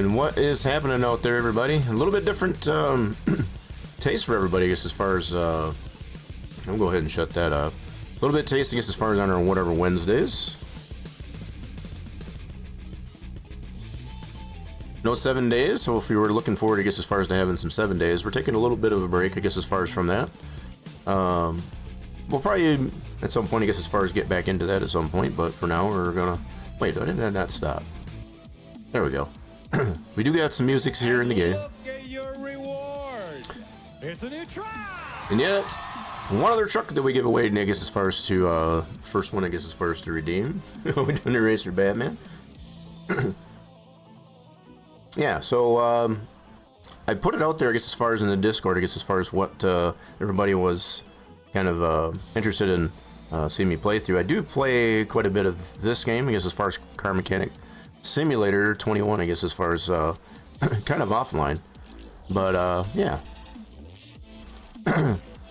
And what is happening out there, everybody? A little bit different taste for everybody, I guess, as far as... I'll go ahead and shut that up. A little bit tasty, I guess, as far as on our WhatEver Wednesdays. No 7 days, so if you were looking forward, I guess, as far as to having some 7 days, we're taking a little bit of a break, I guess, as far as from that. We'll probably, at some point, I guess, as far as get back into that at some point, but for now, we're gonna... Wait, did that not stop? There we go. We do got some music here in the game. Look at your reward. It's a new truck. And yet, one other truck that we give away, I guess, as far as to, first one, I guess, as far as to redeem. We're doing the Racer Batman. Yeah, so, I put it out there, I guess, as far as in the Discord, I guess, as far as what, everybody was kind of, interested in, seeing me play through. I do play quite a bit of this game, I guess, as far as Car Mechanic Simulator 21, I guess, as far as, kind of offline. But, yeah.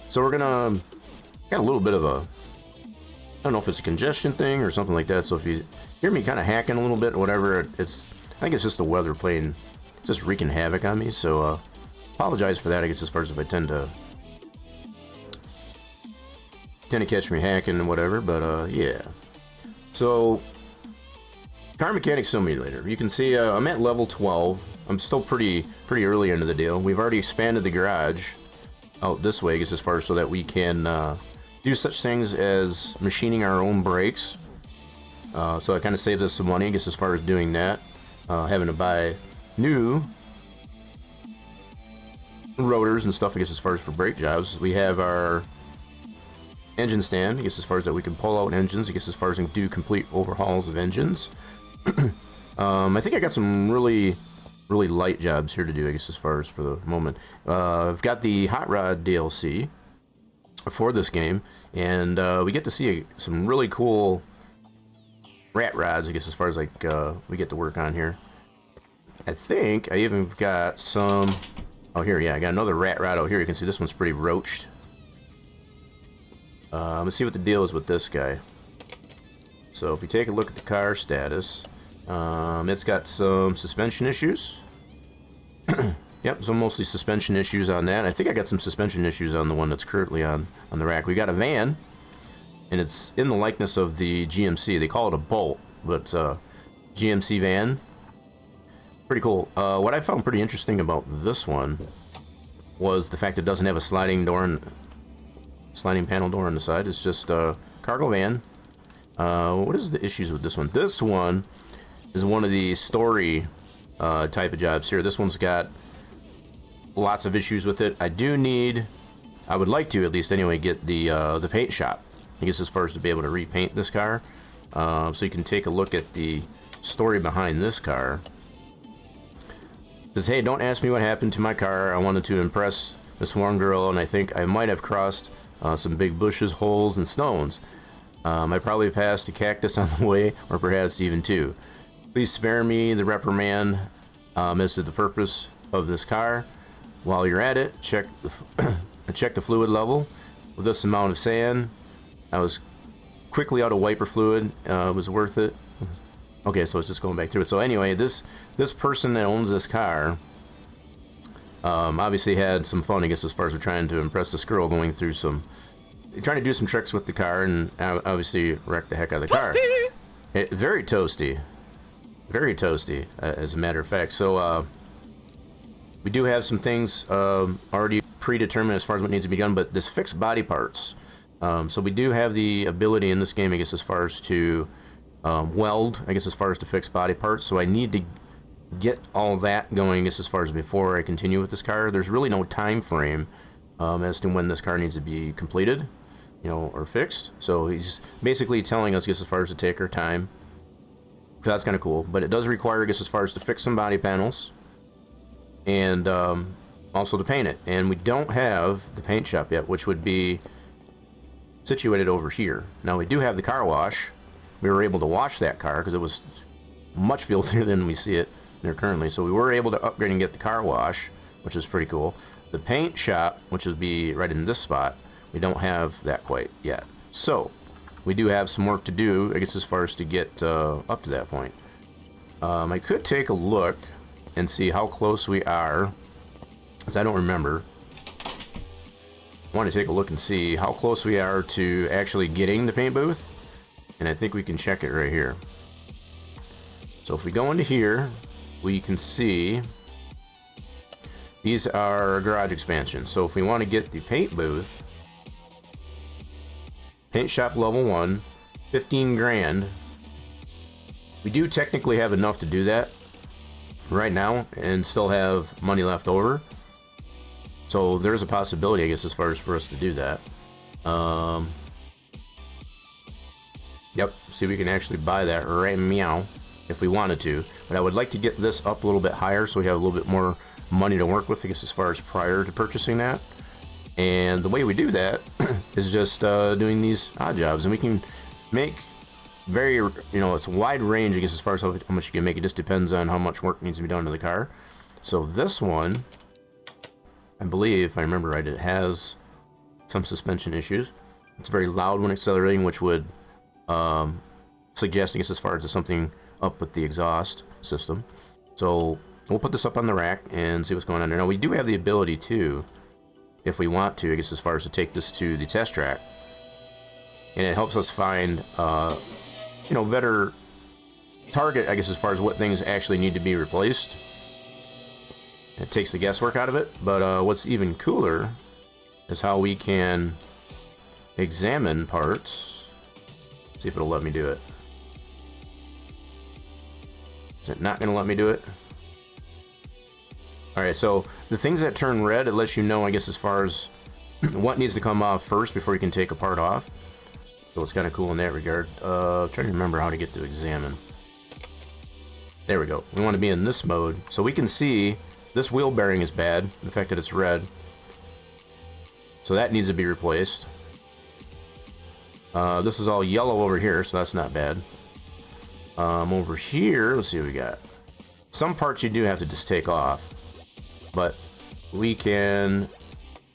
So we're gonna, got a little bit of a, I don't know if it's a congestion thing or something like that, so if you hear me kind of hacking a little bit or whatever, it's, I think it's just the weather playing, just wreaking havoc on me, so, apologize for that, I guess, as far as if I tend to catch me hacking and whatever, but, yeah. So, Car Mechanic Simulator, you can see, I'm at level 12, I'm still pretty early into the deal. We've already expanded the garage out this way, I guess, as far as so that we can do such things as machining our own brakes. So it kind of saves us some money, I guess, as far as doing that. Having to buy new rotors and stuff, I guess, as far as for brake jobs. We have our engine stand, I guess, as far as that we can pull out engines, I guess, as far as we can do complete overhauls of engines. I think I got some really light jobs here to do, I guess, as far as for the moment. I've got the Hot Rod DLC for this game, and we get to see some really cool rat rods, I guess, as far as like we get to work on here. I think I even got some... Oh, here, yeah, I got another rat rod out here. You can see this one's pretty roached. Let's see what the deal is with this guy. So if we take a look at the car status, it's got some suspension issues. Yep, so mostly suspension issues on that. I think I got some suspension issues on the one that's currently on the rack. We got a van, and it's in the likeness of the GMC. They call it a Bolt, but GMC van. Pretty cool. What I found pretty interesting about this one was the fact it doesn't have a sliding panel door on the side. It's just a cargo van. What is the issues with this one? This one is one of the story type of jobs here. This one's got lots of issues with it. I would like to, at least anyway, get the paint shop, I guess, as far as to be able to repaint this car. So you can take a look at the story behind this car. It says, hey, don't ask me what happened to my car. I wanted to impress this one girl, and I think I might have crossed some big bushes, holes, and stones. I probably passed a cactus on the way, or perhaps even two. Please spare me the reprimand as to the purpose of this car. While you're at it, check the fluid level. With this amount of sand, I was quickly out of wiper fluid. It was worth it. Okay, so it's just going back through it. So anyway, this person that owns this car obviously had some fun, I guess, as far as we're trying to impress this girl, going through trying to do some tricks with the car, and obviously wrecked the heck out of the car. Very toasty. Very toasty, as a matter of fact. So, we do have some things already predetermined as far as what needs to be done, but this fixed body parts. So we do have the ability in this game, I guess, as far as to weld, I guess, as far as to fix body parts. So I need to get all that going, I guess, as far as before I continue with this car. There's really no time frame as to when this car needs to be completed, or fixed. So he's basically telling us, I guess, as far as to take our time. So that's kind of cool, but it does require, I guess, as far as to fix some body panels, and also to paint it. And we don't have the paint shop yet, which would be situated over here. Now we do have the car wash. We were able to wash that car because it was much filthier than we see it there currently. So we were able to upgrade and get the car wash, which is pretty cool. The paint shop, which would be right in this spot, we don't have that quite yet. So we do have some work to do, I guess, as far as to get up to that point. I could take a look and see how close we are, because I don't remember. I want to take a look and see how close we are to actually getting the paint booth, and I think we can check it right here. So if we go into here, we can see these are garage expansions. So if we want to get the paint booth, paint shop level 1, 15 grand. We do technically have enough to do that right now and still have money left over. So there's a possibility, I guess, as far as for us to do that. Yep, see, we can actually buy that right meow if we wanted to. But I would like to get this up a little bit higher so we have a little bit more money to work with, I guess, as far as prior to purchasing that. And the way we do that is just doing these odd jobs. And we can make very, you know, it's a wide range, I guess, as far as how much you can make. It just depends on how much work needs to be done to the car. So this one, I believe, if I remember right, it has some suspension issues. It's very loud when accelerating, which would suggest, I guess, as far as something up with the exhaust system. So we'll put this up on the rack and see what's going on there. Now, we do have the ability to, if we want to, I guess, as far as to take this to the test track. And it helps us find, you know, better target, I guess, as far as what things actually need to be replaced. It takes the guesswork out of it. But what's even cooler is how we can examine parts. See if it'll let me do it. Is it not going to let me do it? Alright, so the things that turn red, it lets you know, I guess, as far as what needs to come off first before you can take a part off. So it's kind of cool in that regard. Trying to remember how to get to examine. There we go. We want to be in this mode. So we can see this wheel bearing is bad, the fact that it's red. So that needs to be replaced. This is all yellow over here, so that's not bad. Over here, let's see what we got. Some parts you do have to just take off. But we can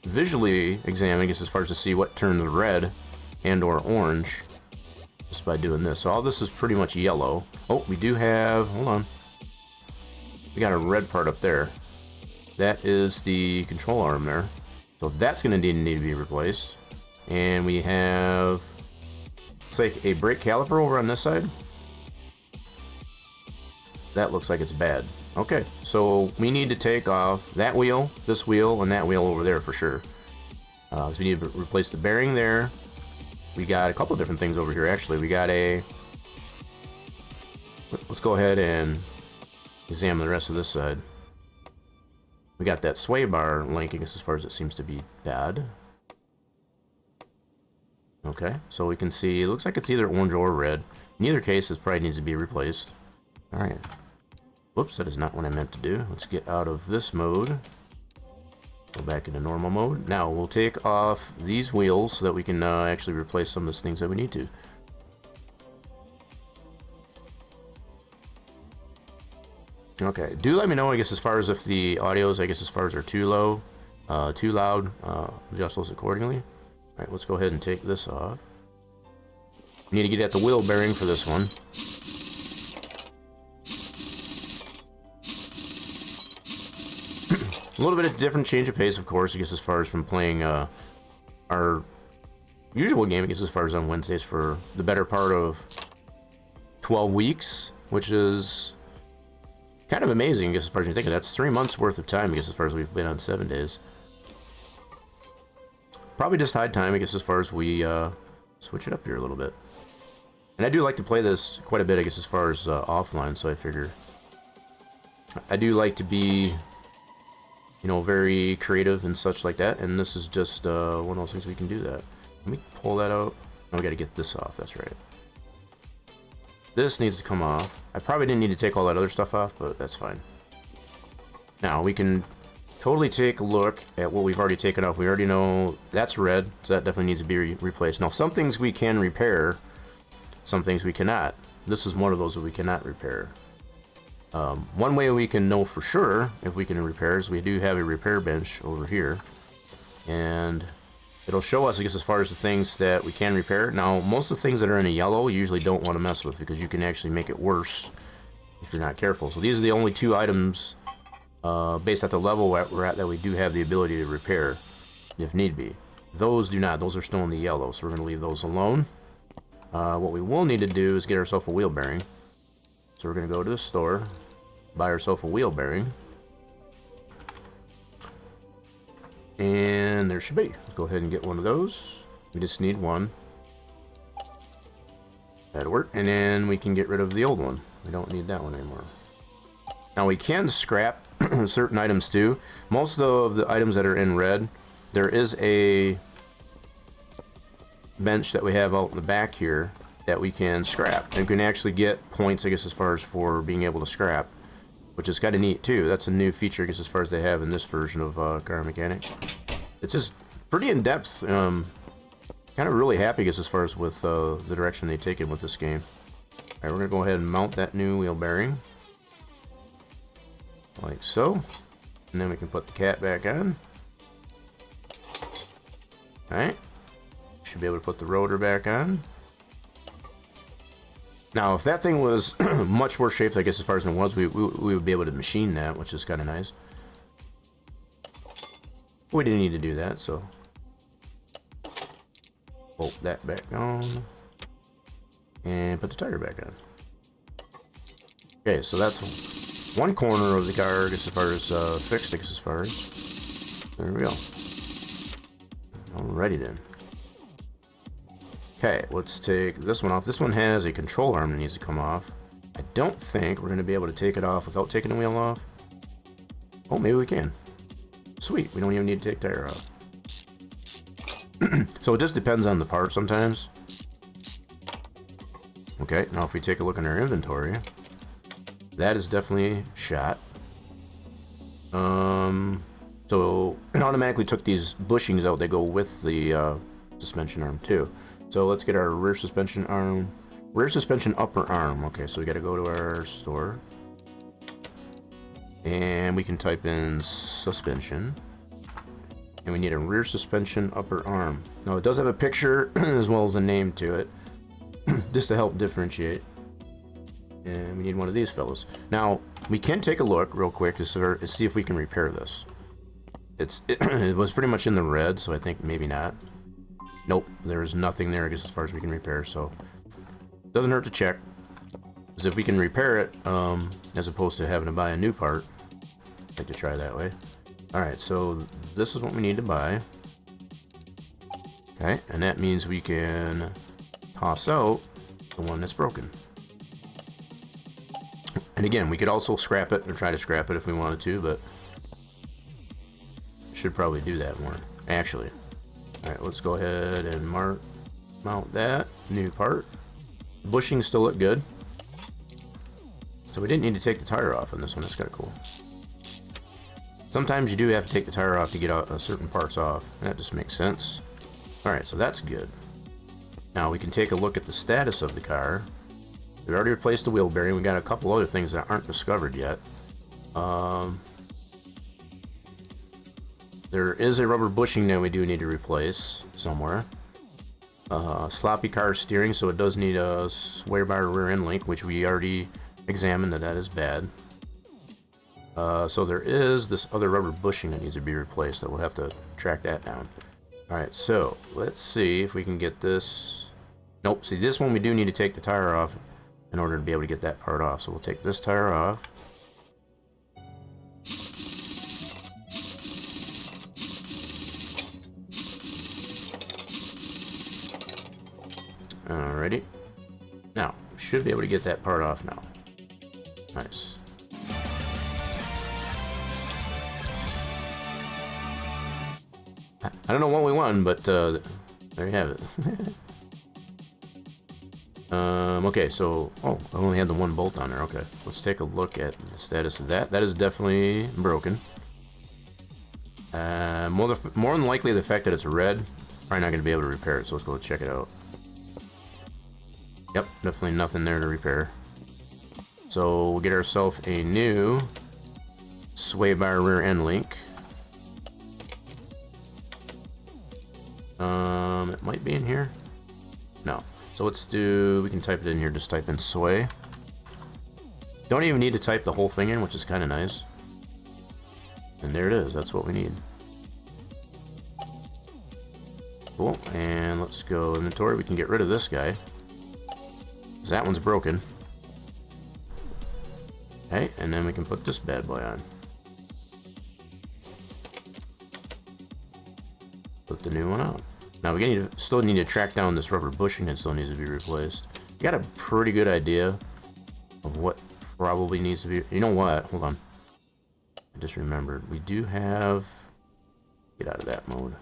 visually examine, I guess, as far as to see what turns red and or orange just by doing this. So all this is pretty much yellow. Oh, we do have, hold on. We got a red part up there. That is the control arm there. So that's going to need to be replaced. And we have, looks like a brake caliper over on this side. That looks like it's bad. Okay, so we need to take off that wheel, this wheel, and that wheel over there for sure. So we need to replace the bearing there. We got a couple of different things over here, actually. We got a... Let's go ahead and examine the rest of this side. We got that sway bar linking as far as it seems to be bad. Okay, so we can see, it looks like it's either orange or red. In either case, it probably needs to be replaced. Alright. Whoops, that is not what I meant to do. Let's get out of this mode. Go back into normal mode. Now, we'll take off these wheels so that we can actually replace some of those things that we need to. Okay, do let me know, I guess, as far as if the audios, I guess, as far as are too low, too loud, adjust those accordingly. Alright, let's go ahead and take this off. We need to get at the wheel bearing for this one. A little bit of different change of pace, of course, I guess, as far as from playing our usual game, I guess, as far as on Wednesdays for the better part of 12 weeks, which is kind of amazing, I guess, as far as you think of that. That's 3 months worth of time, I guess, as far as we've been on 7 days. Probably just high time, I guess, as far as we switch it up here a little bit. And I do like to play this quite a bit, I guess, as far as offline, so I figure I do like to be, you know, very creative and such like that, and this is just one of those things we can do that. Let me pull that out. Oh, we gotta get this off, that's right. This needs to come off. I probably didn't need to take all that other stuff off, but that's fine. Now, we can totally take a look at what we've already taken off. We already know that's red, so that definitely needs to be replaced. Now, some things we can repair, some things we cannot. This is one of those that we cannot repair. One way we can know for sure if we can repair is we do have a repair bench over here, and it'll show us, I guess, as far as the things that we can repair. Now, most of the things that are in a yellow you usually don't want to mess with because you can actually make it worse if you're not careful. So these are the only 2 items based at the level we're at, that we do have the ability to repair if need be. Those do not. Those are still in the yellow, so we're going to leave those alone. What we will need to do is get ourselves a wheel bearing. So we're going to go to the store, buy ourselves a wheel bearing. And there should be. Go ahead and get one of those. We just need one. That'll work. And then we can get rid of the old one. We don't need that one anymore. Now we can scrap certain items too. Most of the items that are in red, there is a bench that we have out in the back here that we can scrap. And we can actually get points, I guess, as far as for being able to scrap, which is kind of neat too. That's a new feature, I guess, as far as they have in this version of Car Mechanic. It's just pretty in depth. Kind of really happy, I guess, as far as with the direction they've taken with this game. Alright, we're going to go ahead and mount that new wheel bearing. Like so. And then we can put the cat back on. Alright. Should be able to put the rotor back on. Now, if that thing was much worse shaped, I guess, as far as it was, we would be able to machine that, which is kind of nice. We didn't need to do that, so bolt that back on and put the tire back on. Okay, so that's one corner of the car, I guess, as far as fixed, I guess, as far as there we go. Alrighty then. Okay, let's take this one off. This one has a control arm that needs to come off. I don't think we're going to be able to take it off without taking the wheel off. Oh, maybe we can. Sweet, we don't even need to take the tire off. So it just depends on the part sometimes. Okay, now if we take a look in our inventory, that is definitely shot. So it automatically took these bushings out. They go with the suspension arm too. So let's get our rear suspension arm, rear suspension upper arm. Okay, so we got to go to our store, and we can type in suspension, and we need a rear suspension upper arm. Now it does have a picture as well as a name to it, just to help differentiate. And we need one of these fellows. Now we can take a look real quick to see if we can repair this. It was pretty much in the red, so I think maybe not. Nope, there is nothing there, I guess, as far as we can repair, so doesn't hurt to check. Because if we can repair it, as opposed to having to buy a new part, I'd like to try that way. Alright, so this is what we need to buy. Okay, and that means we can toss out the one that's broken. And again, we could also scrap it, or try to scrap it if we wanted to, but should probably do that more, actually. Alright, let's go ahead and mount that new part. Bushings still look good. So we didn't need to take the tire off on this one. That's kind of cool. Sometimes you do have to take the tire off to get certain parts off, and that just makes sense. Alright, so that's good. Now we can take a look at the status of the car. We've already replaced the wheel bearing. We got a couple other things that aren't discovered yet. There is a rubber bushing that we do need to replace somewhere. Sloppy car steering, so it does need a sway bar rear end link, which we already examined that is bad. So there is this other rubber bushing that needs to be replaced, that we'll have to track that down. Alright, so let's see if we can get this. Nope, see, this one we do need to take the tire off in order to be able to get that part off. So we'll take this tire off. Alrighty. Now, we should be able to get that part off now. Nice. I don't know what we won, but there you have it. Okay, so, oh, I only had the one bolt on there. Okay, let's take a look at the status of that. That is definitely broken. More than likely, the fact that it's red, probably not going to be able to repair it, so let's go check it out. Yep, definitely nothing there to repair. So we'll get ourselves a new sway bar rear end link. It might be in here. No. So let's do, we can type it in here, just type in sway. Don't even need to type the whole thing in, which is kind of nice. And there it is. That's what we need. Cool. And let's go inventory. We can get rid of this guy, 'cause that one's broken. Okay, and then we can put this bad boy on. Put the new one on. Now we still need to track down this rubber bushing that still needs to be replaced. Got a pretty good idea of what probably needs to be. You know what? Hold on. I just remembered. We do have. Get out of that mode.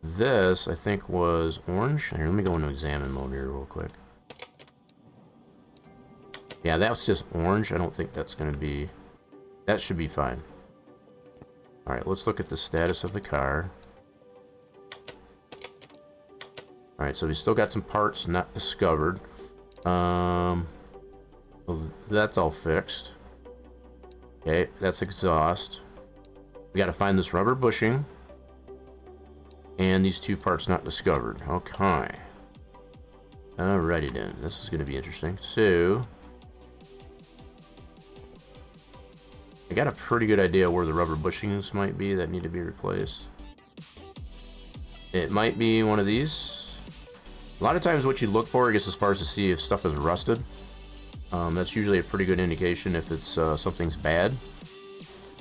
This, I think, was orange. Here, let me go into examine mode here real quick. Yeah, that's just orange. I don't think that's going to be... That should be fine. Alright, let's look at the status of the car. Alright, so we still got some parts not discovered. Well, that's all fixed. Okay, that's exhaust. We got to find this rubber bushing. And these two parts not discovered. Okay. Alrighty then. This is going to be interesting. So... I got a pretty good idea where the rubber bushings might be that need to be replaced. It might be one of these. A lot of times what you look for, I guess, as far as to see if stuff is rusted. That's usually a pretty good indication if it's something's bad.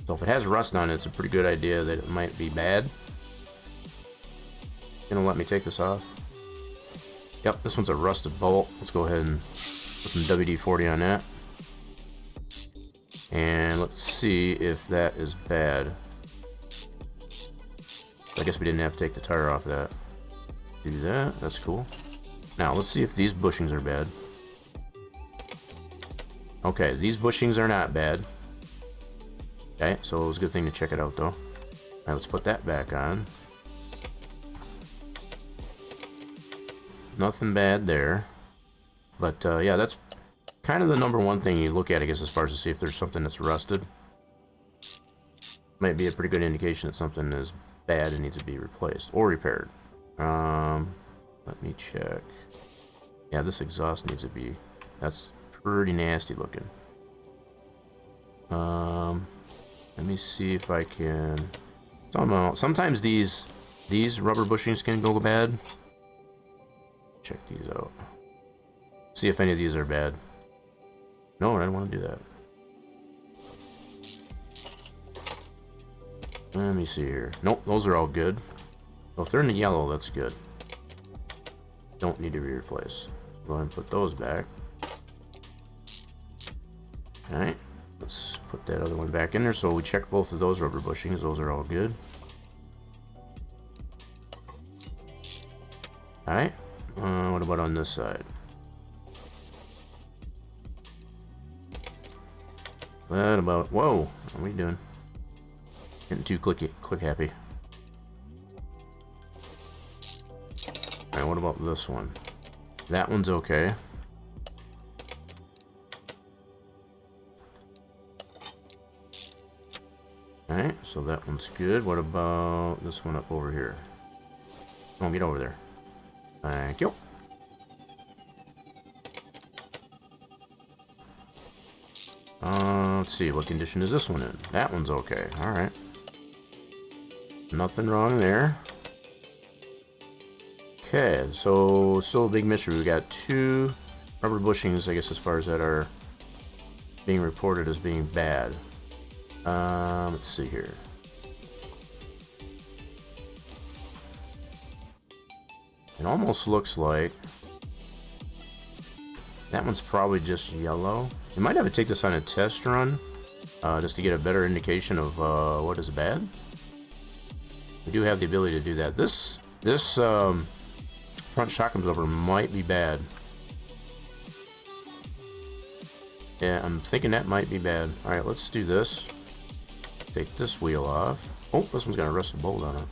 So if it has rust on it, it's a pretty good idea that it might be bad. Gonna let me take this off. Yep, this one's a rusted bolt. Let's go ahead and put some WD-40 on that. And let's see if that is bad. I guess we didn't have to take the tire off that. Do that, that's cool. Now let's see if these bushings are bad. Okay, these bushings are not bad. Okay, so it was a good thing to check it out though. Alright, let's put that back on. Nothing bad there. But yeah, that's kind of the number one thing you look at, I guess, as far as to see if there's something that's rusted. Might be a pretty good indication that something is bad and needs to be replaced or repaired. Let me check. Yeah, this exhaust needs to be... That's pretty nasty looking. Let me see if I can... Sometimes these rubber bushings can go bad. Check these out. See if any of these are bad. No, I don't want to do that. Let me see here. Nope, those are all good. Well, if they're in the yellow, that's good. Don't need to be replaced. Go ahead and put those back. Alright, let's put that other one back in there. So we checked both of those rubber bushings. Those are all good. Alright, what about on this side? What about... Whoa, what are we doing? Getting too click happy. Alright, what about this one? That one's okay. Alright, so that one's good. What about this one up over here? Oh, get over there. Thank you. Let's see, what condition is this one in? That one's okay. Alright. Nothing wrong there. Okay, so still a big mystery. We got two rubber bushings, I guess, as far as that are being reported as being bad. Let's see here. It almost looks like that one's probably just yellow. You might have to take this on a test run, just to get a better indication of what is bad. We do have the ability to do that. This front shock absorber might be bad. Yeah, I'm thinking that might be bad. All right, let's do this. Take this wheel off. Oh, this one's got a rusted bolt on it.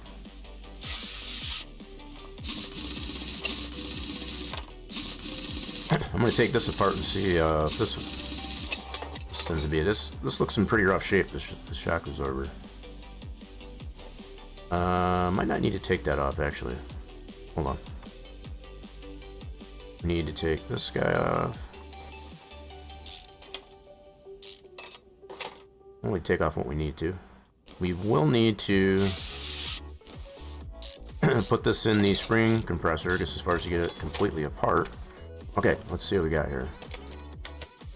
I'm gonna take this apart and see if this tends to be it. This looks in pretty rough shape. This shock absorber. Might not need to take that off actually. Hold on. Need to take this guy off. only take off what we need to. We will need to put this in the spring compressor just as far as to get it completely apart. Okay, let's see what we got here.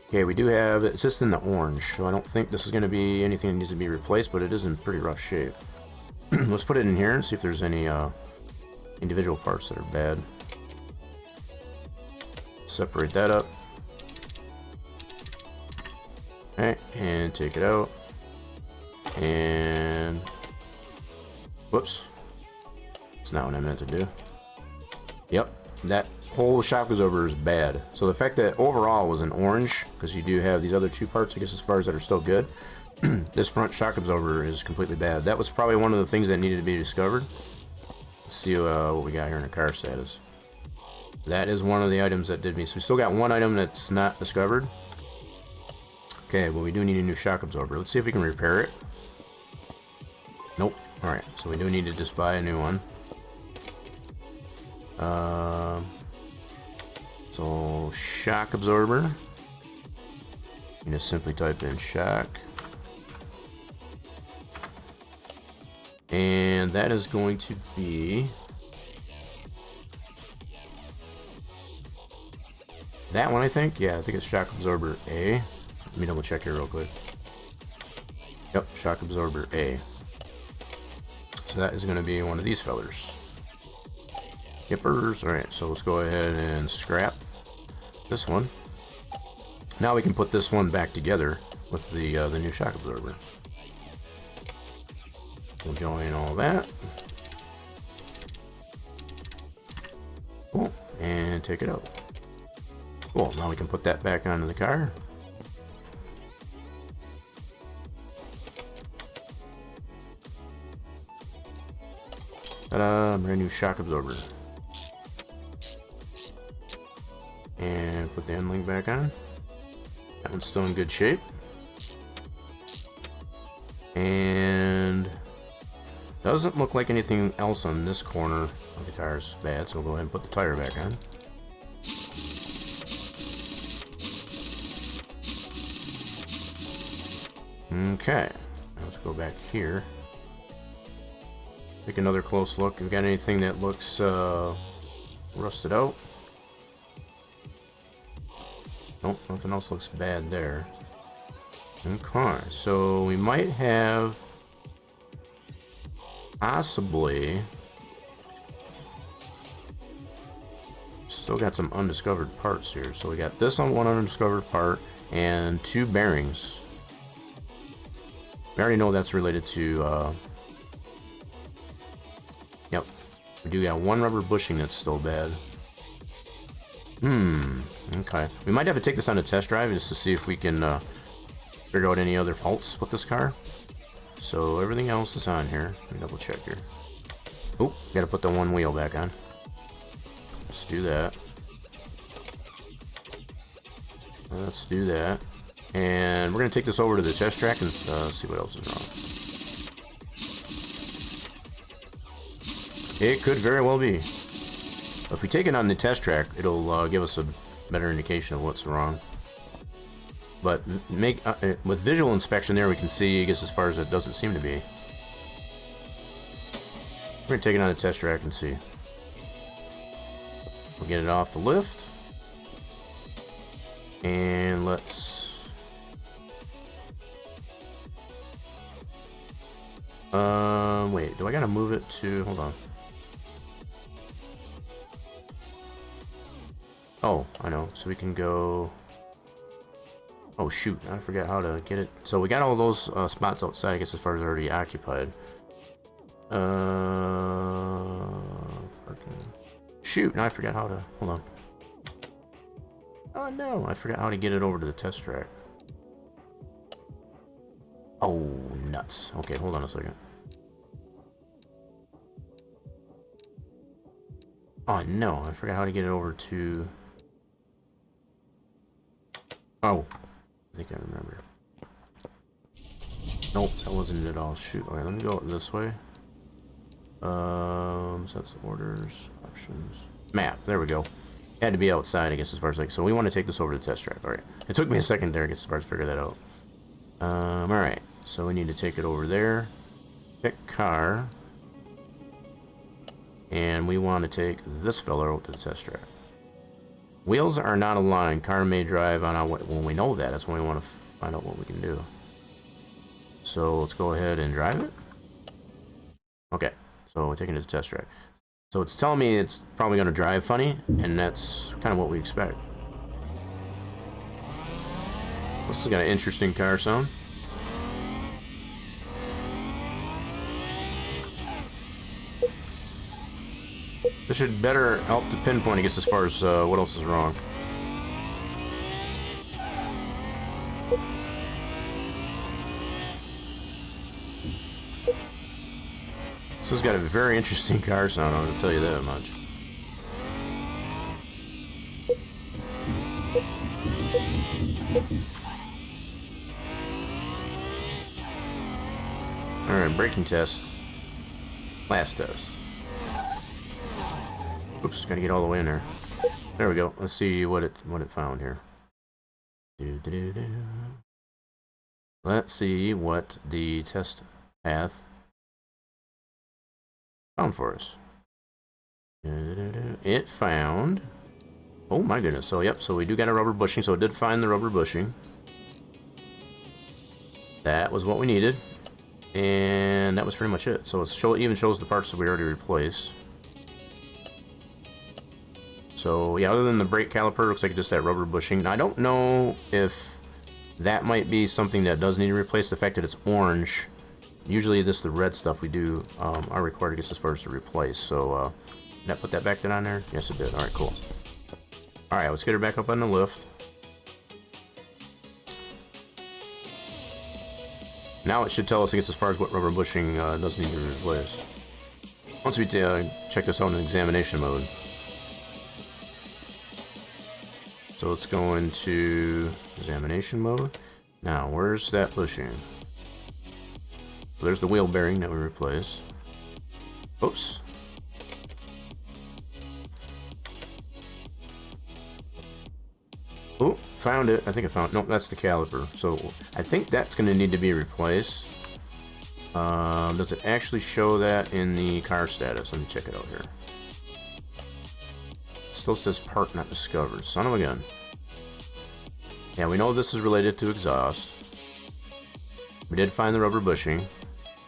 Okay, we do have, it's just in the orange, so I don't think this is going to be anything that needs to be replaced, but it is in pretty rough shape. Let's put it in here and see if there's any individual parts that are bad. Separate that up. Okay, and take it out. And whoops. That's not what I meant to do. Yep, that whole shock absorber is bad. So the fact that overall was an orange, because you do have these other two parts, I guess, as far as that are still good. This front shock absorber is completely bad. That was probably one of the things that needed to be discovered. Let's see what we got here in the car status. That is one of the items that did me. So we still got one item that's not discovered. Okay, well, we do need a new shock absorber. Let's see if we can repair it. Nope. Alright, so we do need to just buy a new one. So, shock absorber. You just simply type in shock. And that is going to be that one, I think. Yeah, I think it's shock absorber A. Let me double check here real quick. Yep, shock absorber A. So that is going to be one of these fellers. Yippers. Alright, so let's go ahead and scrap this one. Now we can put this one back together with the new shock absorber. We'll join all that. Cool. And take it out. Cool. Now we can put that back onto the car. Ta-da! Brand new shock absorber. And put the end link back on. That one's still in good shape. And doesn't look like anything else on this corner of the car is bad, so we'll go ahead and put the tire back on. Okay, let's go back here. Take another close look. If we got anything that looks rusted out. Nope, nothing else looks bad there. Okay, so we might have possibly still got some undiscovered parts here. So we got this on one undiscovered part and two bearings. We already know that's related to yep, we do got one rubber bushing that's still bad. Okay, we might have to take this on a test drive just to see if we can figure out any other faults with this car. So everything else is on here. Let me double check here. Oh, gotta put the one wheel back on. Let's do that. Let's do that. And we're gonna take this over to the test track and see what else is wrong. It could very well be. If we take it on the test track, it'll give us a better indication of what's wrong. But with visual inspection there, we can see, I guess, as far as it doesn't seem to be. We're going to take it on the test track and see. We'll get it off the lift. And let's... wait, do I got to move it to... Hold on. Oh, I know. So we can go... Oh shoot, I forgot how to get it. So we got all those spots outside, I guess, as far as already occupied. Parking. Shoot, now I forgot how to... Hold on. Oh no, I forgot how to get it over to the test track. Oh, nuts. Okay, hold on a second. Oh no, I forgot how to get it over to... Oh. I think I remember. Nope, that wasn't it at all. Shoot. Okay, let me go this way. Sets orders, options, map. There we go. Had to be outside, I guess, as far as like. So we want to take this over to the test track. All right. It took me a second there, I guess, as far as figure that out. All right. so we need to take it over there. Pick car. And we want to take this fella out to the test track. Wheels are not aligned. Car may drive on our way. When we know that, that's when we want to find out what we can do. So let's go ahead and drive it. Okay, so we're taking it to the test track. So it's telling me it's probably going to drive funny, and that's kind of what we expect. This has got an interesting car sound. This should better help to pinpoint, I guess, as far as what else is wrong. This has got a very interesting car sound, I'll tell you that much. Alright, braking test. Last test. Oops, gotta get all the way in there. There we go. Let's see what it found here. Let's see what the test path found for us. It found... Oh my goodness. So yep, so we do got a rubber bushing, so it did find the rubber bushing. That was what we needed. And that was pretty much it. So it even shows the parts that we already replaced. So yeah, other than the brake caliper, looks like just that rubber bushing. Now, I don't know if that might be something that does need to replace. The fact that it's orange, usually this the red stuff we do are required, I guess, as far as to replace. So did I put that back on there? Yes, it did. All right, cool. All right, let's get her back up on the lift. Now it should tell us, I guess, as far as what rubber bushing does need to be replaced. Once we check this out in examination mode. So let's go into examination mode. Now, where's that bushing? There's the wheel bearing that we replaced. Oops. Oh, found it. I think I found it. No, that's the caliper. So I think that's going to need to be replaced. Does it actually show that in the car status? Let me check it out here. Still says part not discovered. Son of a gun. Yeah, we know this is related to exhaust. We did find the rubber bushing,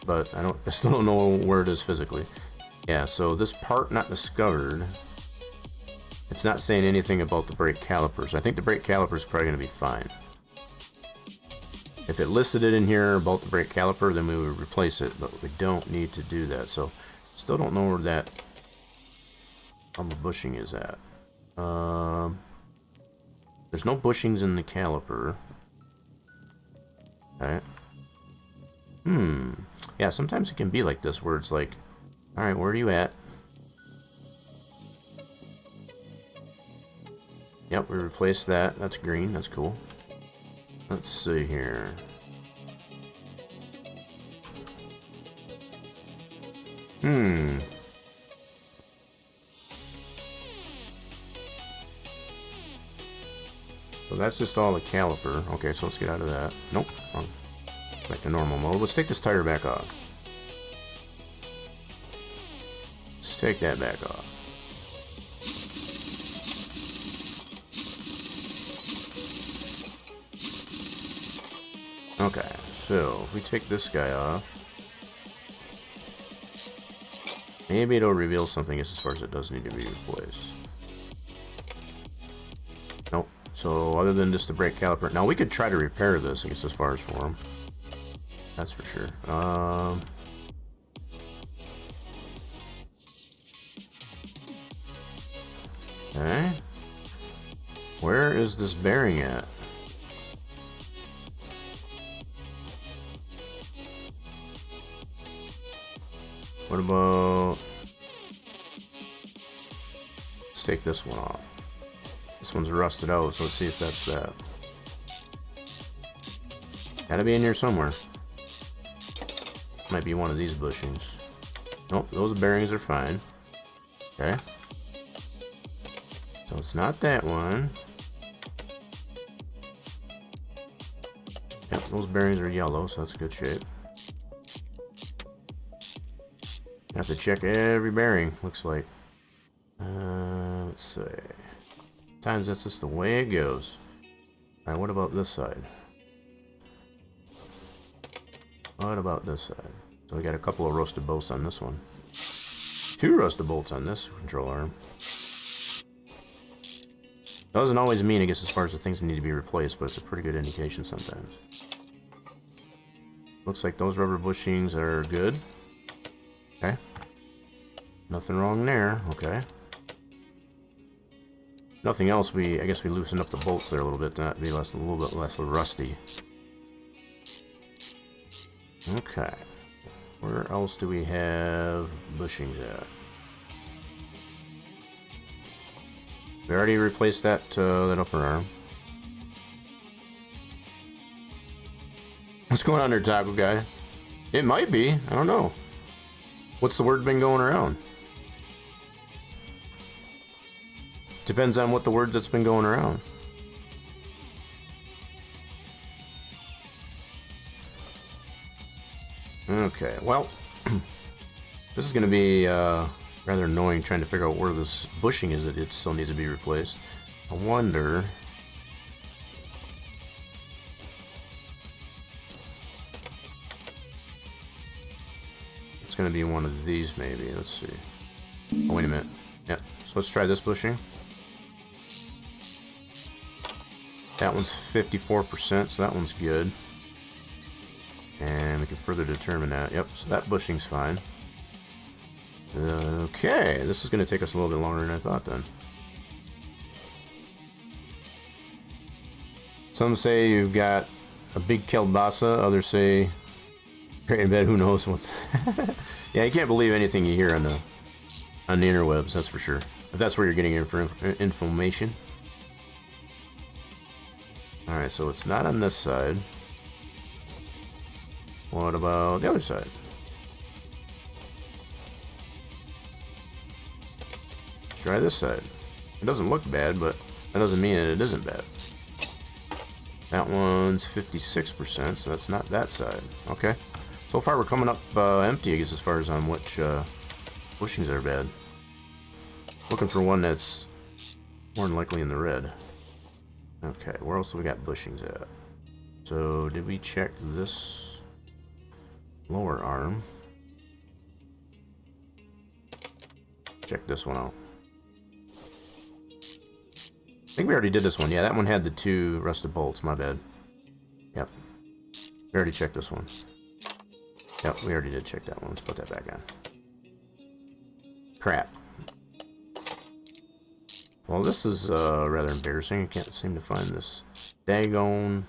but I still don't know where it is physically. Yeah, so this part not discovered. It's not saying anything about the brake calipers. I think the brake caliper is probably going to be fine. If it listed it in here about the brake caliper, then we would replace it, but we don't need to do that. So still don't know where that rubber bushing is at. There's no bushings in the caliper. Okay. Yeah, sometimes it can be like this, where it's like, alright, where are you at? Yep, we replaced that. That's green. That's cool. Let's see here. So that's just all the caliper. Okay, so let's get out of that. Nope. Wrong. Back to normal mode. Let's take this tire back off. Let's take that back off. Okay, so if we take this guy off, maybe it'll reveal something as far as it does need to be replaced. Nope. So other than just the brake caliper, now we could try to repair this, I guess, as far as for them. That's for sure. Okay. Where is this bearing at? What about... Let's take this one off. This one's rusted out, so let's see if that's that. Gotta be in here somewhere. Might be one of these bushings. Nope, those bearings are fine. Okay. So it's not that one. Yep, those bearings are yellow, so that's a good shape. Have to check every bearing, looks like. Let's see. Sometimes that's just the way it goes. Alright, what about this side? What about this side? So we got a couple of rusted bolts on this one. 2 rusted bolts on this control arm. Doesn't always mean, I guess, as far as the things that need to be replaced, but it's a pretty good indication sometimes. Looks like those rubber bushings are good. Okay. Nothing wrong there. Okay. Nothing else. I guess we loosened up the bolts there a little bit to not be a little bit less rusty. Okay. Where else do we have bushings at? We already replaced that upper arm. What's going on there, Taco Guy? It might be. I don't know. What's the word been going around? Depends on what the word that's been going around. Okay, well, this is going to be rather annoying trying to figure out where this bushing is that it still needs to be replaced. I wonder... It's going to be one of these, maybe. Let's see. Oh, wait a minute. Yeah, so let's try this bushing. That one's 54%, so that one's good. And we can further determine that. Yep, so that bushing's fine. Okay, this is going to take us a little bit longer than I thought then. Some say you've got a big kielbasa, others say great in bed, who knows what's... Yeah, you can't believe anything you hear on the interwebs, that's for sure. If that's where you're getting information. Alright, so it's not on this side. What about the other side? Let's try this side. It doesn't look bad, but that doesn't mean that it isn't bad. That one's 56%, so that's not that side. Okay. So far we're coming up empty, I guess, as far as on which bushings are bad. Looking for one that's more than likely in the red. Okay, where else do we got bushings at? So, did we check this lower arm? Check this one out. I think we already did this one. Yeah, that one had the 2 rusted bolts. My bad. Yep. We already checked this one. Yep, we already did check that one. Let's put that back on. Crap. Well, this is rather embarrassing. I can't seem to find this daggone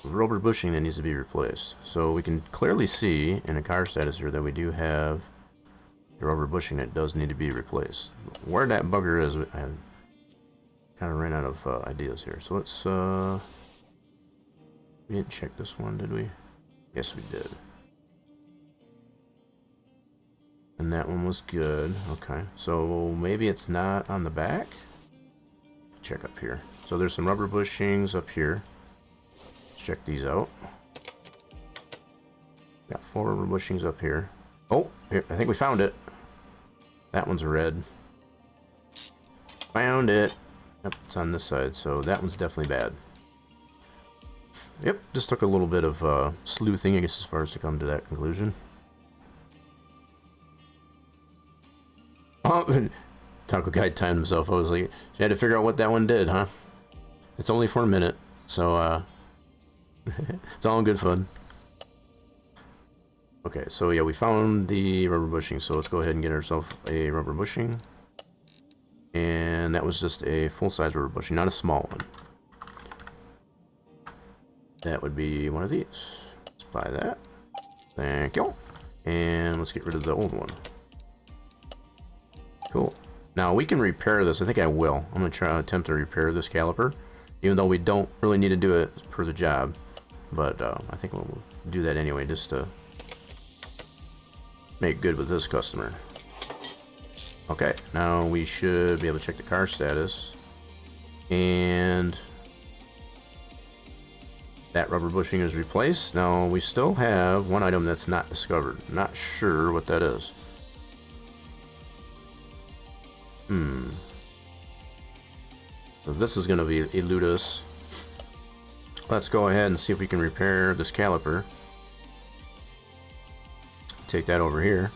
rubber bushing that needs to be replaced. So we can clearly see in a car status here that we do have a rubber bushing that does need to be replaced. Where that bugger is, I kind of ran out of ideas here. So let's... we didn't check this one, did we? Yes, we did. And that one was good. Okay, so maybe it's not on the back? Check up here. So there's some rubber bushings up here. Let's check these out. Got 4 rubber bushings up here. Oh, here, I think we found it. That one's red. Found it. Yep, it's on this side, so that one's definitely bad. Yep, just took a little bit of sleuthing, I guess, as far as to come to that conclusion. Oh, Taco Guy timed himself. I was like, you had to figure out what that one did, huh? It's only for a minute, so it's all in good fun. Okay, so yeah, we found the rubber bushing, so let's go ahead and get ourselves a rubber bushing. And that was just a full-size rubber bushing, not a small one. That would be one of these. Let's buy that. Thank you. And let's get rid of the old one. Cool. Now we can repair this. I think I will. I'm going to attempt to repair this caliper, even though we don't really need to do it per the job. But I think we'll do that anyway, just to make good with this customer. Okay, now we should be able to check the car status. And That rubber bushing is replaced. Now we still have one item that's not discovered. Not sure what that is. So this is going to be elude us. Let's go ahead and see if we can repair this caliper. Take that over here.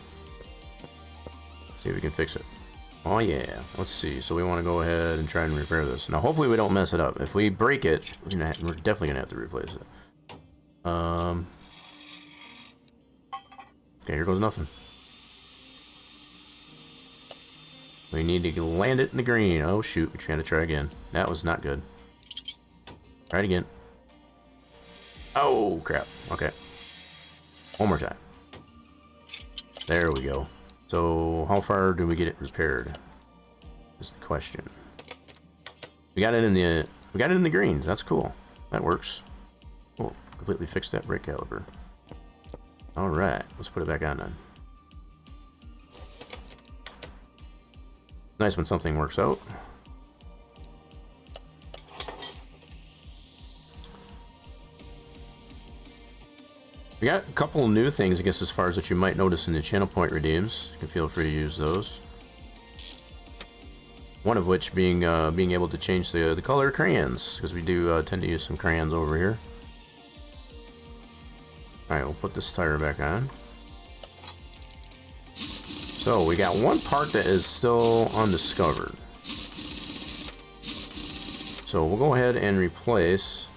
See if we can fix it. Oh yeah, let's see. So we want to go ahead and try and repair this. Now hopefully we don't mess it up. If we break it, we're definitely gonna have to replace it. Okay, here goes nothing. We need to land it in the green. Oh shoot, we're trying to try again. That was not good. Try it again. Oh crap. Okay. One more time. There we go. So how far do we get it repaired? Is the question. We got it in the greens. That's cool. That works. Cool. Completely fixed that brake caliper. All right, let's put it back on then. Nice when something works out. We got a couple new things, I guess, as far as that you might notice in the channel point redeems. You can feel free to use those. One of which being able to change the color of crayons, because we do tend to use some crayons over here. All right, we'll put this tire back on. So we got one part that is still undiscovered. So we'll go ahead and replace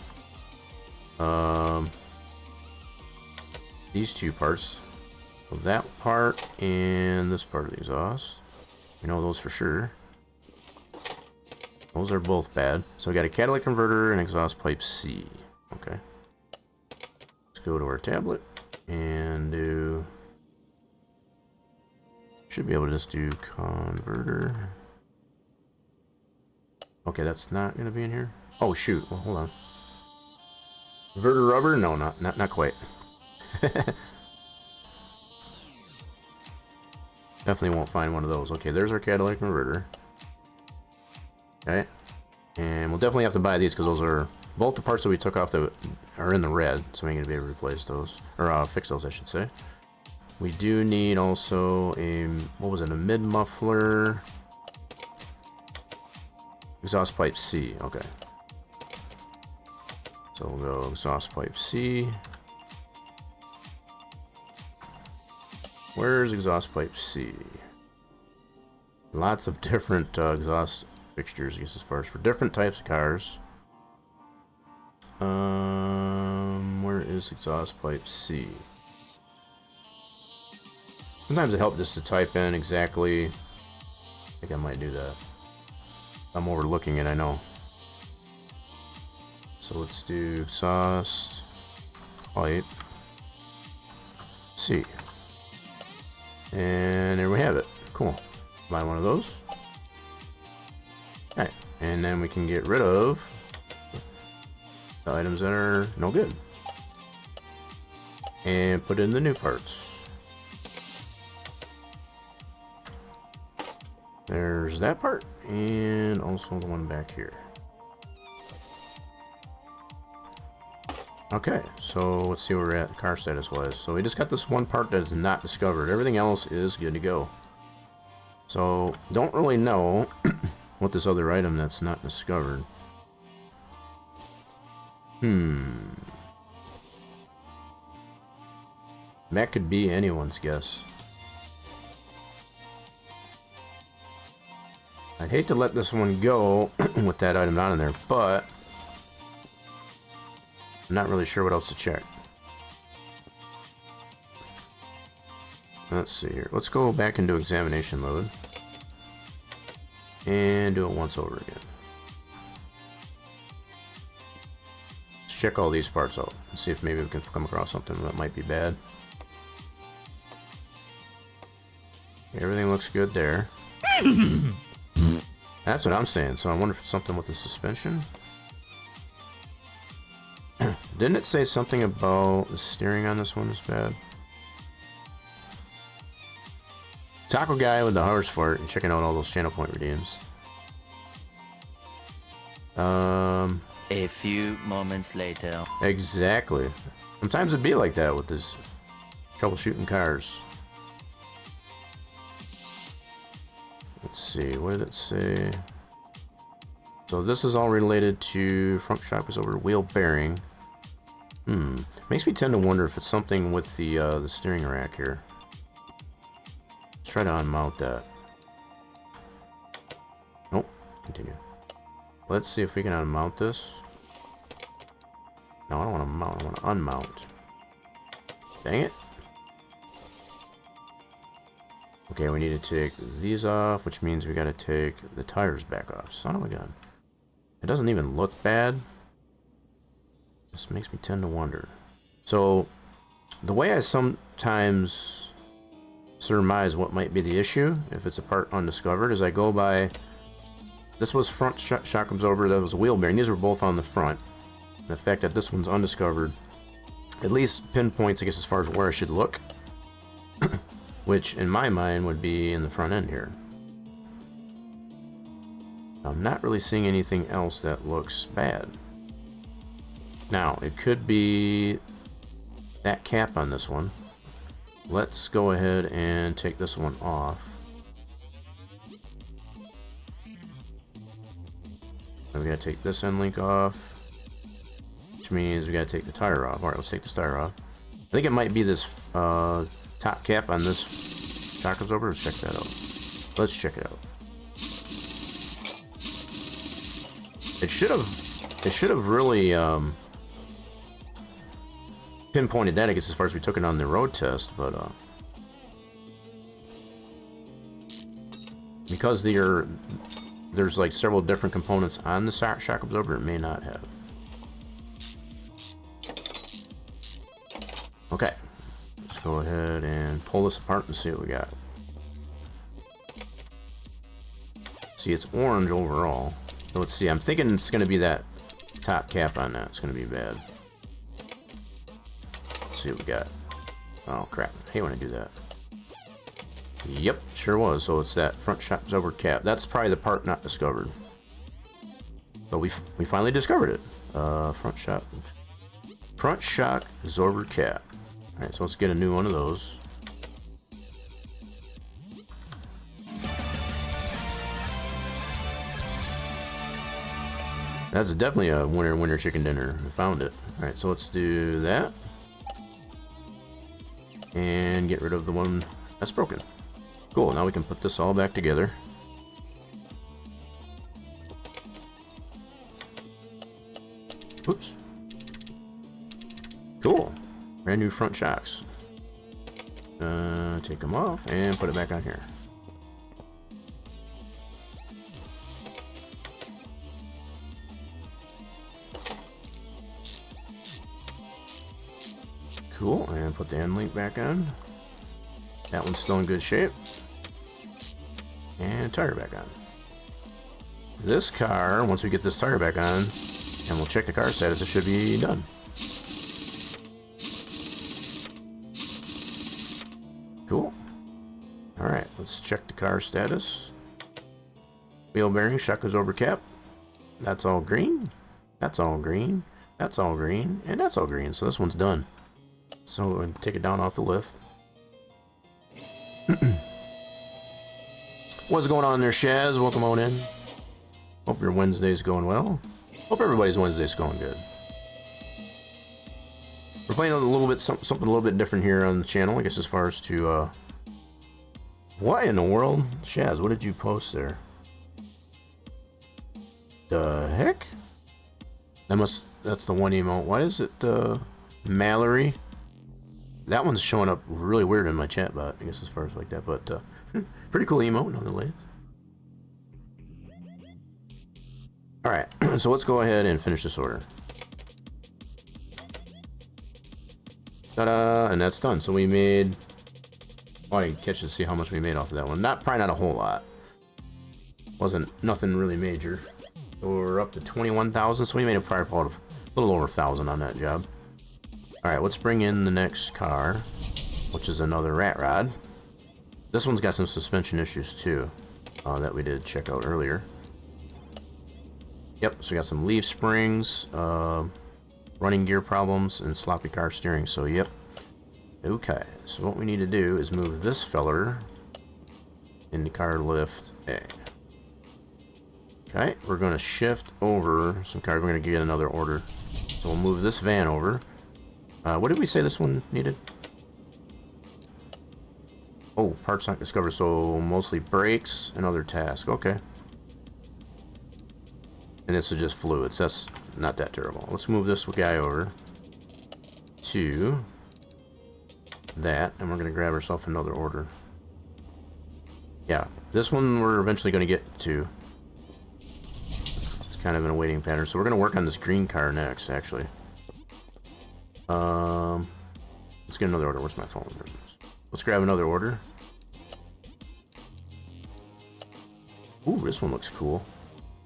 these two parts. So that part and this part of the exhaust. We know those for sure. Those are both bad. So we got a catalytic converter and exhaust pipe C. Okay. Let's go to our tablet and do... Should be able to just do converter. Okay, that's not gonna be in here. Oh shoot! Well, hold on. Converter rubber? No, not quite. Definitely won't find one of those. Okay, there's our catalytic converter. Okay, and we'll definitely have to buy these because those are both the parts that we took off that are in the red, so we ain't gonna be able to replace those or fix those, I should say. We do need also a, what was it, a mid muffler, exhaust pipe C. Okay, so we'll go exhaust pipe C. Where's exhaust pipe C? Lots of different exhaust fixtures, I guess, as far as for different types of cars. Where is exhaust pipe C? Sometimes it helps just to type in exactly. I think I might do that. I'm overlooking it, I know. So let's do exhaust pipe C. And there we have it. Cool. Buy one of those. Alright, and then we can get rid of the items that are no good. And put in the new parts. There's that part, and also the one back here. Okay, so let's see where we're at car status wise. So we just got this one part that is not discovered. Everything else is good to go. So don't really know what this other item that's not discovered. That could be anyone's guess. I'd hate to let this one go with that item not in there, but I'm not really sure what else to check. Let's see here. Let's go back into examination mode and do it once over again. Let's check all these parts out and see if maybe we can come across something that might be bad. Everything looks good there. That's what I'm saying. So I wonder if it's something with the suspension. Didn't it say something about the steering on this one is bad? Taco guy with the horse fart and checking out all those channel point redeems. A few moments later. Exactly. Sometimes it'd be like that with this troubleshooting cars. Let's see, what did it say? So this is all related to front shock over wheel bearing. Makes me tend to wonder if it's something with the steering rack here. Let's try to unmount that. Nope, continue. Let's see if we can unmount this. No, I don't want to mount, I want to unmount. Dang it. Okay, we need to take these off, which means we gotta take the tires back off. Son of a gun. It doesn't even look bad. This makes me tend to wonder. So, the way I sometimes surmise what might be the issue, if it's a part undiscovered, is I go by... This was front shock absorber, that was a wheel bearing. These were both on the front. The fact that this one's undiscovered at least pinpoints, I guess, as far as where I should look. Which, in my mind, would be in the front end here. I'm not really seeing anything else that looks bad. Now, it could be that cap on this one. Let's go ahead and take this one off. And we gotta take this end link off, which means we gotta take the tire off. Alright, let's take this tire off. I think it might be this top cap on this shock absorber. Let's check that out. Let's check it out. It should have really pinpointed that, I guess, as far as we took it on the road test, but because there's like several different components on the shock absorber, it may not have. Okay, let's go ahead and pull this apart and see what we got. See, it's orange overall. So let's see, I'm thinking it's going to be that top cap on that. It's going to be bad. Let's see what we got. Oh, crap. I hate when I do that. Yep, sure was. So it's that front shock absorber cap. That's probably the part not discovered. But we finally discovered it. Front shock absorber cap. Alright, so let's get a new one of those. That's definitely a winner chicken dinner. I found it. Alright, so let's do that. And get rid of the one that's broken. Cool, now we can put this all back together. Oops. Cool. Brand new front shocks. Take them off and put it back on here. Cool, and put the end link back on. That one's still in good shape. And tire back on. This car, once we get this tire back on, and we'll check the car status, it should be done. Cool. Alright, let's check the car status. Wheel bearing, shock absorber cap. That's all green. That's all green. That's all green. And that's all green. So this one's done. So we're going to take it down off the lift. What's going on there, Shaz? Welcome on in. Hope your Wednesday's going well. Hope everybody's Wednesday's going good. We're playing a little bit something a little bit different here on the channel, I guess, as far as to what in the world? Shaz, what did you post there? The heck? That's the one emote. Why is it Mallory? That one's showing up really weird in my chat bot, I guess, as far as like that, but pretty cool emote nonetheless. Alright, so let's go ahead and finish this order. Ta-da! And that's done. So we made... Oh, I didn't catch to see how much we made off of that one. Probably not a whole lot. Wasn't nothing really major. So we're up to 21,000, so we made a prior part of a little over 1,000 on that job. Alright, let's bring in the next car, which is another rat rod. This one's got some suspension issues too, that we did check out earlier. Yep, so we got some leaf springs, running gear problems, and sloppy car steering. So, yep. Okay, so what we need to do is move this feller into car lift A. Okay, we're going to shift over some cars. We're going to get another order. So we'll move this van over. What did we say this one needed? Oh, parts not discovered, so mostly brakes and other tasks. Okay. And this is just fluids. That's not that terrible. Let's move this guy over to that, and we're going to grab ourselves another order. Yeah, this one we're eventually going to get to. It's kind of in a waiting pattern. So we're going to work on this green car next, actually. Let's get another order. Where's my phone? Let's grab another order. Ooh, this one looks cool.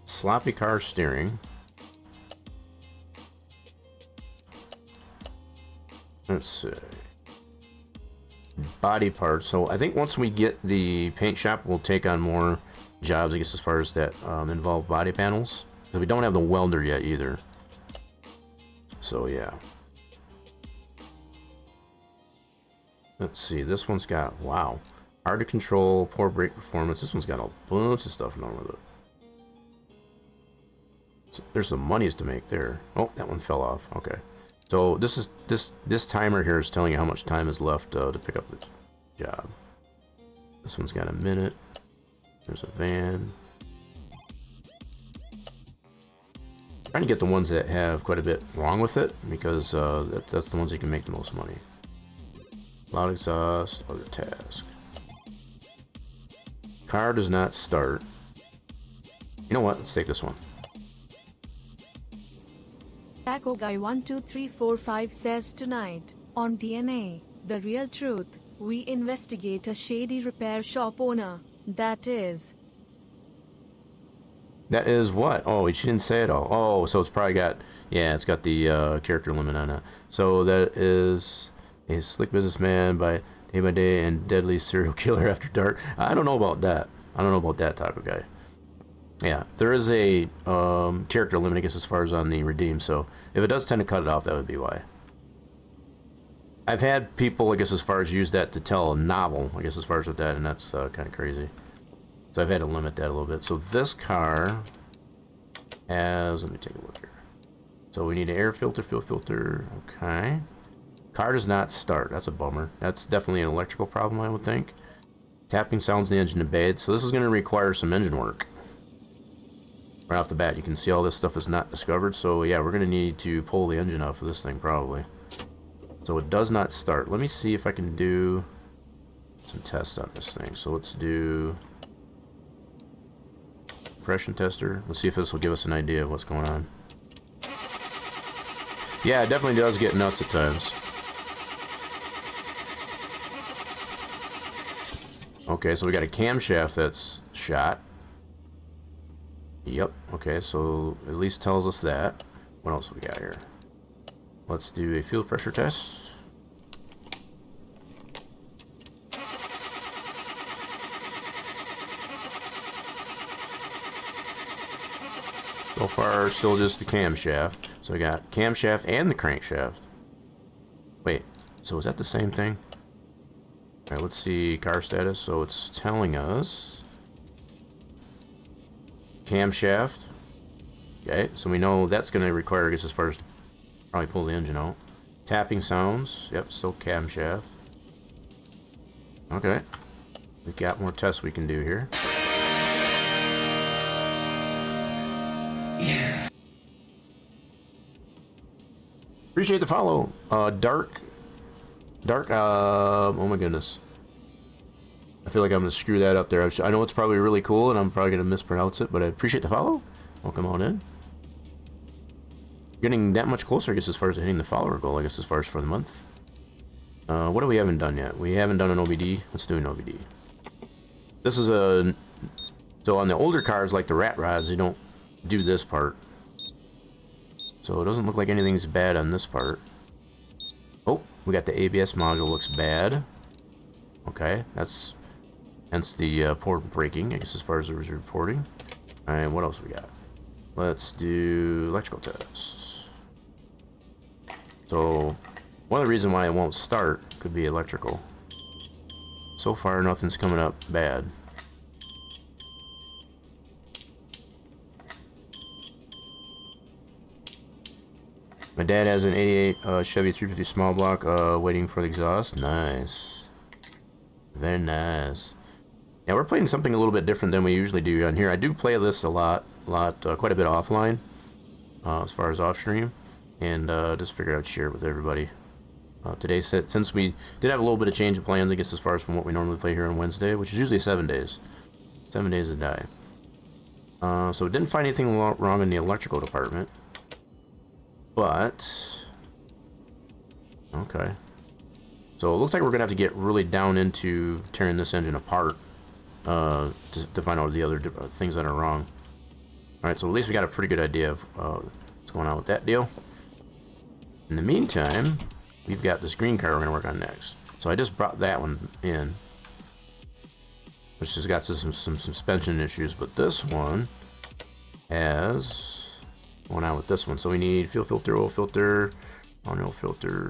Sloppy car steering. Let's see. Body parts. So I think once we get the paint shop, we'll take on more jobs, I guess, as far as that involve body panels. So we don't have the welder yet either. So yeah. Let's see. This one's got, wow, hard to control, poor brake performance. This one's got a bunch of stuff wrong with it. So there's some monies to make there. Oh, that one fell off. Okay. So this timer here is telling you how much time is left to pick up the job. This one's got a minute. There's a van. Trying to get the ones that have quite a bit wrong with it, because that's the ones that can make the most money. Loud exhaust, other task. Car does not start. You know what? Let's take this one. Taco Guy 12345 says tonight, on DNA, The Real Truth, we investigate a shady repair shop owner. That is what? Oh, she didn't say it all. Oh, so it's probably got, yeah, it's got the character limit on it. So that is a slick businessman by day and deadly serial killer after dark. I don't know about that. I don't know about that, Taco Guy. Yeah, there is a character limit, I guess, as far as on the redeem. So if it does tend to cut it off, that would be why. I've had people, I guess, as far as use that to tell a novel, I guess, as far as with that, and that's kind of crazy. So I've had to limit that a little bit. So this car has, let me take a look here. So we need an air filter, fuel filter. Okay. Car does not start. That's a bummer. That's definitely an electrical problem, I would think. Tapping sounds in the engine obeyed. So this is going to require some engine work. Right off the bat, you can see all this stuff is not discovered. So yeah, we're going to need to pull the engine off of this thing probably. So it does not start. Let me see if I can do some tests on this thing. So let's do compression tester. Let's see if this will give us an idea of what's going on. Yeah, it definitely does get nuts at times. Okay, so we got a camshaft that's shot. Yep, okay, so at least tells us that. What else we got here? Let's do a fuel pressure test. So far, still just the camshaft. So we got camshaft and the crankshaft. Wait, so is that the same thing? Alright, let's see car status. So it's telling us camshaft. Okay, so we know that's going to require, I guess, as far as probably pull the engine out. Tapping sounds. Yep, still camshaft. Okay. We've got more tests we can do here. Yeah. Appreciate the follow. Dark, oh my goodness. I feel like I'm going to screw that up there. I know it's probably really cool, and I'm probably going to mispronounce it, but I appreciate the follow. Welcome on in. Getting that much closer, I guess, as far as hitting the follower goal, I guess, as far as for the month. What do we haven't done yet? We haven't done an OBD. Let's do an OBD. This is a... So on the older cars, like the rat rods, you don't do this part. So it doesn't look like anything's bad on this part. Oh, we got the ABS module looks bad. Okay, that's... Hence the poor braking, I guess, as far as there was reporting. Alright, what else we got? Let's do electrical tests. So, one of the reasons why it won't start could be electrical. So far, nothing's coming up bad. My dad has an 88 Chevy 350 small block waiting for the exhaust. Nice. Very nice. Yeah, we're playing something a little bit different than we usually do on here. I do play this a lot, quite a bit offline, as far as off stream, and just figured I'd share it with everybody. Today, since we did have a little bit of change of plans, I guess, as far as from what we normally play here on Wednesday, which is usually 7 days. 7 days to die. So we didn't find anything wrong in the electrical department. But, okay. So it looks like we're going to have to get really down into tearing this engine apart to find out the other things that are wrong. Alright, so at least we got a pretty good idea of what's going on with that deal. In the meantime, we've got this green car we're going to work on next. So I just brought that one in, which has got some suspension issues, but this one has going on with this one. So we need fuel filter, oil filter, oil filter,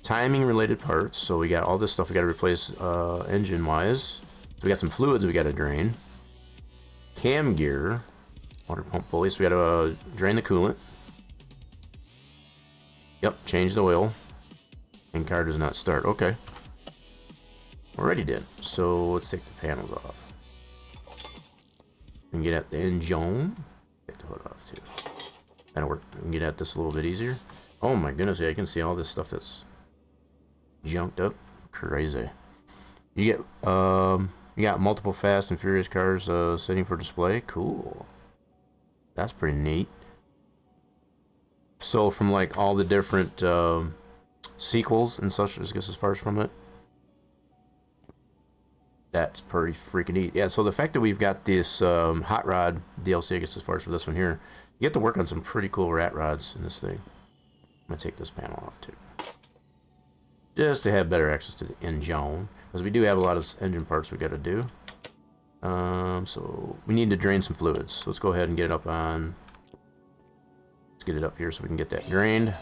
timing related parts. So we got all this stuff we got to replace engine wise. So we got some fluids we got to drain. Cam gear, water pump pulleys. So we got to drain the coolant. Yep, change the oil. And car does not start. Okay. Already did. So let's take the panels off. And get at the engine. Take the hood off too. That'll work. We can get at this a little bit easier. Oh my goodness, yeah, I can see all this stuff that's junked up. Crazy. You got multiple Fast and Furious cars sitting for display. Cool. That's pretty neat. So from like all the different sequels and such, I guess, as far as from it, that's pretty freaking neat. Yeah, so the fact that we've got this hot rod DLC, I guess, as far as for this one here, you get to work on some pretty cool rat rods in this thing. I'm going to take this panel off too, just to have better access to the engine, because we do have a lot of engine parts we got to do. So we need to drain some fluids. So let's go ahead and get it up on, let's get it up here so we can get that drained.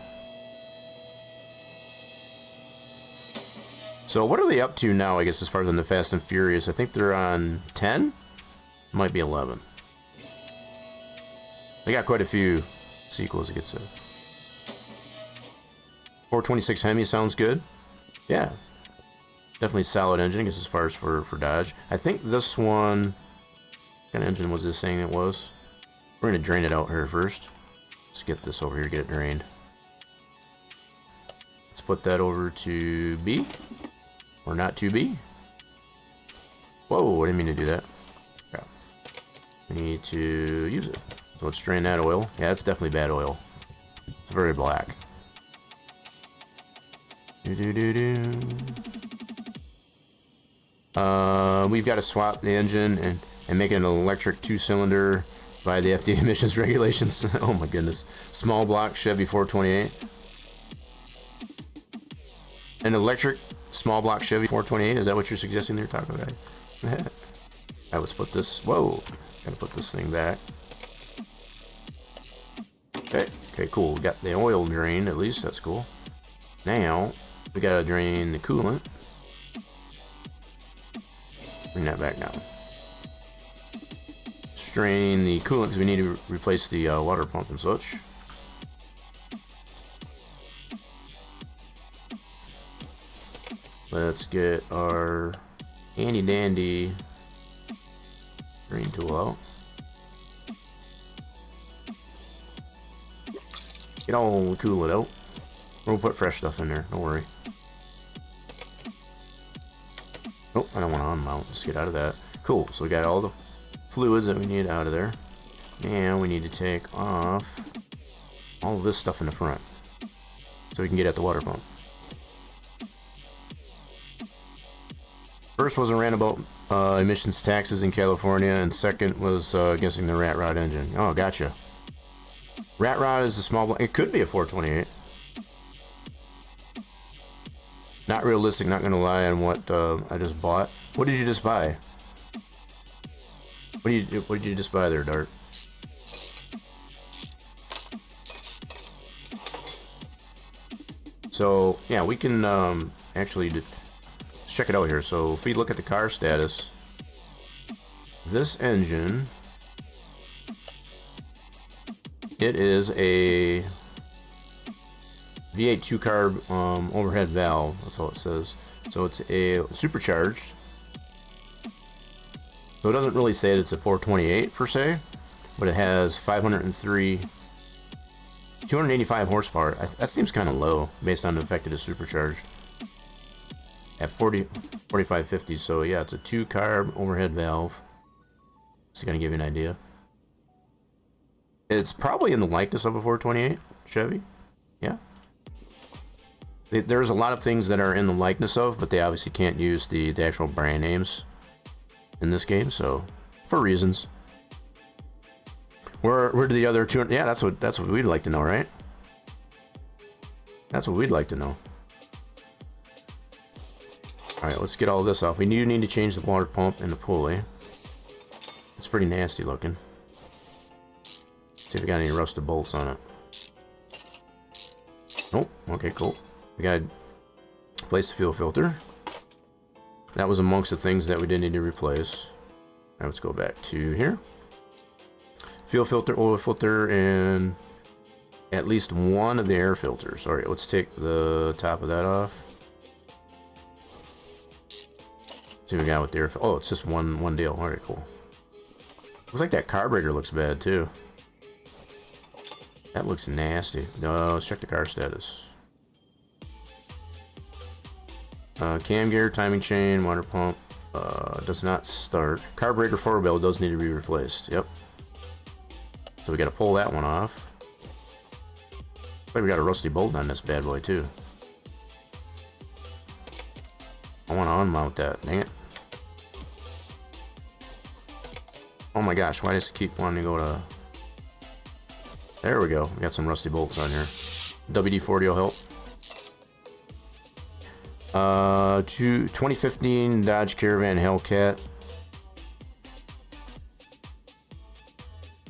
So what are they up to now, I guess, as far as in the Fast and Furious? I think they're on 10? Might be 11. They got quite a few sequels, I guess. 426 Hemi sounds good. Yeah. Definitely solid engine, I guess, as far as for Dodge. I think this one, what kind of engine was this saying it was? We're going to drain it out here first. Let's get this over here, get it drained. Let's put that over to B. Or not to B. Whoa, I didn't mean to do that. Yeah. We need to use it. So let's drain that oil. Yeah, it's definitely bad oil. It's very black. We've got to swap the engine and make it an electric 2-cylinder by the FDA emissions regulations. Oh my goodness. Small block Chevy 428. An electric small block Chevy 428. Is that what you're suggesting there, Taco Guy? Let's put this. Whoa. Gotta put this thing back. Okay, cool. We got the oil drained, at least. That's cool. Now, we gotta drain the coolant. Bring that back down. Strain the coolant because we need to replace the water pump and such. Let's get our handy dandy drain tool out. Get all the coolant out. We'll put fresh stuff in there, don't worry. Oh, I don't want to unmount. Let's get out of that. Cool, so we got all the fluids that we need out of there. Now we need to take off all of this stuff in the front so we can get at the water pump. First was a rant about emissions taxes in California, and second was guessing the rat rod engine. Oh, gotcha. Rat rod is a small block. It could be a 428. Not realistic, not gonna lie on what I just bought. What did you just buy? What did you just buy there, Dart? So yeah, we can actually let's check it out here. So if we look at the car status, this engine, it is a V8 2-carb overhead valve. That's all it says. So it's a supercharged. So it doesn't really say that it's a 428 per se, but it has 285 horsepower. That seems kind of low based on the fact that it's supercharged at 4550. So yeah, it's a 2-carb overhead valve. Just gonna give you an idea. It's probably in the likeness of a 428 Chevy. Yeah. There's a lot of things that are in the likeness of, but they obviously can't use the actual brand names in this game, so for reasons. Where do the other two? Yeah, that's what we'd like to know, right? That's what we'd like to know. All right, let's get all this off. We do need to change the water pump and the pulley. It's pretty nasty looking. See if we got any rusted bolts on it. Nope. Okay, cool. We gotta replace the fuel filter. That was amongst the things that we did need to replace. Now let's go back to here. Fuel filter, oil filter, and at least one of the air filters. Alright, let's take the top of that off. See what we got with the air filter. Oh, it's just one deal. Alright, cool. Looks like that carburetor looks bad too. That looks nasty. No, let's check the car status. Cam gear, timing chain, water pump, does not start. Carburetor forward bell does need to be replaced. Yep. So we got to pull that one off. Looks like we got a rusty bolt on this bad boy too. I want to unmount that. Dang it. Oh my gosh, why does it keep wanting to go to... There we go. We got some rusty bolts on here. WD-40 will help. 2015 Dodge Caravan Hellcat.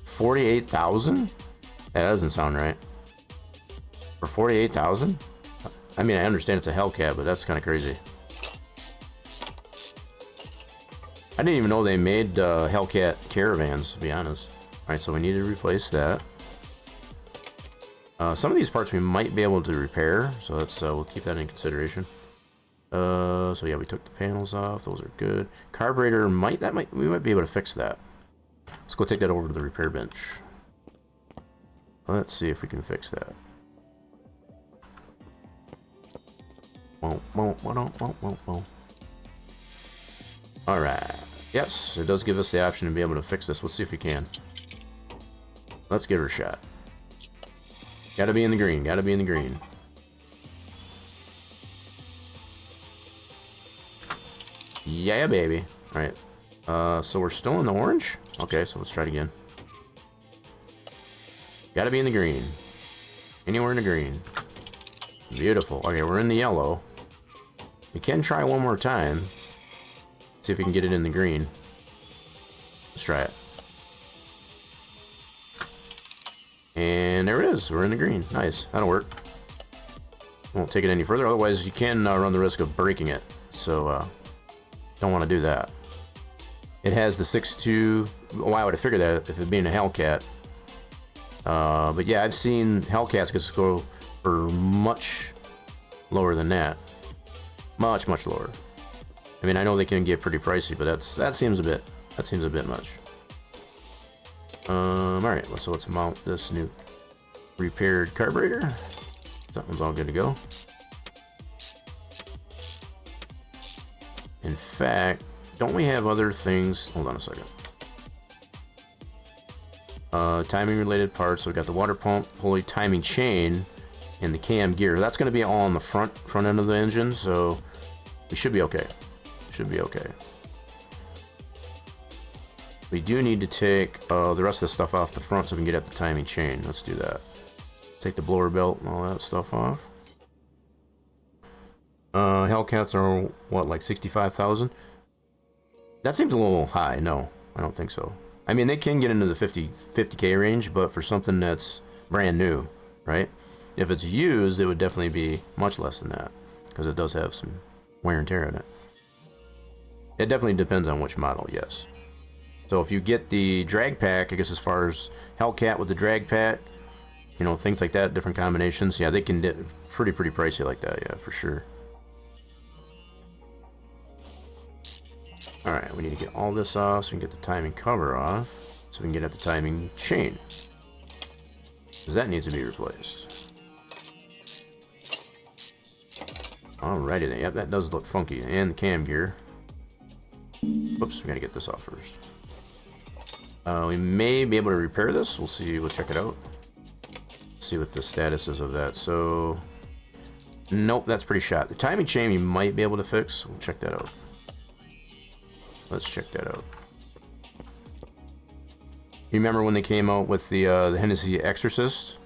48,000? That doesn't sound right. For 48,000? I mean, I understand it's a Hellcat, but that's kind of crazy. I didn't even know they made Hellcat Caravans, to be honest. Alright, so we need to replace that. Some of these parts we might be able to repair, so that's we'll keep that in consideration. So yeah, we took the panels off. Those are good. Carburetor we might be able to fix that. Let's go take that over to the repair bench. Let's see if we can fix that. Alright. Yes, it does give us the option to be able to fix this. Let's see if we can. Let's give her a shot. Gotta be in the green. Gotta be in the green. Yeah, baby. Alright. So we're still in the orange? Okay, so let's try it again. Gotta be in the green. Anywhere in the green. Beautiful. Okay, we're in the yellow. We can try one more time. See if we can get it in the green. Let's try it. And there it is. We're in the green. Nice. That'll work. Won't take it any further. Otherwise, you can run the risk of breaking it. So, don't want to do that. It has the 6.2. Why would I figure that if it being a Hellcat? But yeah, I've seen Hellcats go for much lower than that. Much lower. I mean, I know they can get pretty pricey, but that seems a bit much. All right, so let's mount this new repaired carburetor. That one's all good to go. In fact, don't we have other things? Hold on a second. Timing related parts. So we got the water pump, pulley, timing chain, and the cam gear. That's going to be all on the front end of the engine, so we should be okay. Should be okay. We do need to take the rest of the stuff off the front so we can get at the timing chain. Let's do that. Take the blower belt and all that stuff off. Hellcats are what, like 65,000? That seems a little high. No, I don't think so. I mean, they can get into the 50K range, but for something that's brand new, right? If it's used, it would definitely be much less than that, because it does have some wear and tear in it. It definitely depends on which model, yes. So if you get the drag pack, I guess as far as Hellcat with the drag pack, you know, things like that, different combinations, yeah, they can get pretty pricey like that, yeah, for sure. Alright, we need to get all this off so we can get the timing cover off, so we can get at the timing chain, because that needs to be replaced. Alrighty then, yep, that does look funky. And the cam gear. Whoops, we gotta get this off first. We may be able to repair this. We'll see, we'll check it out. See what the status is of that. So, nope, that's pretty shot. The timing chain we might be able to fix. We'll check that out. Let's check that out. You remember when they came out with the Hennessy Exorcist?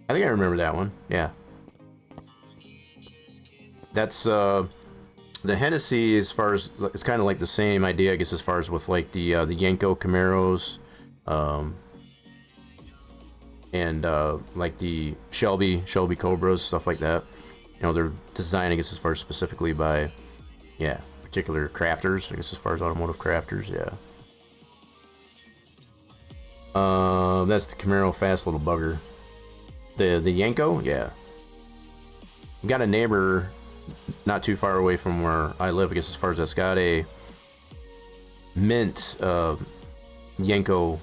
I think I remember that one, yeah. That's, the Hennessy, as far as, it's kind of like the same idea, I guess, as far as with like the Yenko Camaros, and like the Shelby Cobras, stuff like that. You know, they're designed, I guess, as far as specifically by, yeah, particular crafters, I guess, as far as automotive crafters, yeah. That's the Camaro fast little bugger. The Yenko, yeah. We got a neighbor not too far away from where I live, I guess, as far as that's got a mint Yenko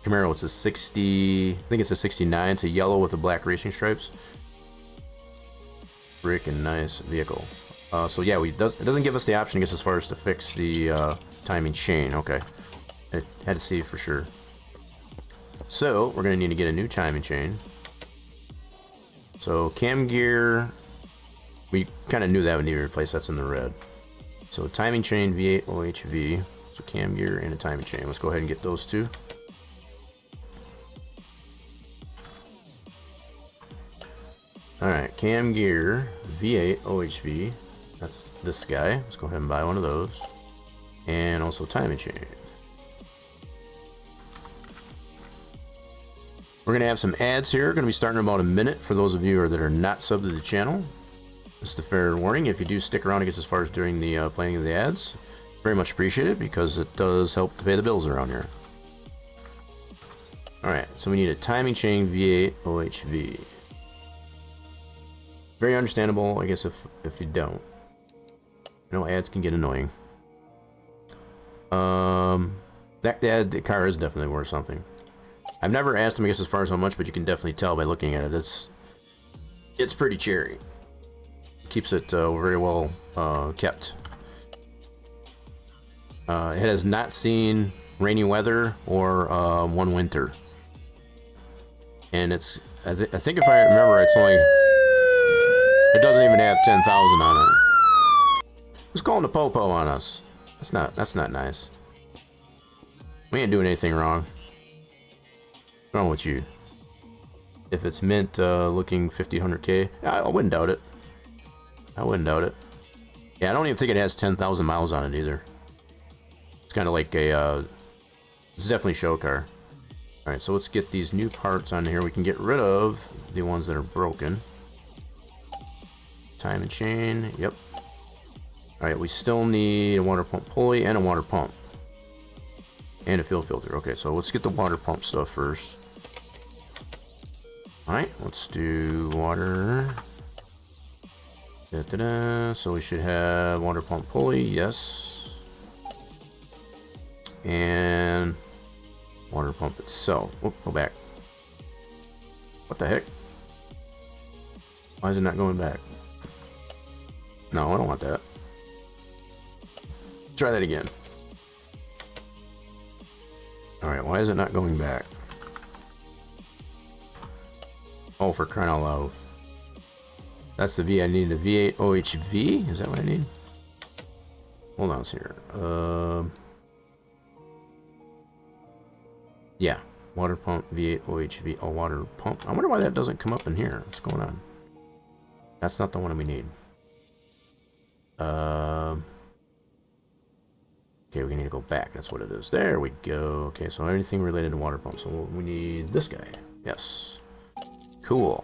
Camaro. It's a 60, I think it's a 69. It's a yellow with the black racing stripes. Freaking nice vehicle. So yeah, it doesn't give us the option, I guess, as far as to fix the timing chain. Okay, I had to see for sure. So we're gonna need to get a new timing chain. So cam gear, we kind of knew that would need to replace. That's in the red. So timing chain V8 OHV. So cam gear and a timing chain. Let's go ahead and get those two. Alright, cam gear V8 OHV. That's this guy. Let's go ahead and buy one of those. And also timing chain. We're going to have some ads here. Going to be starting in about a minute for those of you that are not subbed to the channel. Just a fair warning, if you do stick around, I guess, as far as during the playing of the ads, very much appreciated, because it does help to pay the bills around here. Alright, so we need a timing chain V8 OHV. Very understandable, I guess, if you don't. I know ads can get annoying. The car is definitely worth something. I've never asked him, I guess, as far as how much, but you can definitely tell by looking at it. It's pretty cherry. Keeps it very well kept. It has not seen rainy weather or one winter. And it's, I think if I remember, it's only, it doesn't even have 10,000 on it. Who's calling the po-po on us? That's not nice. We ain't doing anything wrong. What's wrong with you? If it's mint looking 50, 100K, I wouldn't doubt it. I wouldn't doubt it. Yeah, I don't even think it has 10,000 miles on it either. It's kind of like a, it's definitely a show car. Alright, so let's get these new parts on here. We can get rid of the ones that are broken. Timing chain, yep. Alright, we still need a water pump pulley and a water pump. And a fuel filter. Okay, so let's get the water pump stuff first. Alright, let's do water. So we should have water pump pulley, yes. And water pump itself. Oh, go back. What the heck? Why is it not going back? No, I don't want that. Try that again. Alright, why is it not going back? Oh, for crying out loud. That's the V. I need a V8 OHV. Is that what I need? Hold on here. Yeah. Water pump V8 OHV. Oh, water pump. I wonder why that doesn't come up in here. What's going on? That's not the one we need. Okay, we need to go back. That's what it is. There we go. Okay, so anything related to water pumps. So we need this guy. Yes. Cool.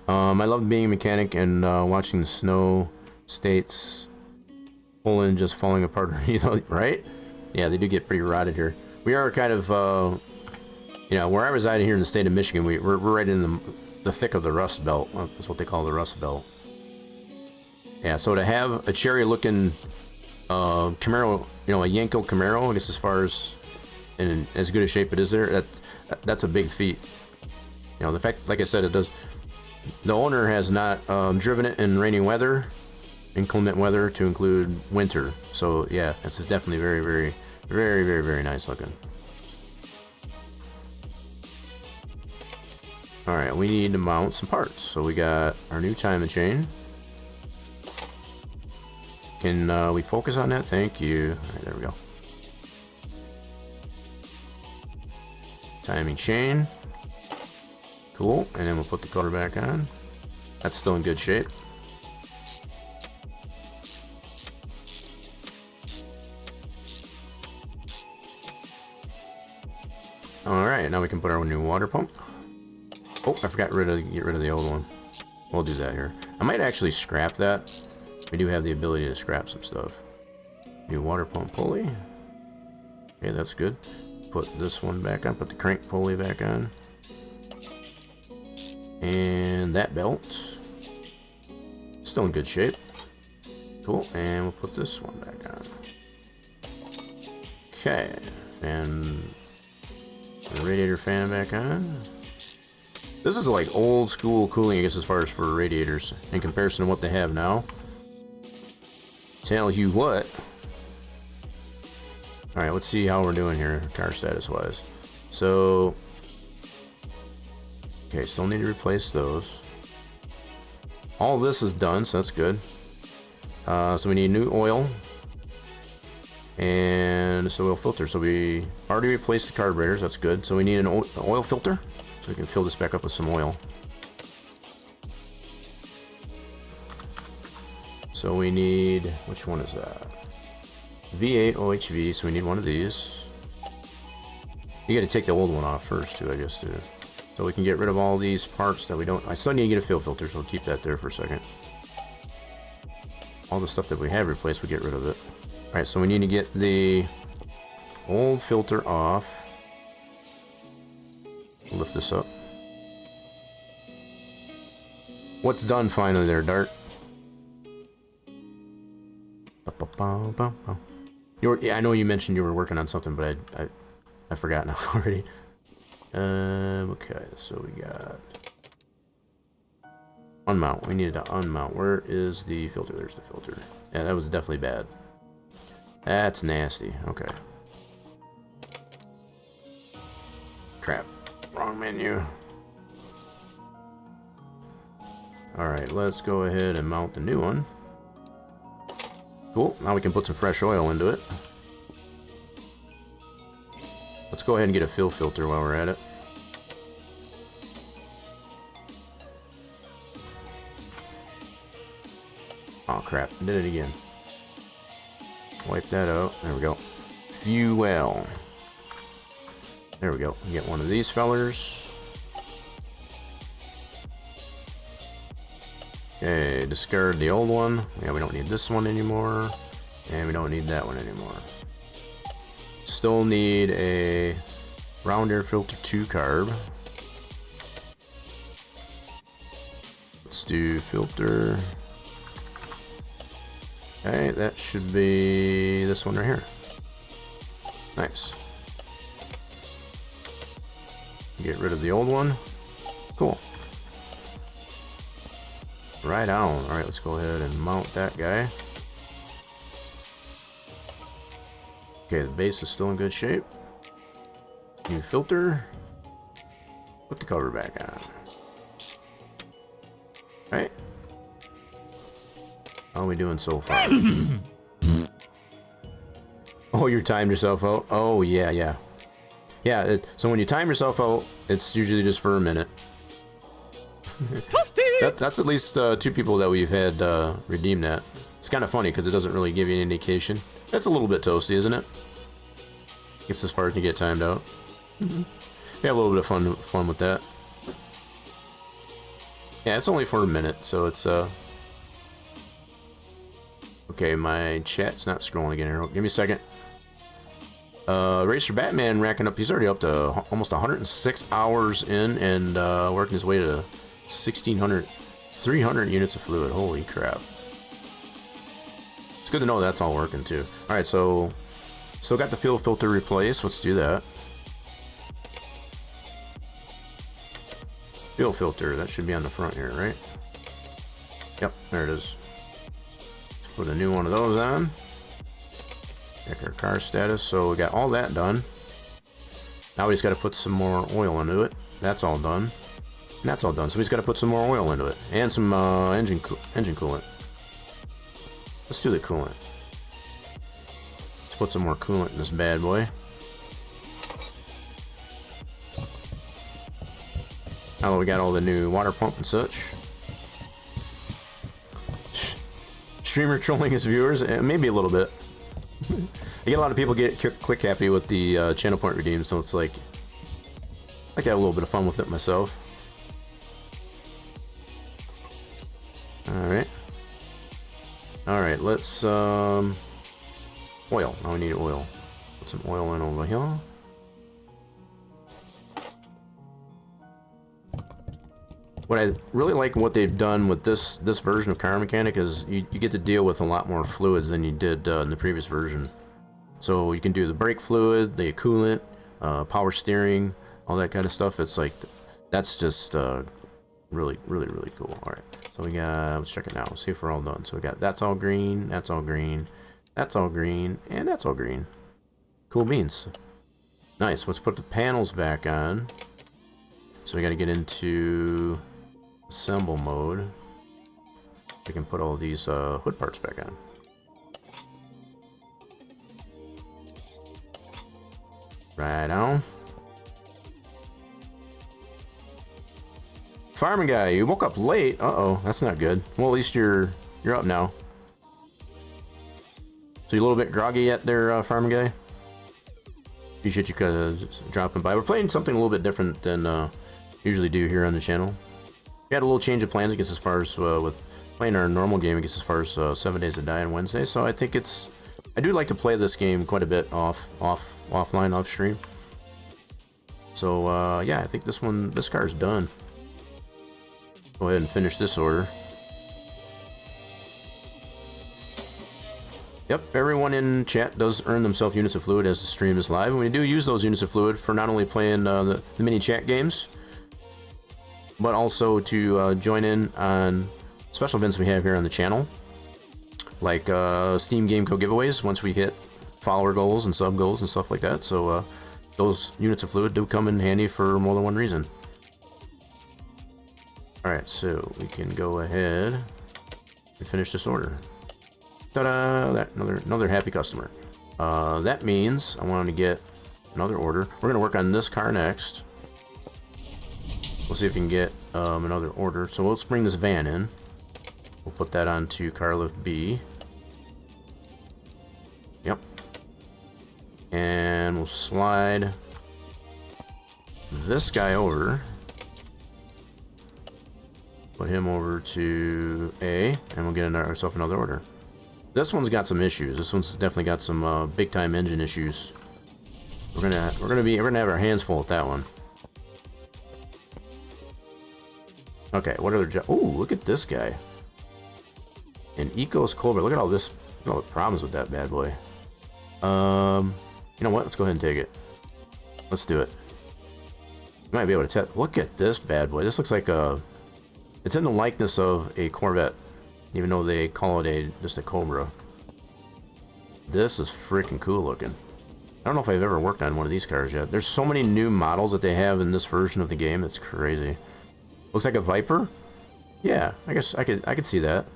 I love being a mechanic and watching the snow states Poland just falling apart, right? Yeah, they do get pretty rotted here. We are kind of, you know, where I reside here in the state of Michigan, we're right in the thick of the Rust Belt. That's what they call the Rust Belt. Yeah, so to have a cherry-looking Camaro, you know, a Yanko Camaro, I guess as far as in as good a shape it is there, that's a big feat. You know, the fact, like I said, it does. The owner has not driven it in rainy weather, inclement weather, to include winter. So yeah, it's definitely very nice looking. All right, we need to mount some parts. So we got our new timing chain. Can we focus on that? Thank you. All right, there we go. Timing chain. Cool, and then we'll put the cover back on. That's still in good shape. All right, now we can put our new water pump. Oh, I forgot get rid of the old one. We'll do that here. I might actually scrap that. We do have the ability to scrap some stuff. New water pump pulley. Okay, that's good. Put this one back on. Put the crank pulley back on. And that belt. Still in good shape. Cool. And we'll put this one back on. Okay. Fan. The radiator fan back on. This is like old school cooling, I guess, as far as for radiators in comparison to what they have now. Tell you what. Alright, let's see how we're doing here, car status wise. So, okay, still need to replace those. All this is done, so that's good. So we need new oil. And this oil filter. So we already replaced the carburetors, that's good. So we need an oil filter, so we can fill this back up with some oil. So we need, which one is that? V8 OHV, so we need one of these. You gotta take the old one off first too, I guess, too. So we can get rid of all these parts that we don't. I still need to get a fuel filter, so we'll keep that there for a second. All the stuff that we have replaced, we get rid of it. Alright, so we need to get the old filter off. Lift this up. What's done finally there, Dart? Yeah, I know you mentioned you were working on something, but I forgot now already. Okay, so we got unmount. We needed to unmount. Where is the filter? There's the filter. Yeah, that was definitely bad. That's nasty. Okay. Crap. Wrong menu. Alright, let's go ahead and mount the new one. Cool, now we can put some fresh oil into it. Let's go ahead and get a fuel filter while we're at it. Oh crap, did it again. Wipe that out, there we go. Fuel. There we go, get one of these fellers. Okay, discard the old one. Yeah, we don't need this one anymore. And we don't need that one anymore. Still need a round air filter 2 carb. Let's do filter. Okay, that should be this one right here. Nice. Get rid of the old one. Cool. Right on. Alright, let's go ahead and mount that guy. Okay, the base is still in good shape. New filter. Put the cover back on. Alright. How are we doing so far? Oh, you timed yourself out? Oh, yeah. Yeah, so when you time yourself out, it's usually just for a minute. That's at least 2 people that we've had redeem that. It's kind of funny because it doesn't really give you any indication. That's a little bit toasty, isn't it? I guess as far as you get timed out. We have a little bit of fun with that. Yeah, it's only for a minute, so it's okay, my chat's not scrolling again here. Give me a second. Racer Batman racking up, he's already up to almost 106 hours in and working his way to 1,600, 300 units of fluid. Holy crap. It's good to know that's all working too. Alright, so still got the fuel filter replaced. Let's do that. Fuel filter, that should be on the front here, right? Yep, there it is. Let's put a new one of those on. Check our car status. So we got all that done. Now we just got to put some more oil into it. That's all done. And that's all done. So we just got to put some more oil into it and some engine coolant. Let's do the coolant. Let's put some more coolant in this bad boy. Now that we got all the new water pump and such. Streamer trolling his viewers, maybe a little bit. I get a lot of people get click happy with the channel point redeem, so it's like I like to have a little bit of fun with it myself. Alright, let's oil. Now we need oil. Put some oil in over here. What I really like what they've done with this version of Car Mechanic is you get to deal with a lot more fluids than you did in the previous version. So you can do the brake fluid, the coolant, power steering, all that kind of stuff. It's like, that's just really cool. Alright, so we got, let's check it now. Let's see if we're all done. So we got, that's all green, that's all green, that's all green, and that's all green. Cool beans. Nice, let's put the panels back on. So we got to get into assemble mode. We can put all these hood parts back on. Right on. Fireman guy, you woke up late. Uh-oh, that's not good. Well, at least you're up now. So you a little bit groggy yet there, fireman guy? Appreciate you dropping by. We're playing something a little bit different than usually do here on the channel. We had a little change of plans, I guess, as far as with playing our normal game, I guess, as far as 7 Days to Die on Wednesday. So I think I do like to play this game quite a bit offline, off stream. So yeah, I think this car's done. Go ahead and finish this order. Yep, everyone in chat does earn themselves units of fluid as the stream is live, and we do use those units of fluid for not only playing the mini chat games, but also to join in on special events we have here on the channel, like Steam Game Co giveaways once we hit follower goals and sub goals and stuff like that. So those units of fluid do come in handy for more than one reason. Alright, so we can go ahead and finish this order. Ta-da! That another happy customer. That means I want to get another order. We're going to work on this car next. We'll see if we can get another order. So let's bring this van in. We'll put that onto car lift B. Yep. And we'll slide this guy over. Put him over to A, and we'll get ourselves another order. This one's got some issues. This one's definitely got some big time engine issues. We're gonna have our hands full with that one. Okay, what other job? Ooh, look at this guy. An Ecos Cobra. Look at all this. Look at all the problems with that bad boy. You know what? Let's go ahead and take it. Let's do it. You might be able to test. Look at this bad boy. This looks like a. It's in the likeness of a Corvette, even though they call it just a Cobra. This is freaking cool looking. I don't know if I've ever worked on one of these cars yet. There's so many new models that they have in this version of the game. It's crazy. Looks like a Viper. Yeah, I guess I could see that.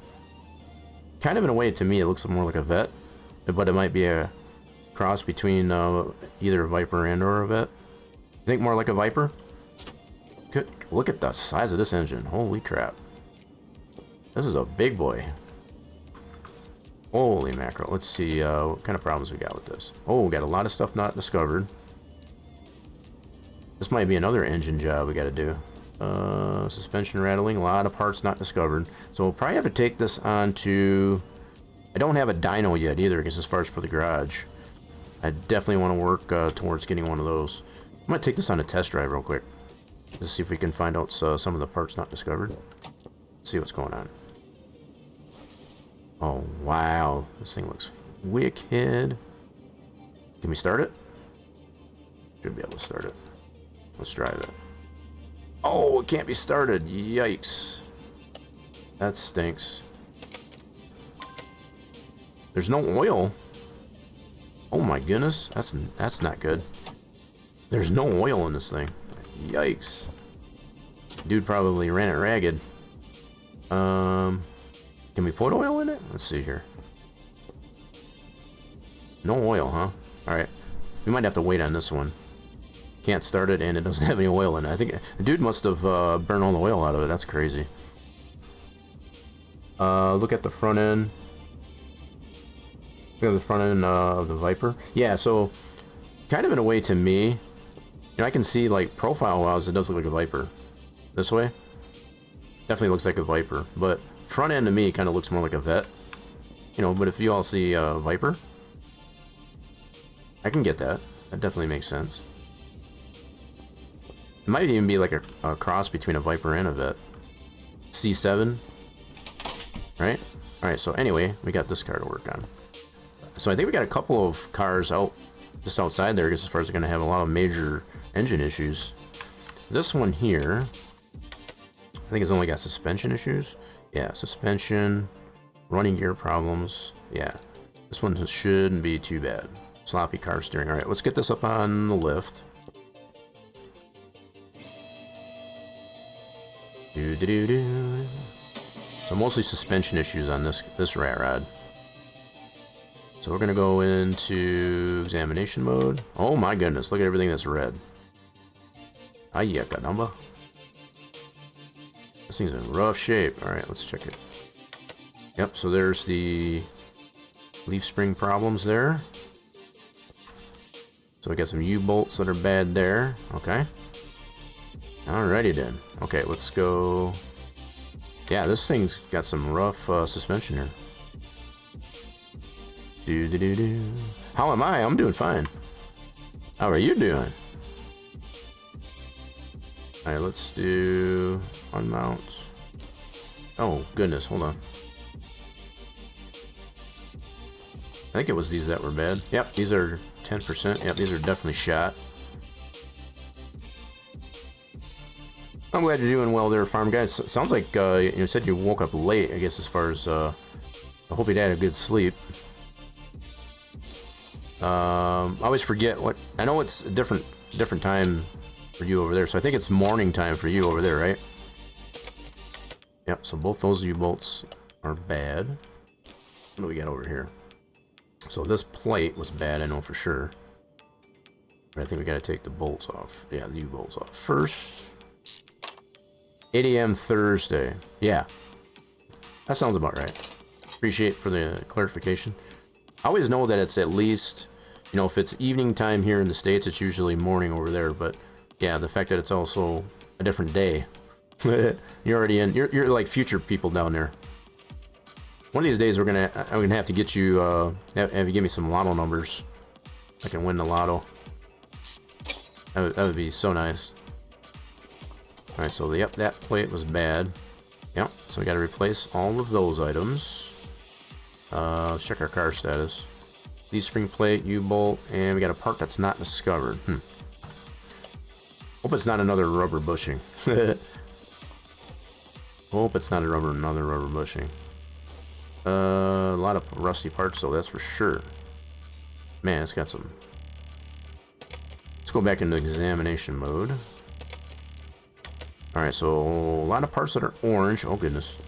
Kind of in a way, to me, it looks more like a Vet, but it might be a cross between either a Viper and or a Vet. You think more like a Viper? Good. Look at the size of this engine. Holy crap. This is a big boy. Holy mackerel. Let's see what kind of problems we got with this. Oh, we got a lot of stuff not discovered. This might be another engine job we got to do. Suspension rattling, a lot of parts not discovered. So we'll probably have to take this on to... I don't have a dyno yet either, I guess, as far as for the garage. I definitely want to work towards getting one of those. I'm going to take this on a test drive real quick. Let's see if we can find out some of the parts not discovered. Let's see what's going on. Oh, wow. This thing looks wicked. Can we start it? Should be able to start it. Let's drive it. Oh, it can't be started. Yikes. That stinks. There's no oil. Oh my goodness. That's not good. There's no oil in this thing. Yikes. Dude probably ran it ragged. Can we put oil in it? Let's see here. No oil, huh? Alright. We might have to wait on this one. Can't start it and it doesn't have any oil in it. I think the dude must have burned all the oil out of it. That's crazy. Look at the front end. Look at the front end of the Viper. Yeah, so kind of in a way to me, you know, I can see like profile-wise it does look like a Viper. This way. Definitely looks like a Viper. But front end to me kind of looks more like a Vet. You know, but if you all see Viper, I can get that. That definitely makes sense. It might even be like a cross between a Viper and a Vet. C7. Right? Alright, so anyway, we got this car to work on. So I think we got a couple of cars out just outside there, I guess, as far as they're going to have a lot of major engine issues. This one here, I think it's only got suspension issues. Yeah, suspension, running gear problems. Yeah, this one shouldn't be too bad. Sloppy car steering. Alright, let's get this up on the lift. So mostly suspension issues on this rat rod. So we're gonna go into examination mode. Oh my goodness, look at everything that's red. Ay, caramba. This thing's in rough shape. Alright, let's check it. Yep, so there's the leaf spring problems there. So we got some U-bolts that are bad there. Okay. Alrighty then. Okay, let's go. Yeah, this thing's got some rough suspension here. How am I? I'm doing fine. How are you doing? Alright, let's do unmount. Oh, goodness, hold on. I think it was these that were bad. Yep, these are 10%. Yep, these are definitely shot. I'm glad you're doing well there, farm guy. Sounds like you said you woke up late, I guess, as far as I hope you had a good sleep. I always forget what I know. It's a different time for you over there, so I think it's morning time for you over there, right? Yep. So both those U-bolts are bad. What do we got over here? So this plate was bad, I know for sure. But I think we got to take the bolts off. Yeah, the U-bolts off first. 8 a.m. Thursday. Yeah. That sounds about right. Appreciate for the clarification. I always know that it's at least, you know, if it's evening time here in the States, it's usually morning over there. But yeah, the fact that it's also a different day. You're already in. You're like future people down there. One of these days, I'm gonna have to get you, have you give me some lotto numbers. I can win the lotto. That would be so nice. Alright, so yep, that plate was bad. Yep, so we gotta replace all of those items. Let's check our car status. Leaf spring plate, U-bolt, and we got a part that's not discovered. Hope it's not another rubber bushing. Hope it's not another rubber bushing. A lot of rusty parts, though, that's for sure. Man, it's got some... Let's go back into examination mode. Alright, so a lot of parts that are orange. Oh, goodness.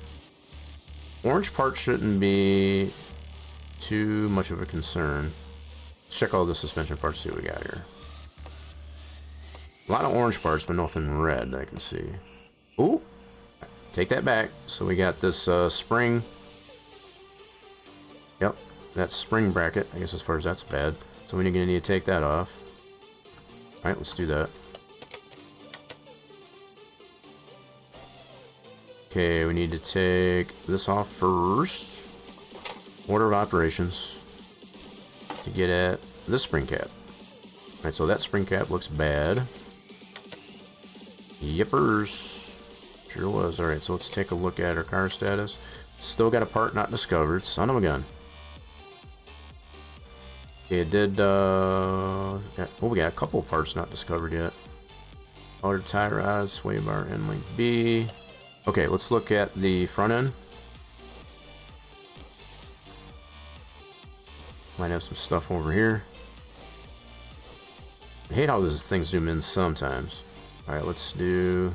Orange parts shouldn't be too much of a concern. Let's check all the suspension parts, see what we got here. A lot of orange parts, but nothing red I can see. Ooh! Take that back. So we got this spring. Yep, that spring bracket, I guess, as far as that's bad. So we're gonna need to take that off. Alright, let's do that. Okay, we need to take this off first. Order of operations. To get at this spring cap. Alright, so that spring cap looks bad. Yippers. Sure was. Alright, so let's take a look at our car status. Still got a part not discovered. Son of a gun. Okay, it did, we got a couple parts not discovered yet. Outer tie rod, sway bar, end link B. Okay, let's look at the front end. Might have some stuff over here. I hate how these things zoom in sometimes. Alright, let's do...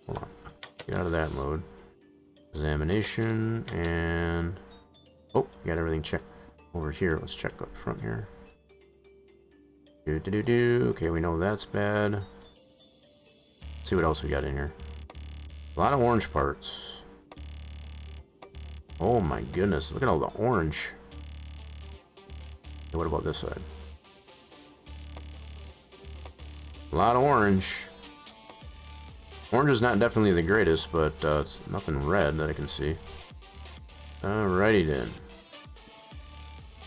Hold on. Get out of that mode. Examination, and... Oh, got everything checked over here. Let's check up front here. Okay, we know that's bad. Let's see what else we got in here. A lot of orange parts. Oh my goodness, look at all the orange. Okay, what about this side? A lot of orange. Orange is not definitely the greatest, but it's nothing red that I can see. Alrighty then.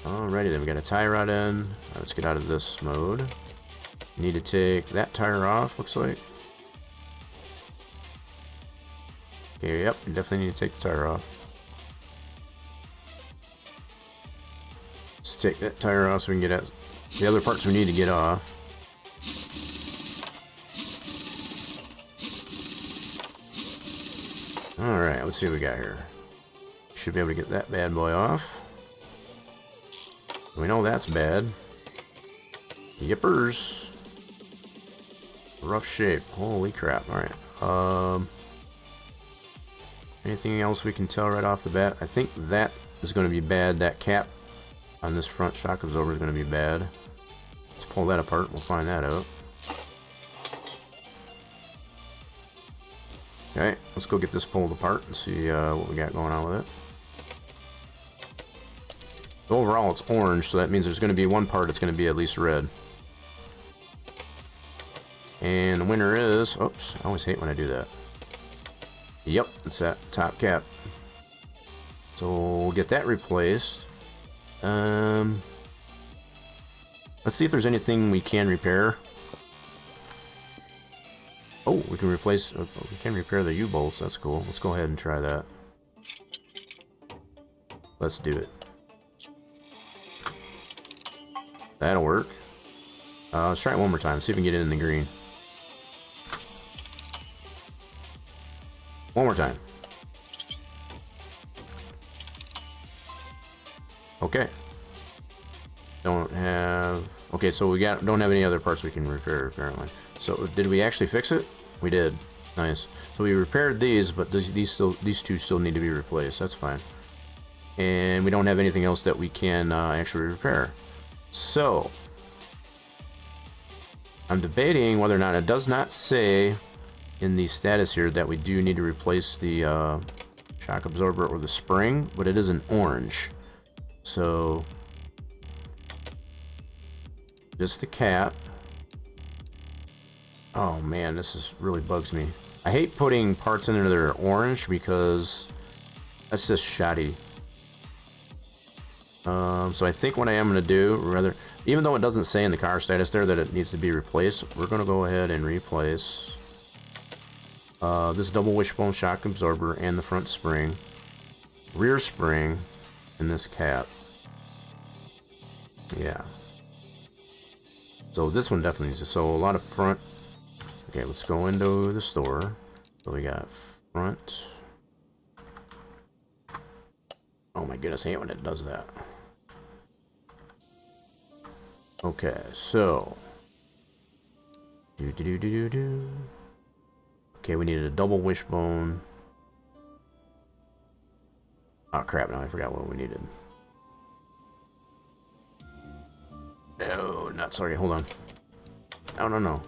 Alrighty then, we got a tie rod in. Let's get out of this mode. Need to take that tire off, looks like. Okay, yep, we definitely need to take the tire off. Let's take that tire off so we can get at the other parts we need to get off. Alright, let's see what we got here. Should be able to get that bad boy off. We know that's bad. Yippers. Rough shape. Holy crap. Alright. Anything else we can tell right off the bat? I think that is going to be bad. That cap on this front shock absorber is going to be bad. Let's pull that apart. We'll find that out. Okay, let's go get this pulled apart and see what we got going on with it. Overall, it's orange, so that means there's going to be one part that's going to be at least red. And the winner is... Oops, I always hate when I do that. Yep, it's that top cap. So we'll get that replaced. Let's see if there's anything we can repair. Oh, we can replace... we can repair the U-bolts. That's cool. Let's go ahead and try that. Let's do it. That'll work. Let's try it one more time. See if we can get it in the green. One more time. Okay. Don't have... Okay, so we don't have any other parts we can repair, apparently. So, did we actually fix it? We did. Nice. So we repaired these, but these two still need to be replaced. That's fine. And we don't have anything else that we can actually repair. So, I'm debating whether or not... It does not say in the status here that we do need to replace the shock absorber or the spring, but it is an orange. So, just the cap. Oh man, this really bugs me. I hate putting parts in there that are orange because that's just shoddy. So I think what I am going to do, even though it doesn't say in the car status there that it needs to be replaced, we're going to go ahead and replace this double wishbone shock absorber and the front spring, rear spring, and this cap. Yeah. So this one definitely needs to, so a lot of front. Okay, let's go into the store. So we got front. Oh my goodness, I hate when it does that. Okay, so okay, we needed a double wishbone. Oh crap, now I forgot what we needed. Oh, not sorry, hold on. No.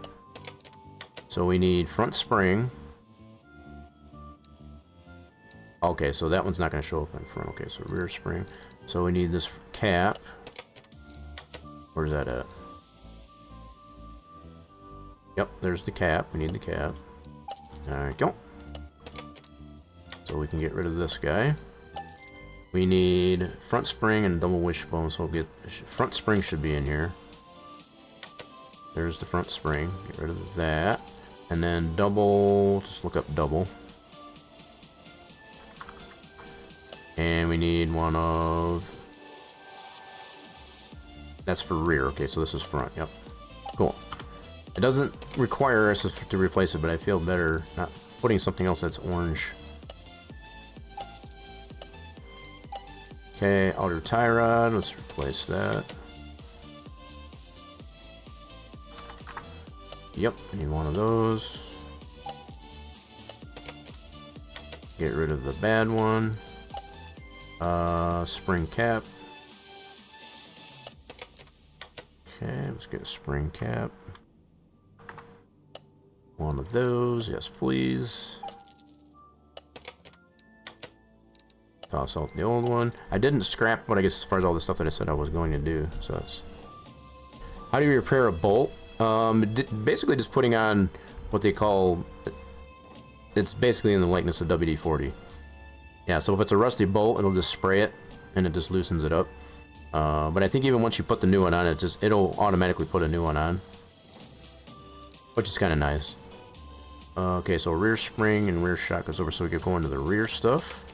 So we need front spring. Okay, so that one's not going to show up in front. Okay, so rear spring. So we need this cap. Where's that at? Yep, there's the cap. We need the cap. There we go. So we can get rid of this guy. We need front spring and double wishbone, so we'll get... Front spring should be in here. There's the front spring. Get rid of that. And then double... Just look up double. And we need one of... That's for rear. Okay, so this is front. Yep. Cool. It doesn't require us to replace it, but I feel better not putting something else that's orange. Okay, outer tie rod. Let's replace that. Yep, need one of those. Get rid of the bad one. Spring cap. Okay, let's get a spring cap. One of those, yes please. Toss out the old one. I didn't scrap, but I guess as far as all the stuff that I said I was going to do. So that's... How do you repair a bolt? Basically just putting on what they call... It's basically in the likeness of WD-40. Yeah, so if it's a rusty bolt, it'll just spray it, and it just loosens it up. But I think even once you put the new one on, it'll automatically put a new one on. Which is kind of nice. Okay, so rear spring and rear shock goes over, so we can go into the rear stuff.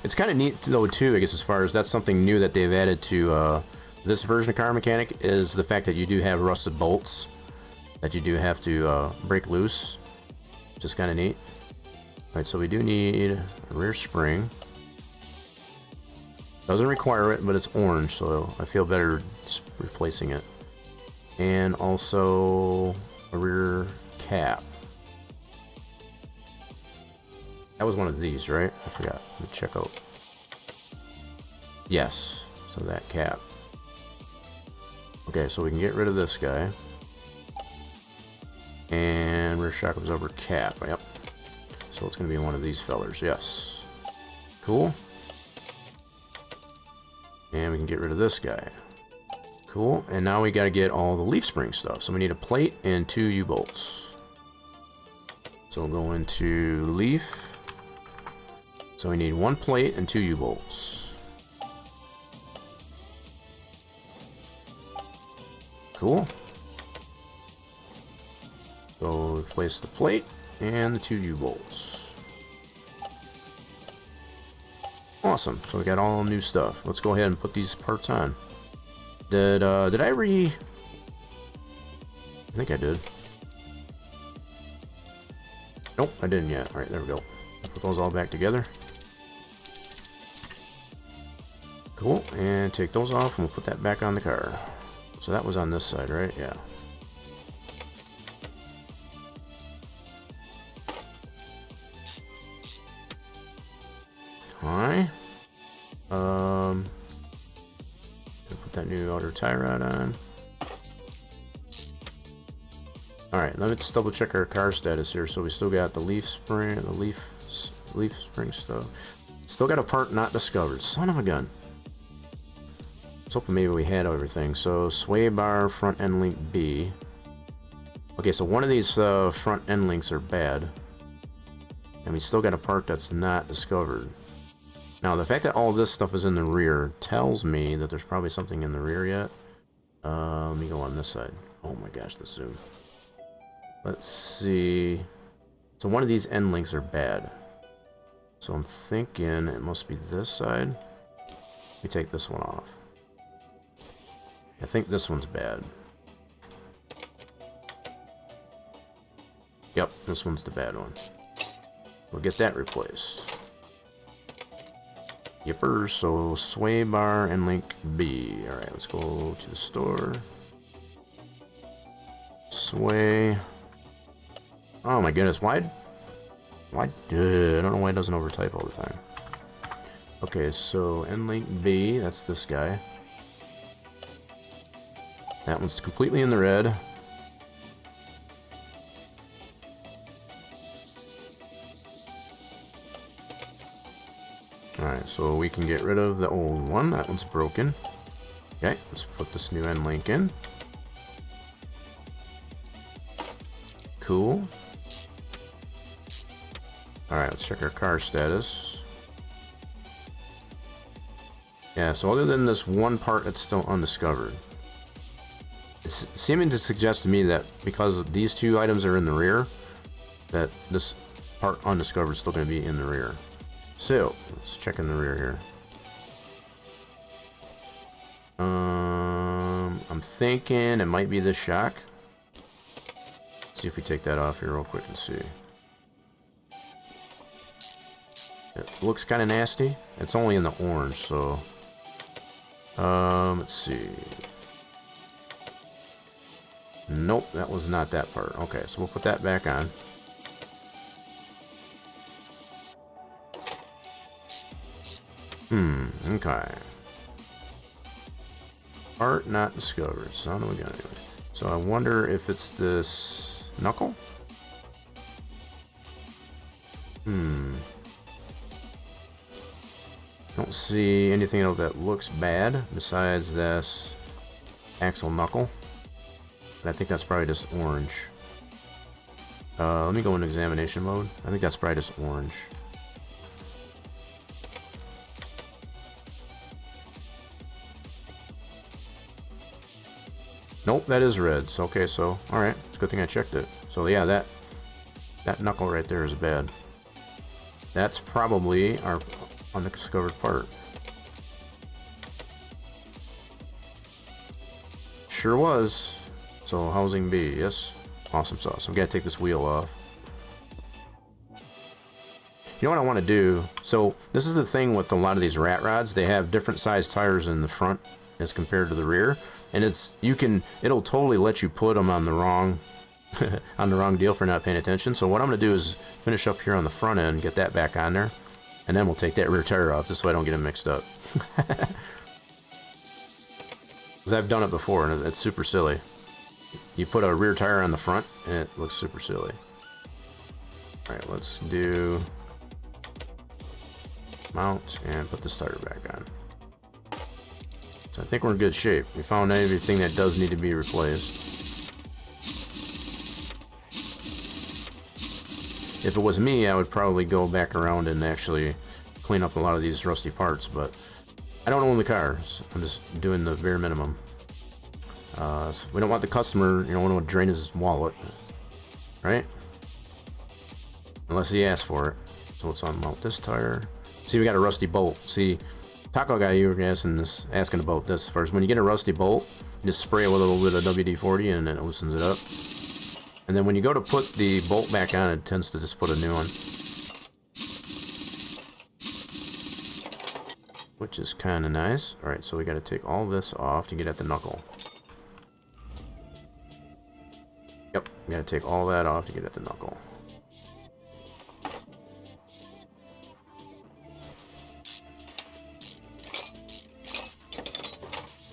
It's kind of neat, though, too, I guess, as far as that's something new that they've added to this version of Car Mechanic, is the fact that you do have rusted bolts that you do have to break loose, which is kind of neat. Alright, so we do need a rear spring. Doesn't require it, but it's orange, so I feel better just replacing it. And also a rear cap. That was one of these, right? I forgot. Let me check out. Yes, so that cap. Okay, so we can get rid of this guy. And rear shock absorber cap. Yep. So it's going to be one of these fellers. Yes. Cool. And we can get rid of this guy. Cool. And now we got to get all the leaf spring stuff. So we need a plate and 2 U-bolts. So we'll go into leaf. So we need 1 plate and 2 U-bolts. Cool. So replace the plate and the 2 U-bolts. Awesome. So we got all new stuff. Let's go ahead and put these parts on. Did I I think I did. Nope, I didn't yet. Alright, there we go. Put those all back together. Cool. And take those off and we'll put that back on the car. So that was on this side, right? Yeah. Hi. Put that new outer tie rod on. Alright, let's double check our car status here. So we still got the leaf spring, the leaf spring stuff. Still got a part not discovered. Son of a gun. I was hoping maybe we had everything. So sway bar front end link B. Okay, so one of these front end links are bad. And we still got a part that's not discovered. Now, the fact that all this stuff is in the rear tells me that there's probably something in the rear yet. Let me go on this side. Oh my gosh, the zoom. Let's see. So one of these end links are bad. So I'm thinking it must be this side. Let me take this one off. I think this one's bad. Yep, this one's the bad one. We'll get that replaced. Yippers, so sway bar and link B. Alright, let's go to the store. Sway. Oh my goodness, why? I don't know why it doesn't overtype all the time. Okay, so end link B, that's this guy. That one's completely in the red. Alright, so we can get rid of the old one. That one's broken. Okay, let's put this new end link in. Cool. Alright, let's check our car status. Yeah, so other than this one part that's still undiscovered, it's seeming to suggest to me that because these two items are in the rear, that this part undiscovered is still going to be in the rear. So, let's check in the rear here. I'm thinking it might be this shock. Let's see if we take that off here real quick and see. It looks kind of nasty. It's only in the orange, so... let's see. Nope, that was not that part. Okay, so we'll put that back on. Okay. Part not discovered. Son of a gun, anyway. So I wonder if it's this knuckle? Don't see anything else that looks bad besides this axle knuckle. And I think that's probably just orange. Let me go into examination mode. I think that's probably just orange. Nope, that is red. So, okay, so, alright. It's a good thing I checked it. So, yeah, that knuckle right there is bad. That's probably our undiscovered part. Sure was. So, housing B, yes. Awesome sauce. I'm gonna take this wheel off. You know what I want to do? So, this is the thing with a lot of these rat rods. They have different size tires in the front as compared to the rear. And it'll totally let you put them on the wrong on the wrong deal for not paying attention. So what I'm going to do is finish up here on the front end, get that back on there, and then we'll take that rear tire off just so I don't get them mixed up. Because I've done it before and it's super silly. You put a rear tire on the front and it looks super silly. Alright, let's do mount and put this tire back on. So I think we're in good shape. We found everything that does need to be replaced. If it was me, I would probably go back around and actually clean up a lot of these rusty parts, but I don't own the cars. I'm just doing the bare minimum. So we don't want the customer, we don't want to drain his wallet, right? Unless he asks for it. So let's unmount this tire. See, we got a rusty bolt. See, Taco guy, you were asking about this first. When you get a rusty bolt, you just spray it with a little bit of WD-40 and then it loosens it up. And then when you go to put the bolt back on, it tends to just put a new one. Which is kind of nice. Alright, so we got to take all this off to get at the knuckle. Yep, we got to take all that off to get at the knuckle.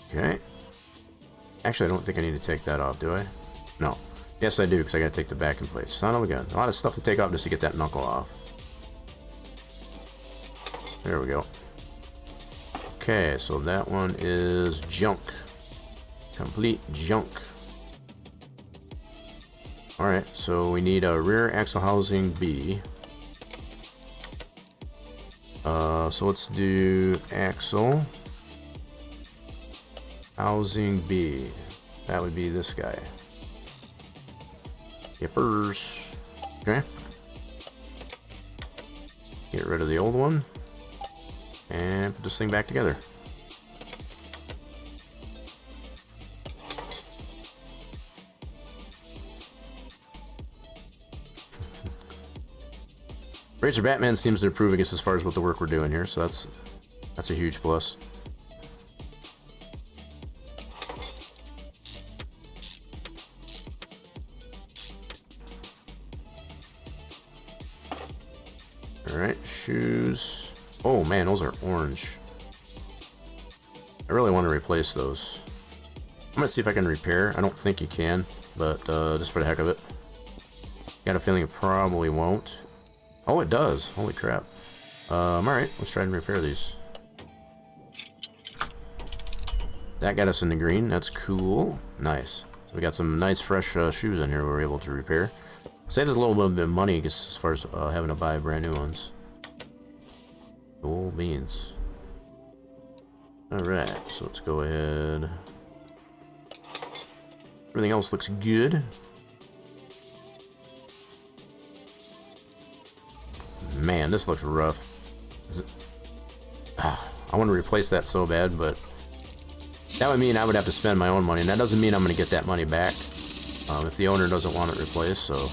Okay. Actually, I don't think I need to take that off, do I? No. Yes, I do, because I gotta take the back in place. Son of a gun. A lot of stuff to take off just to get that knuckle off. There we go. Okay, so that one is junk. Complete junk. Alright, so we need a rear axle housing B. So let's do axle housing B. That would be this guy. Yippers. Okay. Get rid of the old one. And put this thing back together. Racer Batman seems to approve, I guess, as far as what the work we're doing here, so that's a huge plus. Alright, shoes. Oh man, those are orange. I really want to replace those. I'm gonna see if I can repair. I don't think you can, but just for the heck of it. Got a feeling it probably won't. Oh, it does. Holy crap. Alright, let's try and repair these. that got us in the green. That's cool. Nice. So we got some nice fresh shoes in here we were able to repair. Saved us a little bit of money as far as having to buy brand new ones. Cool beans. Alright, so let's go ahead. Everything else looks good. Man, this looks rough. I want to replace that so bad, but that would mean I would have to spend my own money, and that doesn't mean I'm going to get that money back if the owner doesn't want it replaced, so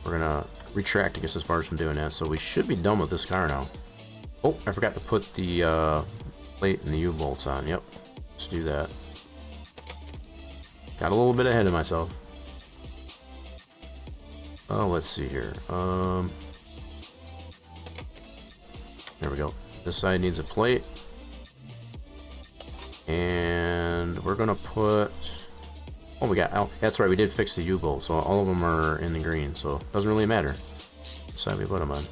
we're going to retract, I guess, as far as from doing that. So we should be done with this car now. Oh, I forgot to put the plate and the U-bolts on. Yep, let's do that. Got a little bit ahead of myself. Oh, let's see here. There we go. This side needs a plate. And we're gonna put... Oh, we got... Oh, that's right, we did fix the U-bolt, so all of them are in the green, so it doesn't really matter what side we put them on.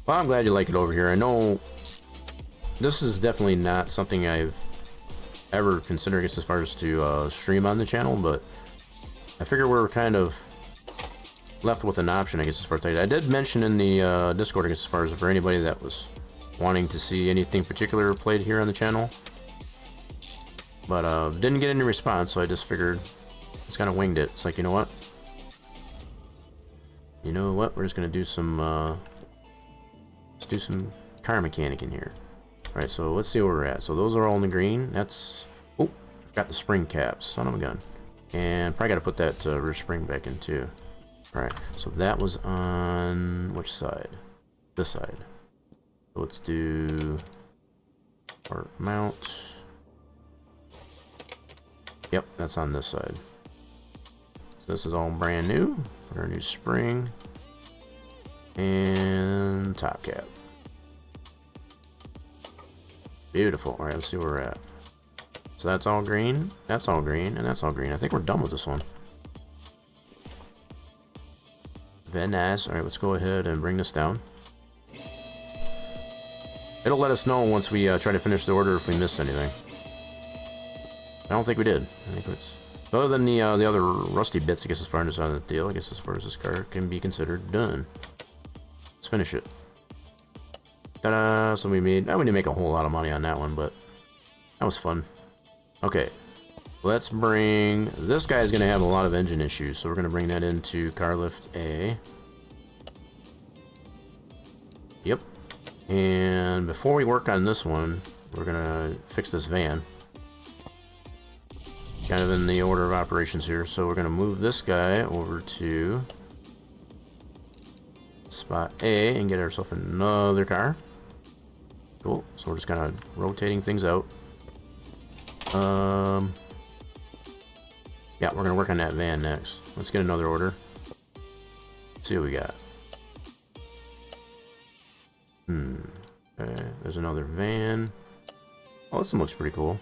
Well, I'm glad you like it over here. I know this is definitely not something I've ever considered, I guess, as far as to stream on the channel, but I figure we're kind of left with an option, I guess, as far as I did mention in the Discord, I guess, as far as for anybody that was wanting to see anything particular played here on the channel, but didn't get any response, so I just figured, just kind of winged it. It's like, you know what? We're just gonna do some let's do some car mechanic in here. All right, so let's see where we're at. So those are all in the green. That's... Oh, I forgot the spring caps. Son of a gun. And probably got to put that rear spring back in too. All right, so that was on which side? This side. So let's do part mount. Yep, that's on this side. So this is all brand new. Put our new spring and top cap. Beautiful. All right, let's see where we're at. So that's all green, that's all green, and that's all green. I think we're done with this one. Very nice. All right, let's go ahead and bring this down. It'll let us know once we try to finish the order if we missed anything. I don't think we did. I think it's... Other than the other rusty bits, I guess, as far as on the deal, I guess as far as this car can be considered done. Let's finish it. Ta-da! So we made... I wouldn't make a whole lot of money on that one, but that was fun. Okay, let's bring... This guy's going to have a lot of engine issues, so we're going to bring that into car lift A. Yep. And before we work on this one, we're going to fix this van. Kind of in the order of operations here. So we're going to move this guy over to spot A and get ourselves another car. Cool. So we're just kind of rotating things out. Yeah, we're gonna work on that van next. Let's get another order. Let's see what we got. Okay, there's another van. Oh, this one looks pretty cool.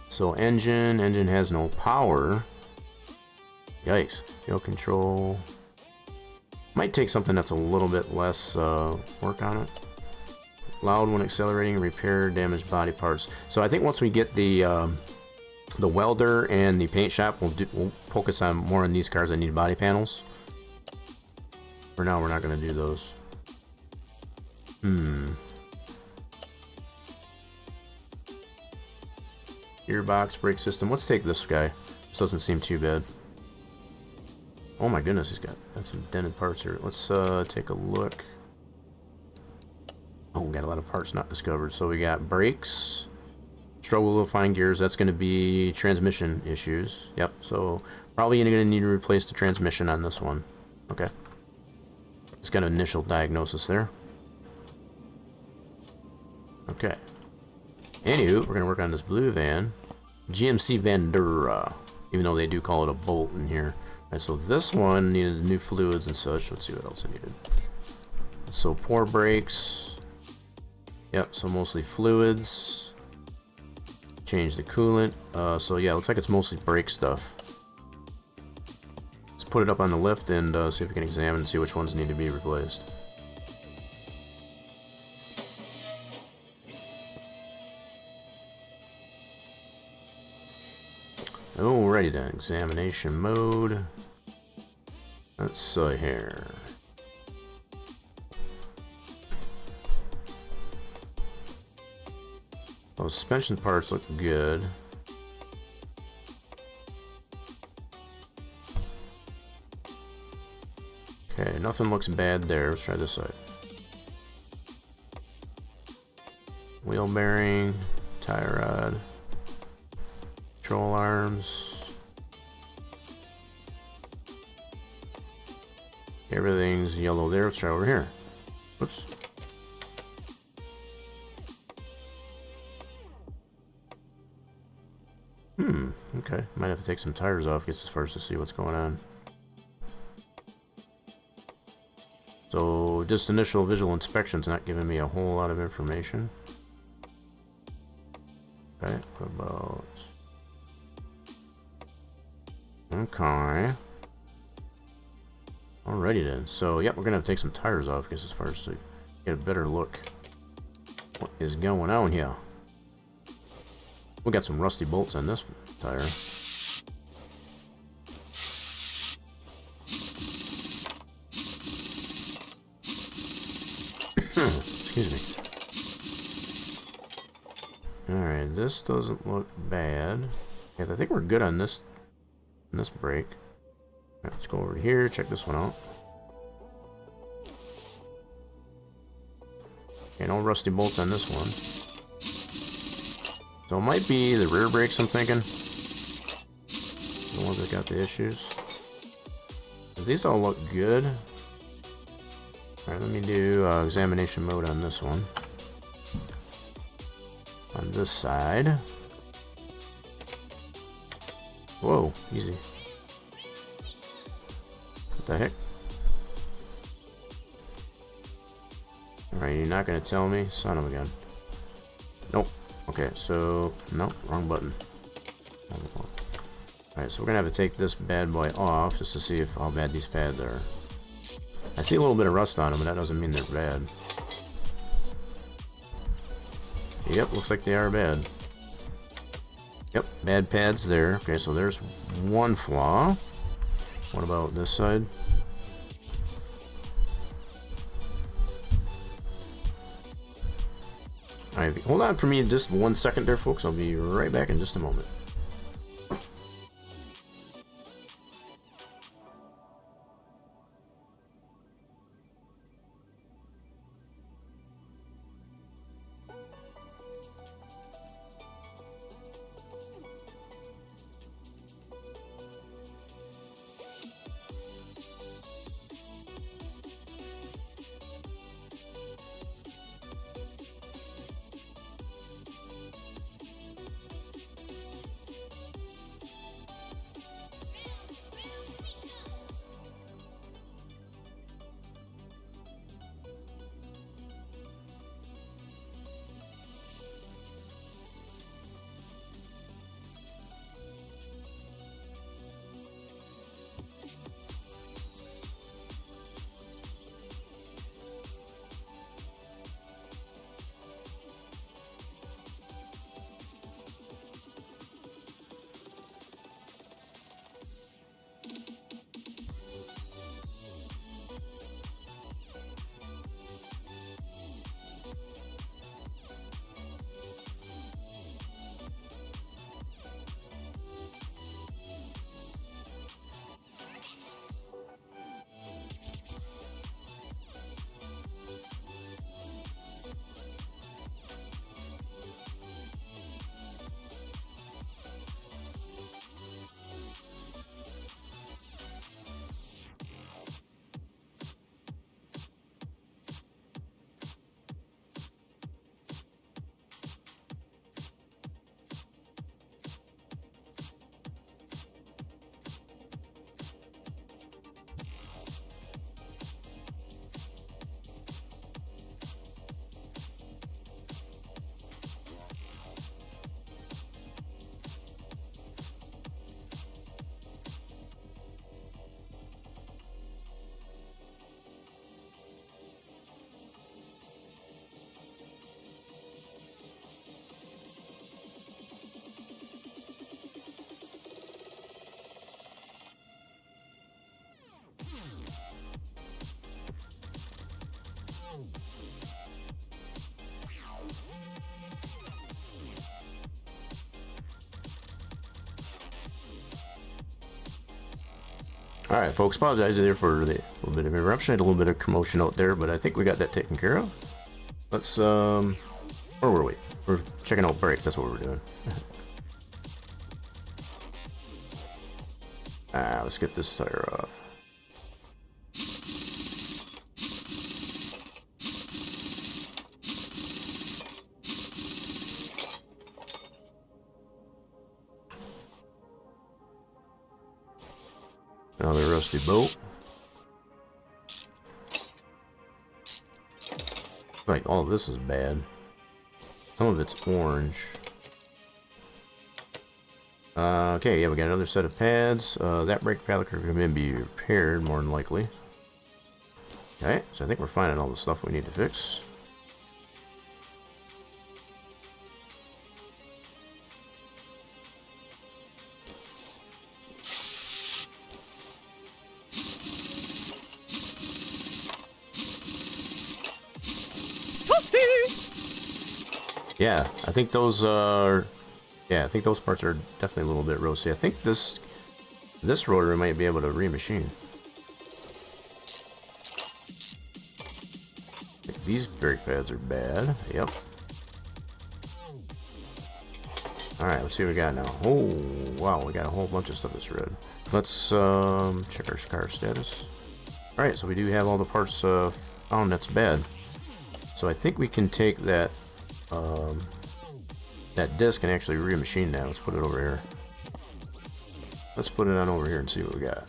So engine has no power. Yikes. Fuel control. Might take something that's a little bit less work on it. Loud when accelerating, repair damaged body parts. So I think once we get the welder and the paint shop, we'll focus on more on these cars that need body panels. For now, we're not going to do those. Gearbox, brake system. Let's take this guy. This doesn't seem too bad. Oh my goodness, he's got some dented parts here. Let's take a look. Oh, we got a lot of parts not discovered. So we got brakes. Struggle to find gears. That's going to be transmission issues. Yep. So probably going to need to replace the transmission on this one. Okay. Just got an initial diagnosis there. Okay. Anywho, we're going to work on this blue van. GMC Vandura. Even though they do call it a Bolt in here. Alright, so this one needed new fluids and such. Let's see what else it needed. So pour brakes. Yep, so mostly fluids. Change the coolant. So yeah, looks like it's mostly brake stuff. Let's put it up on the lift and see if we can examine and see which ones need to be replaced. Alrighty then, examination mode. Let's see here. Those suspension parts look good. Okay, nothing looks bad there. Let's try this side. Wheel bearing, tie rod, control arms. Everything's yellow there. Let's try over here. Oops. Okay. Might have to take some tires off just first to see what's going on. So, just initial visual inspection's not giving me a whole lot of information. Okay, what about... Okay. Alrighty then. So, yep, we're gonna have to take some tires off just as far as to get a better look. What is going on here? We got some rusty bolts on this tire. Excuse me. Alright, this doesn't look bad. Yeah, I think we're good on this brake. Right, let's go over here, check this one out. Okay, no rusty bolts on this one. So it might be the rear brakes, I'm thinking. The ones that got the issues. 'Cause these all look good. Alright, let me do examination mode on this one. On this side. Whoa, easy. What the heck? Alright, you're not gonna tell me? Son of a gun. Nope. Okay, so... Nope, wrong button. Alright, so we're gonna have to take this bad boy off just to see if how bad these pads are. I see a little bit of rust on them, but that doesn't mean they're bad. Yep, looks like they are bad. Yep, bad pads there. Okay, so there's one flaw. What about this side? Alright, hold on for me just 1 second there, folks. I'll be right back in just a moment. All right, folks, apologize there for the little bit of interruption. I had a little bit of commotion out there, but I think we got that taken care of. Let's, where were we? We're checking out brakes. That's what we're doing. Let's get this tire off. Another rusty bolt. Like, oh, this is bad. Some of it's orange. Okay, yeah, we got another set of pads. That brake pad can be repaired, more than likely. Okay, so I think we're finding all the stuff we need to fix. Yeah, I think those are... Yeah, I think those parts are definitely a little bit roasty. I think this rotor might be able to remachine. These brake pads are bad. Yep. Alright, let's see what we got now. Oh, wow, we got a whole bunch of stuff that's red. Let's check our car status. Alright, so we do have all the parts found that's bad. So I think we can take that that disc and actually remachine that. Let's put it over here. Let's put it on over here and see what we got.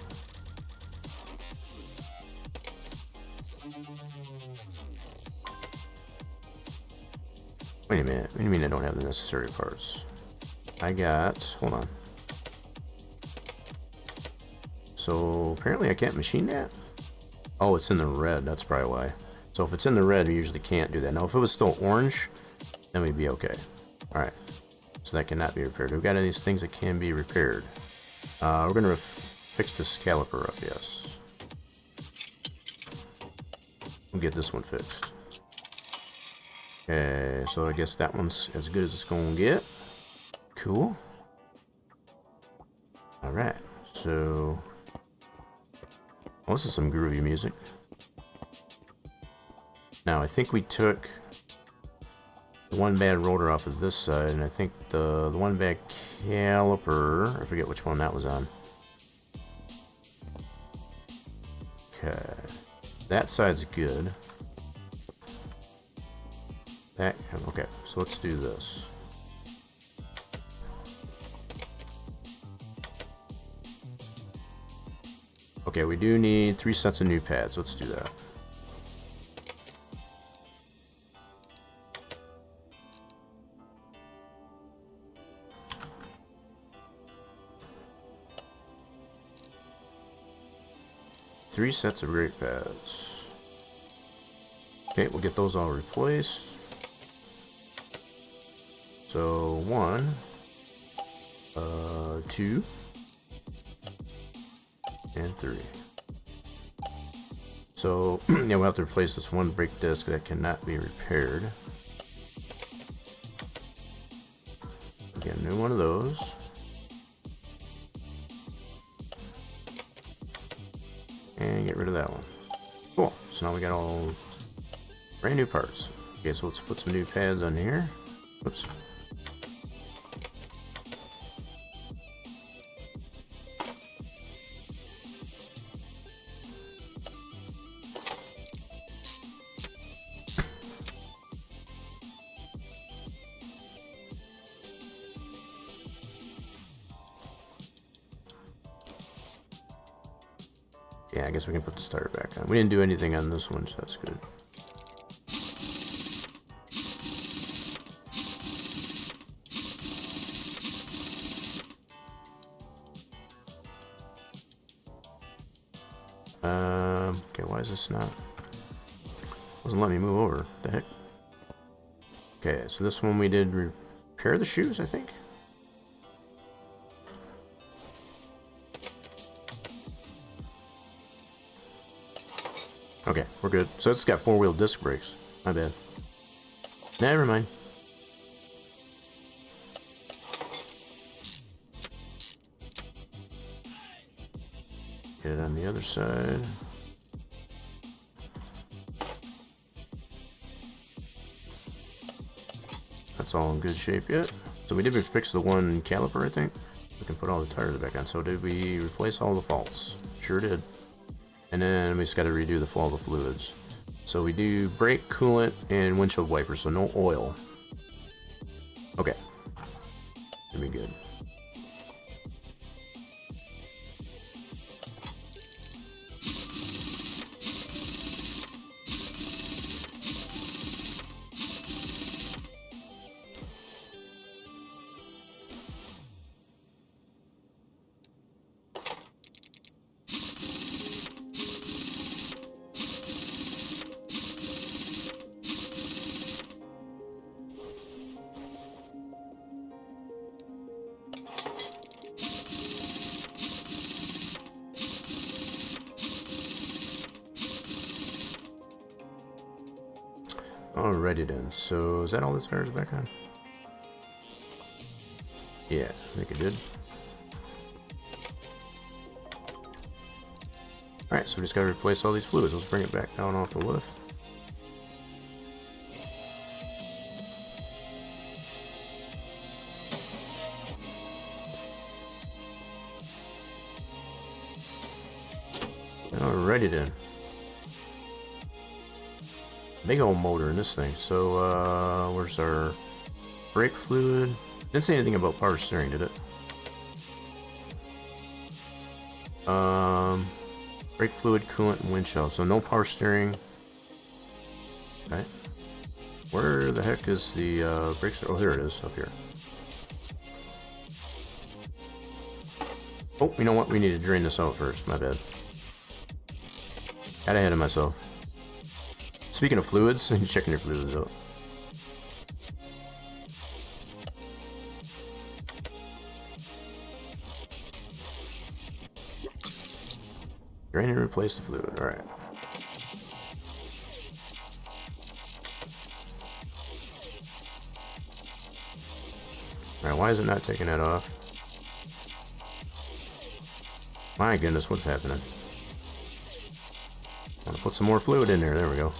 Wait a minute. What do you mean I don't have the necessary parts? I got... Hold on. So apparently I can't machine that? Oh, it's in the red. That's probably why. So if it's in the red, we usually can't do that. Now if it was still orange, then we'd be okay. Alright. So that cannot be repaired. We've got any of these things that can be repaired. We're going to fix this caliper up, yes. We'll get this one fixed. Okay, so I guess that one's as good as it's going to get. Cool. Alright, so... Well, this is some groovy music. Now, I think we took the one bad rotor off of this side, and I think the one bad caliper, I forget which one that was on. Okay. That side's good. That, okay, so let's do this. Okay, we do need 3 sets of new pads. Let's do that. Three sets of brake pads. Okay, we'll get those all replaced. So 1, 2, and 3. So yeah, we'll have to replace this one brake disc that cannot be repaired. Get a new one of those. And get rid of that one. Cool. So now we got all brand new parts. Okay, so let's put some new pads on here. Oops. Yeah, I guess we can put the starter back on. We didn't do anything on this one, so that's good. Okay, why is this not... Doesn't let me move over. What the heck? Okay, so this one we did repair the shoes, I think. Okay, we're good. So it's got 4-wheel disc brakes. My bad. Never mind. Get it on the other side. That's all in good shape yet. So we did fix the one caliper, I think. We can put all the tires back on. So did we replace all the faults? Sure did. And then we just got to redo all the fluids. So we do brake, coolant, and windshield wipers. So no oil. Okay. Should be good. Alrighty then, so is that all the tires back on? Yeah, I think it did. Alright, so we just gotta replace all these fluids. Let's bring it back down off the lift. Alrighty then. Big old motor in this thing. So, where's our brake fluid? Didn't say anything about power steering, did it? Brake fluid, coolant, and windshield. So no power steering. Okay. Where the heck is the brakes? Oh, here it is, up here. Oh, you know what? We need to drain this out first. My bad. Got ahead of myself. Speaking of fluids, you're checking your fluids out. Drain and replace the fluid. Alright. Alright, why is it not taking that off? My goodness, what's happening? I want to put some more fluid in there. There we go.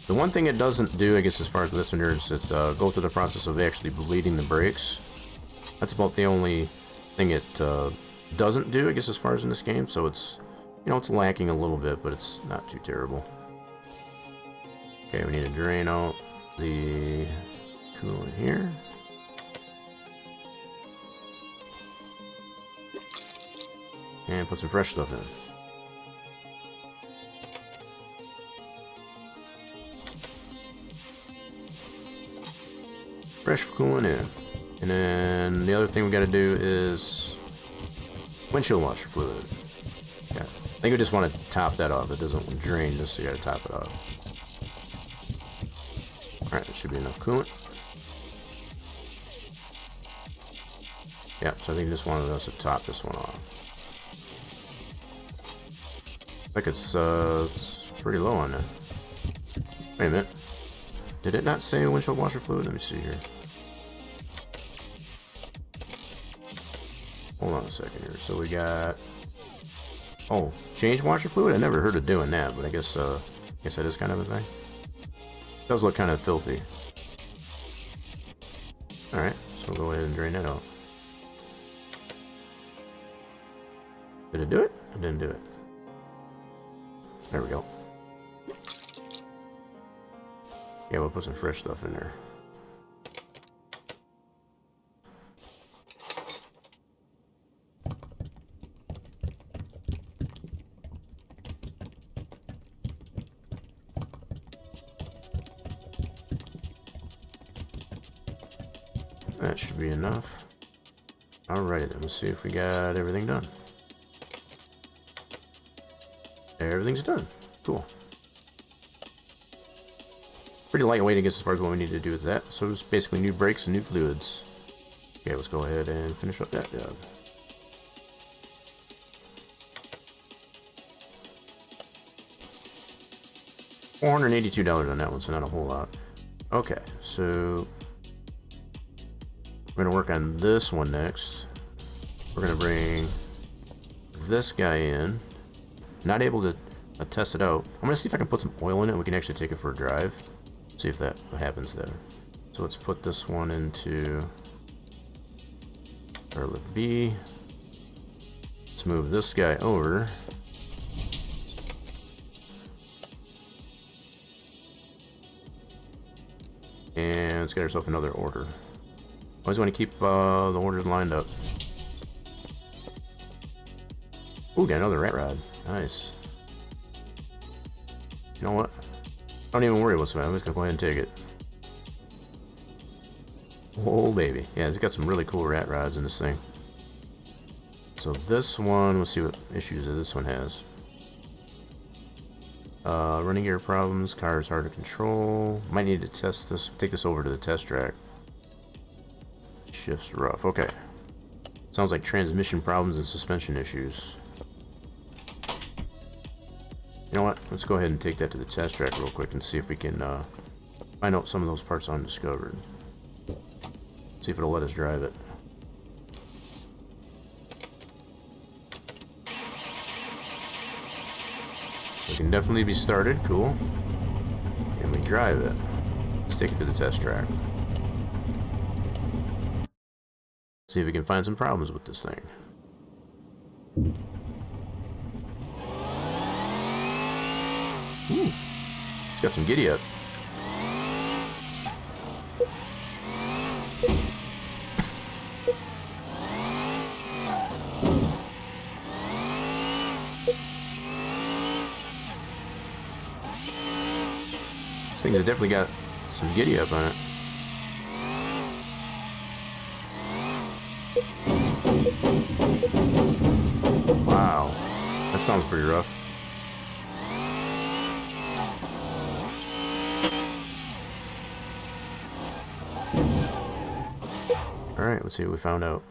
The one thing it doesn't do, I guess, as far as this one here, is it go through the process of actually bleeding the brakes. That's about the only thing it doesn't do, I guess, as far as in this game. So it's, you know, it's lacking a little bit, but it's not too terrible. Okay, we need to drain out the coolant here. And put some fresh stuff in. Fresh coolant in. And then the other thing we got to do is windshield washer fluid. Yeah. I think we just want to top that off. It doesn't drain, just so you got to top it off. Alright, that should be enough coolant. Yeah, so I think he just wanted us to top this one off. I think it's pretty low on that. Wait a minute. Did it not say windshield washer fluid? Let me see here. Hold on a second here. So we got... Oh, change washer fluid? I never heard of doing that, but I guess that is kind of a thing. It does look kind of filthy. Alright, so we'll go ahead and drain that out. Did it do it? It didn't do it. There we go. Yeah, we'll put some fresh stuff in there. That should be enough. Alrighty then, let's see if we got everything done. Everything's done. Cool. Pretty lightweight, I guess, as far as what we need to do with that. So it's basically new brakes and new fluids. Okay, let's go ahead and finish up that job. $482 on that one, so not a whole lot. Okay, so we're gonna work on this one next. We're gonna bring this guy in. Not able to test it out. I'm gonna see if I can put some oil in it. We can actually take it for a drive. See if that what happens there. So let's put this one into Arlet B. Let's move this guy over. And let's get ourselves another order. Always want to keep the orders lined up. Ooh, got another rat rod. Nice. You know what? Don't even worry what's that. I'm just gonna go ahead and take it. Oh baby. Yeah, it's got some really cool rat rods in this thing. So this one, let's see what issues this one has. Running gear problems, car is hard to control. Might need to test this, take this over to the test track. Shifts rough, okay. Sounds like transmission problems and suspension issues. You know what, let's go ahead and take that to the test track real quick and see if we can find out some of those parts undiscovered. See if it'll let us drive it. We can definitely be started, cool. And we drive it. Let's take it to the test track. See if we can find some problems with this thing. Ooh, it's got some giddy up. These things have definitely got some giddy up on it. Wow, that sounds pretty rough. Alright, let's see what we found out.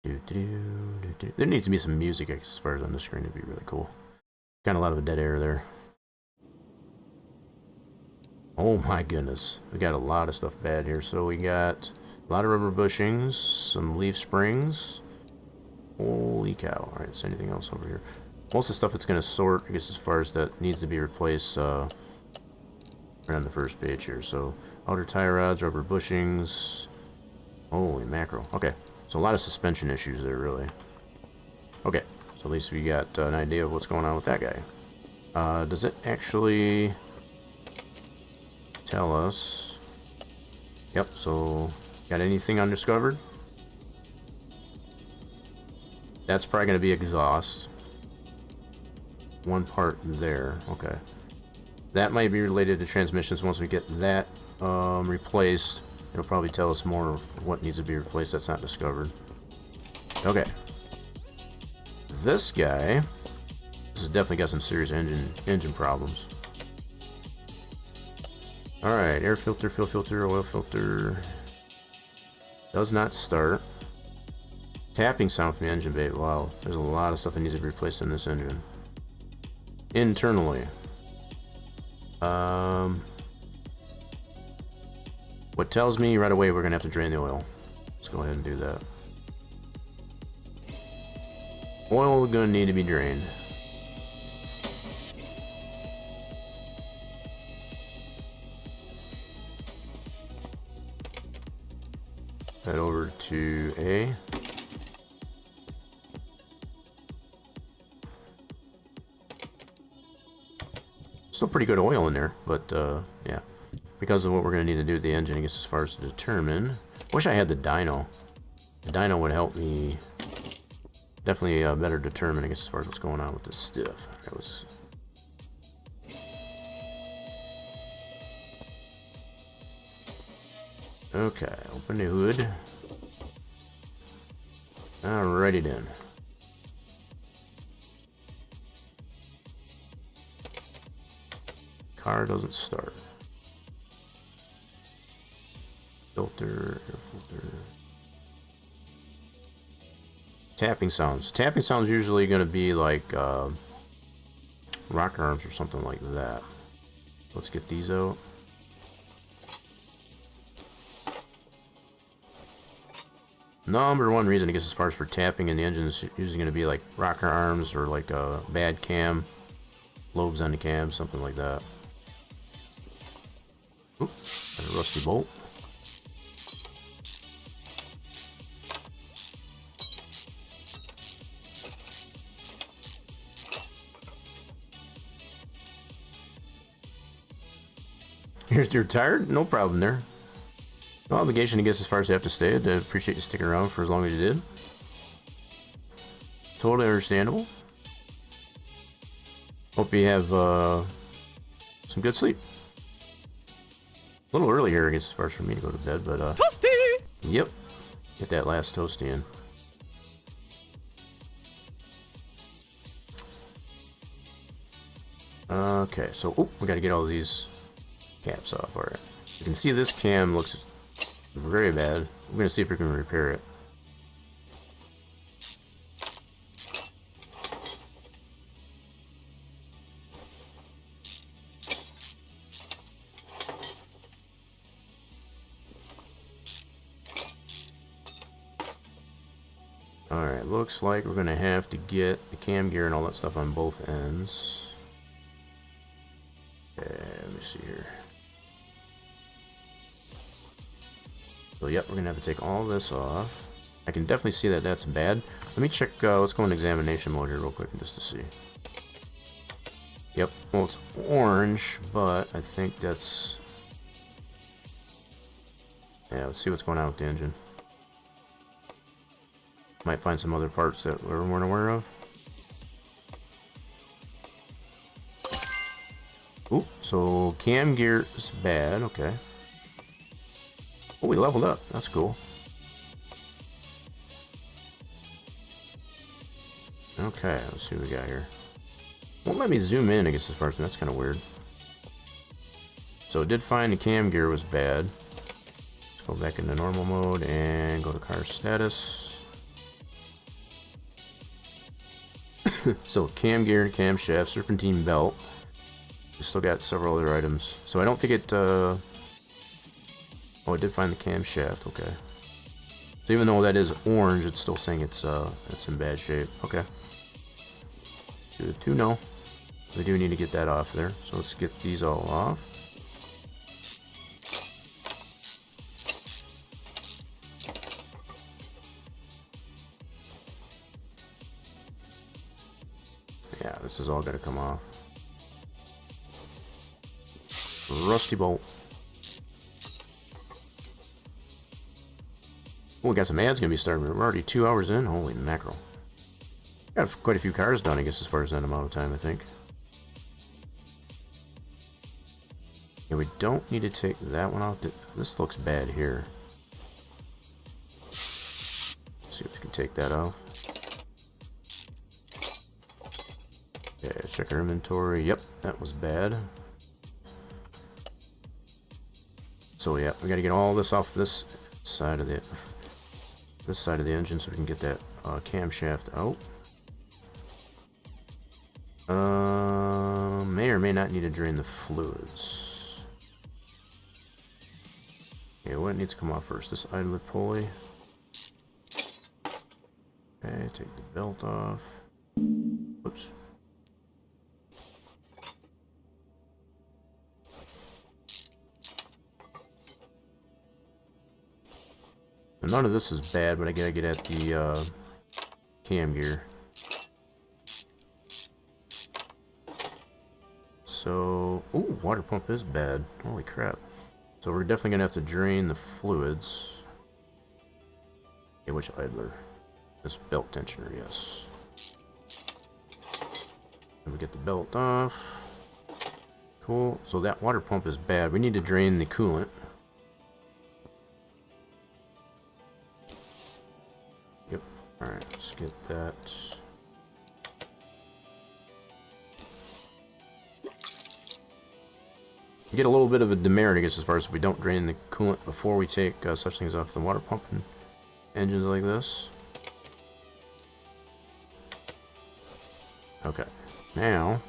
There needs to be some music as far as on the screen. It'd be really cool. Got a lot of dead air there. Oh my goodness. We got a lot of stuff bad here. So we got a lot of rubber bushings, some leaf springs. Holy cow. Alright, is there anything else over here? Most of the stuff it's going to sort, I guess, as far as that needs to be replaced right on the first page here. So outer tie rods, rubber bushings. Holy mackerel. Okay, so a lot of suspension issues there, really. Okay, so at least we got an idea of what's going on with that guy. Does it actually tell us? Yep, so got anything undiscovered? That's probably going to be exhaust. One part there, okay. That might be related to transmissions. Once we get that replaced, it'll probably tell us more of what needs to be replaced that's not discovered. Okay. This guy, this has definitely got some serious engine problems. Alright, air filter, fuel filter, oil filter. Does not start. Tapping sound from the engine bay. Wow, there's a lot of stuff that needs to be replaced in this engine. Internally. What tells me right away we're gonna have to drain the oil. Let's go ahead and do that. Oil is gonna need to be drained. Head over to A. Still pretty good oil in there, but yeah. Because of what we're going to need to do with the engine, I guess, as far as to determine. Wish I had the dyno. The dyno would help me definitely better determine, I guess, as far as what's going on with this stuff. That was. Okay, open the hood. Alrighty then. Car doesn't start. Filter, air filter. Tapping sounds. Tapping sounds usually going to be like rock arms or something like that. Let's get these out. Number one reason, I guess, as far as for tapping in the engine is usually going to be like rocker arms or like a bad cam, lobes on the cam, something like that. Oop, got a rusty bolt. You're tired? No problem there. No obligation, I guess, as far as you have to stay. I appreciate you sticking around for as long as you did. Totally understandable. Hope you have some good sleep. A little early here, I guess, as far as for me to go to bed, but Toasty! Yep. Get that last toasty in. Okay, so we got to get all these caps off. All right. You can see this cam looks very bad. We're gonna see if we can repair it. Alright, looks like we're gonna have to get the cam gear and all that stuff on both ends. Okay, let me see here. So yep, we're gonna have to take all this off. I can definitely see that that's bad. Let me check, let's go in examination mode here real quick just to see. Yep, well it's orange, but I think that's... Yeah, let's see what's going on with the engine. Might find some other parts that we weren't aware of. Ooh, so cam gear is bad, okay. Oh, we leveled up. That's cool. Okay, let's see what we got here. Won't let me zoom in, I guess, as far as that's kind of weird. So it did find the cam gear was bad. Let's go back into normal mode and go to car status. So cam gear, camshaft, serpentine belt. We still got several other items. So I don't think it... Oh, I did find the camshaft. Okay. So even though that is orange, it's still saying it's in bad shape. Okay. Good to know. We do need to get that off there. So let's get these all off. Yeah, this is all got to come off. Rusty bolt. Oh, we got some ads gonna be starting. We're already 2 hours in. Holy mackerel! Got quite a few cars done, I guess, as far as that amount of time. I think. Yeah, we don't need to take that one off. This looks bad here. Let's see if we can take that off. Okay, check our inventory. Yep, that was bad. So yeah, we got to get all this off this side of the engine so we can get that camshaft out. May or may not need to drain the fluids. Okay, what needs to come off first? This idler pulley. Okay, take the belt off. Whoops. None of this is bad, but I gotta get at the cam gear. So, ooh, water pump is bad. Holy crap. So we're definitely gonna have to drain the fluids. Okay, which idler? This belt tensioner, yes. And we get the belt off. Cool. So that water pump is bad. We need to drain the coolant. Yep. Alright, let's get that. We get a little bit of a demerit, I guess, as far as if we don't drain the coolant before we take such things off the water pump and engines like this. Okay. Now,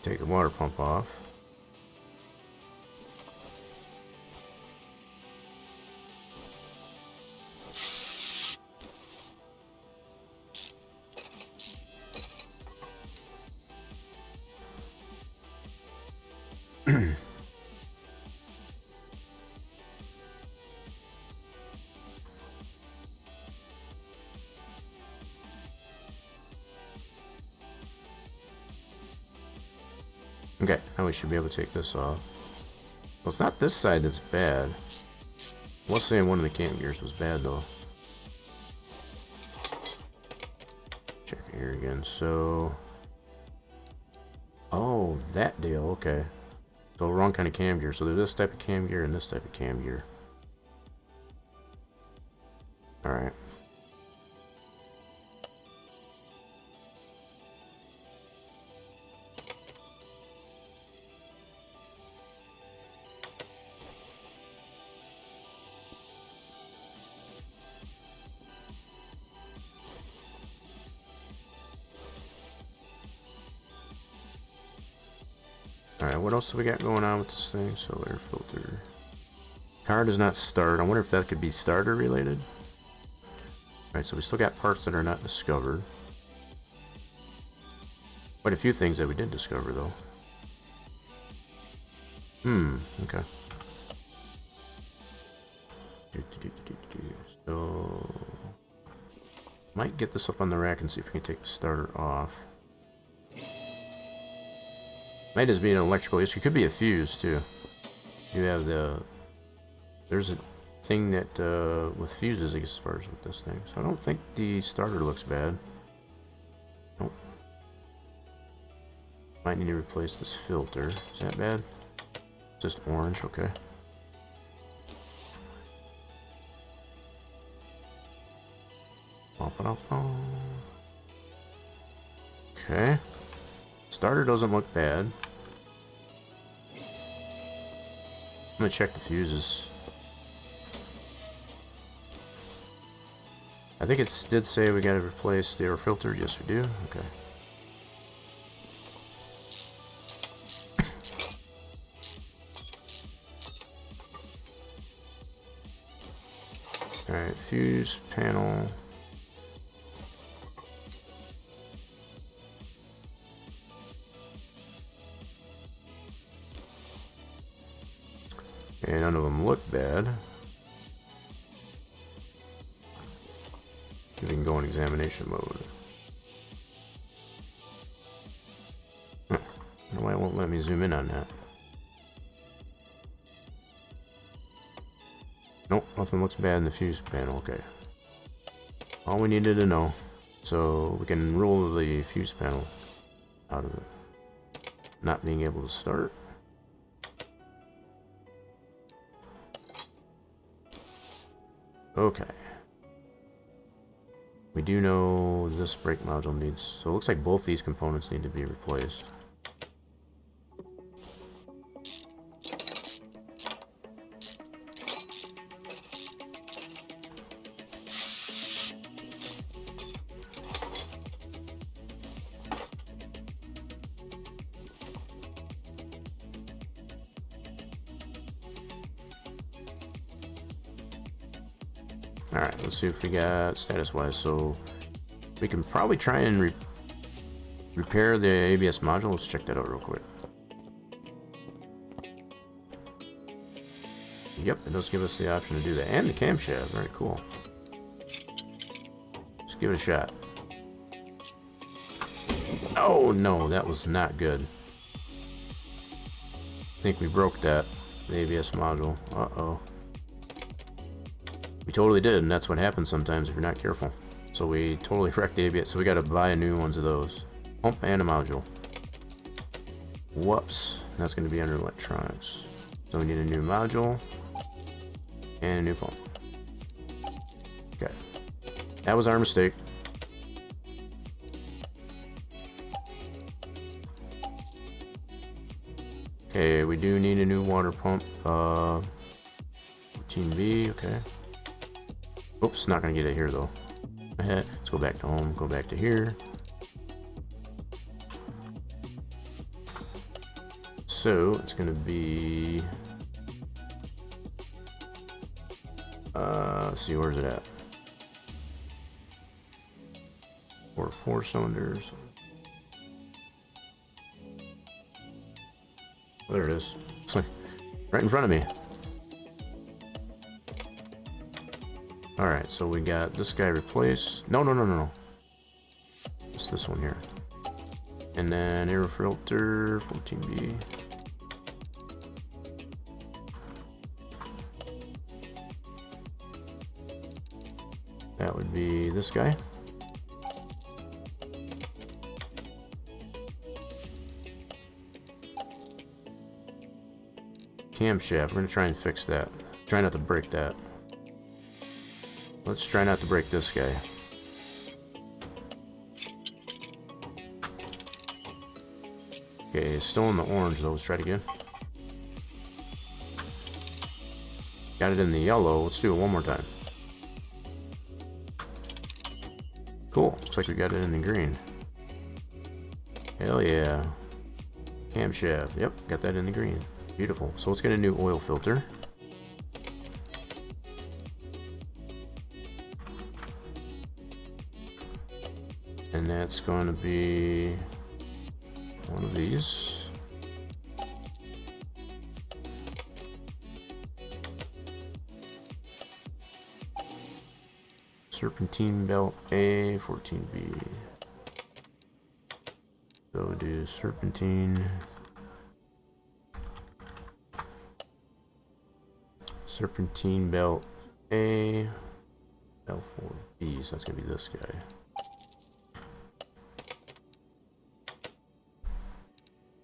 take the water pump off. Okay, now we should be able to take this off. Well, it's not this side that's bad. I was saying one of the cam gears was bad, though. Check it here again, so... Oh, that deal, okay. So wrong kind of cam gear. So there's this type of cam gear and this type of cam gear. Alright. Alright, what else do we got going on with this thing? So air filter. Car does not start. I wonder if that could be starter related. Alright, so we still got parts that are not discovered. Quite a few things that we did discover though. Okay. So might get this up on the rack and see if we can take the starter off. Might just be an electrical issue. Could be a fuse too. You have the... There's a thing that with fuses as far as with this thing. So I don't think the starter looks bad. Nope. Might need to replace this filter. Is that bad? Just orange, okay. Okay. Starter doesn't look bad. I'm gonna check the fuses. I think it did say we gotta replace the air filter. Yes, we do. Okay. Alright, fuse panel. Okay, none of them look bad. We can go in examination mode. Huh. I don't know why it won't let me zoom in on that. Nope, nothing looks bad in the fuse panel. Okay. All we needed to know. So we can rule the fuse panel out of it. Not being able to start. Okay. We do know this brake module needs... So it looks like both these components need to be replaced. Alright, let's see if we got status-wise. So we can probably try and repair the ABS module. Let's check that out real quick. Yep, it does give us the option to do that. And the camshaft. Very cool. Let's give it a shot. Oh no, that was not good. I think we broke that. The ABS module. Uh-oh. We totally did, and that's what happens sometimes if you're not careful. So we totally wrecked the ABS, so we gotta buy new ones of those. Pump and a module. Whoops. That's gonna be under electronics. So we need a new module and a new pump. Okay. That was our mistake. Okay, we do need a new water pump. 14B, okay. Oops, not gonna get it here though. Let's go back to home, go back to here. So it's gonna be let's see, where's it at? Four cylinders. There it is. It's like right in front of me. Alright, so we got this guy replaced. No. It's this one here. And then air filter, 14B. That would be this guy. Camshaft, we're gonna try and fix that. Try not to break that. Let's try not to break this guy. Okay, it's still in the orange though. Let's try it again. Got it in the yellow. Let's do it one more time. Cool. Looks like we got it in the green. Hell yeah. Camshaft. Yep, got that in the green. Beautiful. So let's get a new oil filter. And that's going to be one of these. Serpentine belt A, 14B. So do serpentine. Serpentine belt A, L4B, so that's gonna be this guy.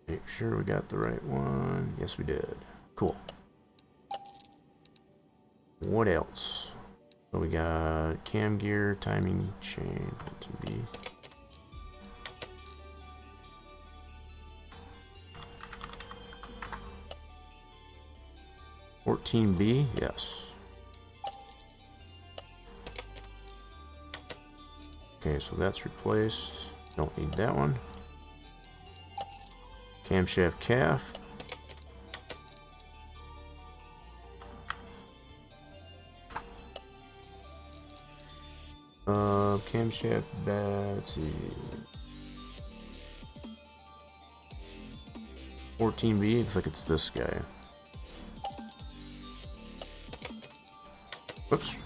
Make sure we got the right one. Yes, we did. Cool. What else? So we got cam gear, timing chain, 14B. $14B, yes. Okay, so that's replaced. Don't need that one. Camshaft calf. Camshaft let's see. 14B, looks like it's this guy. Whoops.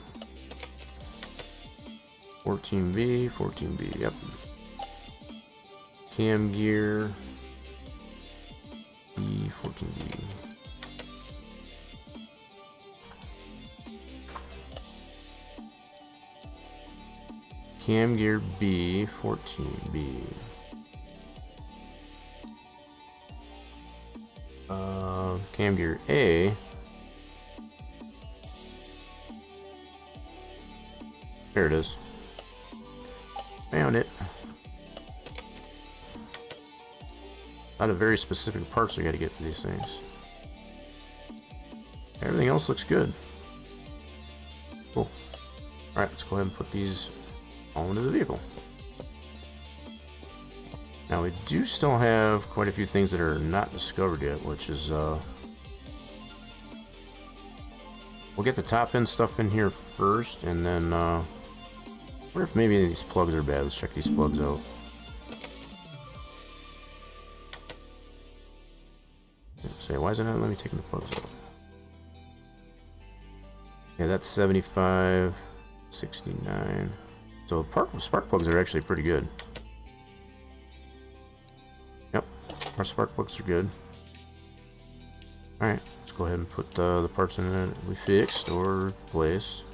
14B, yep. Cam gear. B, 14B. Cam gear B, 14B. Cam gear A. There it is. Found it. A lot of very specific parts I gotta get for these things. Everything else looks good. Cool. Alright, let's go ahead and put these all into the vehicle. Now we do still have quite a few things that are not discovered yet, which is we'll get the top end stuff in here first, and then I wonder if maybe these plugs are bad. Let's check these plugs out. Say, why is it not letting me take the plugs out? Yeah, that's 75, 69. So spark plugs are actually pretty good. Yep, our spark plugs are good. Alright, let's go ahead and put the parts in that we fixed or replaced.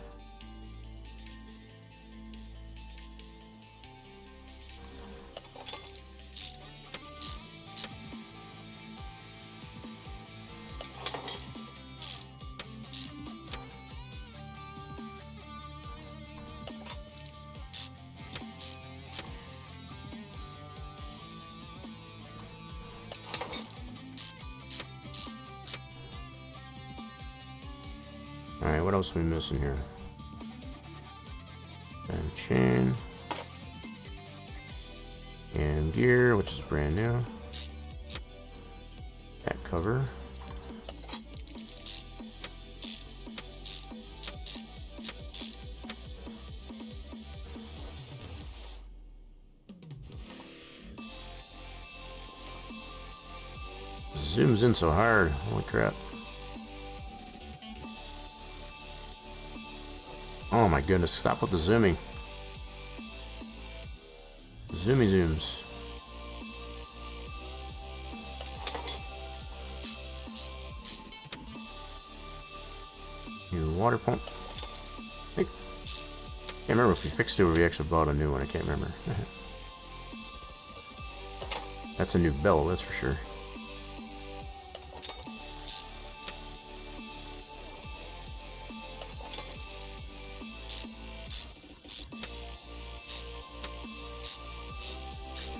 Alright, what else are we missing here? And chain. And gear, which is brand new. Back cover. Zooms in so hard. Holy crap. Oh my goodness, stop with the zooming. Zoomy zooms. New water pump. I can't remember if we fixed it or we actually bought a new one. I can't remember. That's a new bell, that's for sure.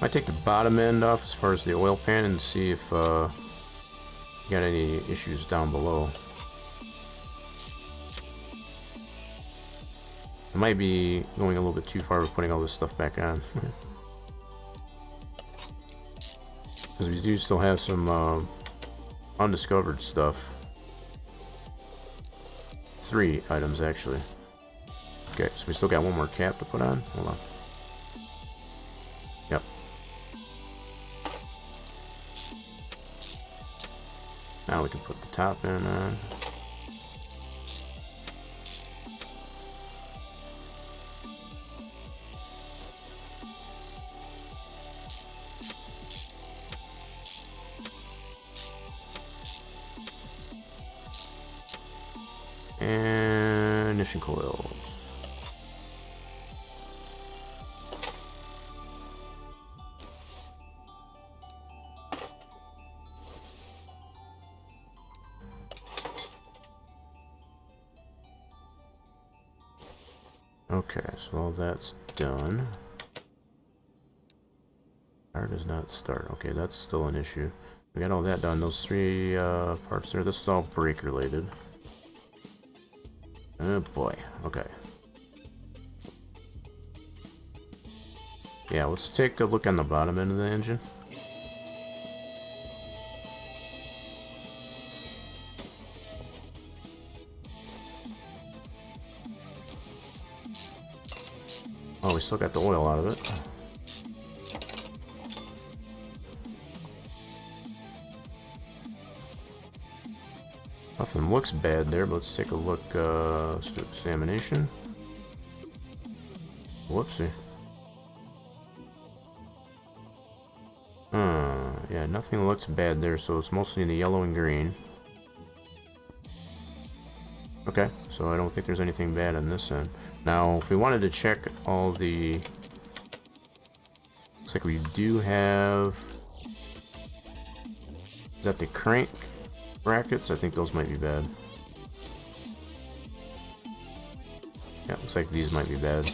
Might take the bottom end off as far as the oil pan and see if you got any issues down below. I might be going a little bit too far with putting all this stuff back on. Because we do still have some undiscovered stuff. 3 items actually. Okay, so we still got one more cap to put on. Hold on. Yep. Now we can put the top end on. And ignition coils. Okay, so all that's done. Car does not start. Okay, that's still an issue. We got all that done. Those 3 parts there. This is all brake related. Oh boy. Okay. Yeah, let's take a look on the bottom end of the engine. Oh, we still got the oil out of it. Nothing looks bad there, but let's take a look. Let's do examination. Whoopsie. Yeah, nothing looks bad there, so it's mostly in the yellow and green. Okay, so I don't think there's anything bad on this end. Now, if we wanted to check all the... Looks like we do have... Is that the crank brackets? I think those might be bad. Yeah, looks like these might be bad.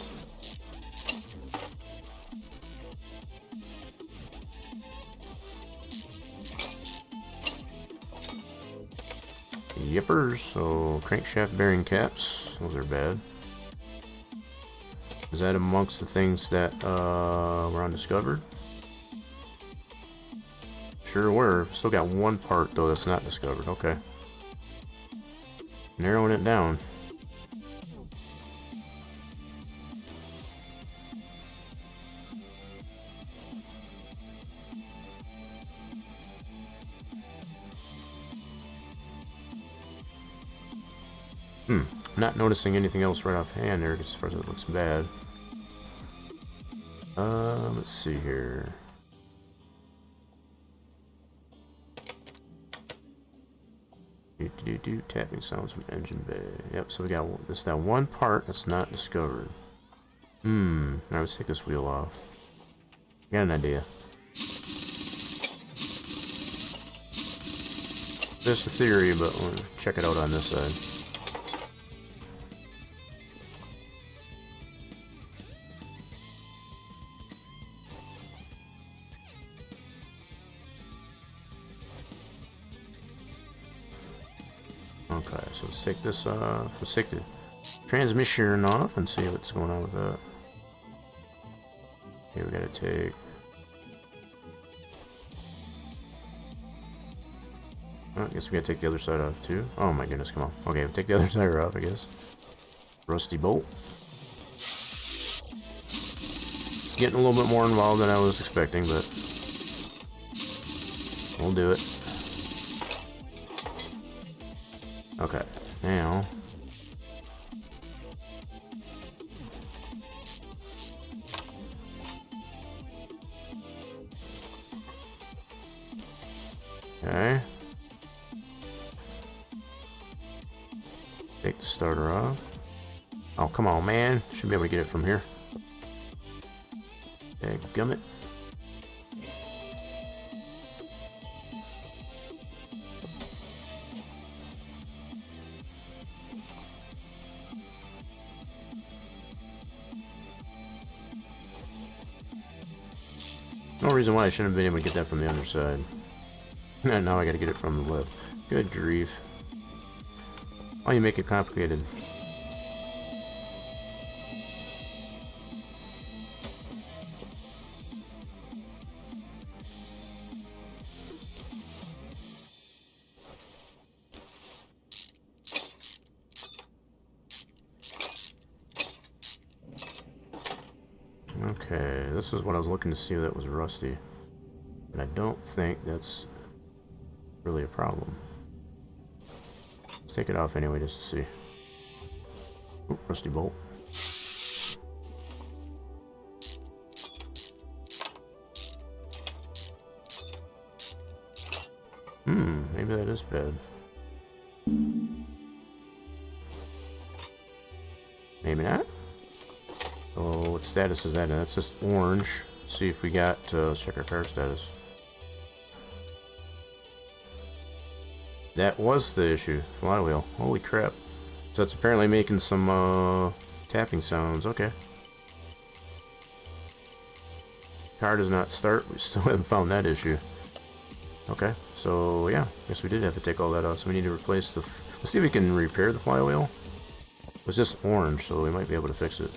Yippers, so crankshaft bearing caps, those are bad. Is that amongst the things that were undiscovered? Sure were. Still got one part though that's not discovered. Okay. Narrowing it down. Not noticing anything else right offhand there as far as it looks bad. Let's see here. Tapping sounds from engine bay. Yep, so we got this that one part that's not discovered. Now let's take this wheel off. Got an idea. Just a theory, but we'll check it out on this side. Okay, so let's take this off. Let's take the transmission off and see what's going on with that. Okay, we gotta take... Oh, I guess we gotta take the other side off too. Oh my goodness, come on. Okay, we'll take the other side off, I guess. Rusty bolt. It's getting a little bit more involved than I was expecting, but we'll do it. Okay, now. Okay. Take the starter off. Oh, come on, man. Should be able to get it from here. Gummit. No reason why I shouldn't have been able to get that from the underside. Now I gotta get it from the left. Good grief. Why you make it complicated? Okay, this is what I was looking to see that was rusty. And I don't think that's really a problem. Let's take it off anyway just to see. Oop, rusty bolt. Maybe that is bad. Maybe not. Oh, what status is that in? That's just orange. See if we got, let's check our car status. That was the issue. Flywheel. Holy crap. So it's apparently making some, tapping sounds. Okay. Car does not start. We still haven't found that issue. Okay. So, yeah. Guess we did have to take all that off. So we need to replace the... Let's see if we can repair the flywheel. It was just orange, so we might be able to fix it.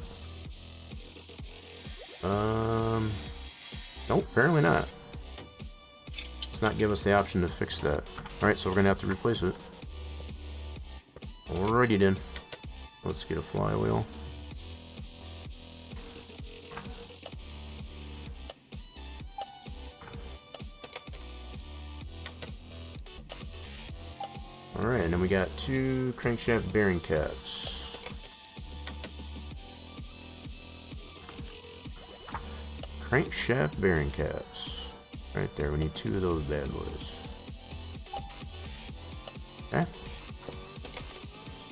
Nope, apparently not. It's not give us the option to fix that. Alright, so we're gonna have to replace it. Alrighty then. Let's get a flywheel. Alright, and then we got 2 crankshaft bearing caps. Crankshaft bearing caps. Right there, we need 2 of those bad boys. Okay.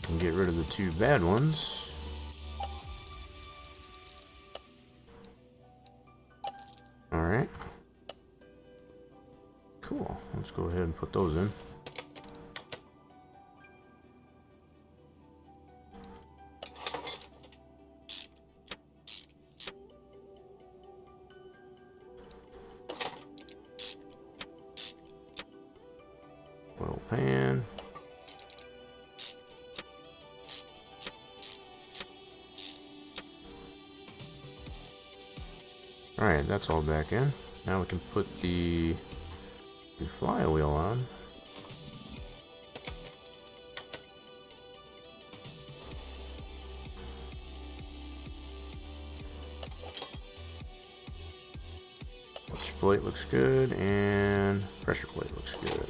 And get rid of the 2 bad ones. Alright. Cool. Let's go ahead and put those in. Oil pan. Alright, that's all back in. Now we can put the flywheel on. Clutch plate looks good, and pressure plate looks good.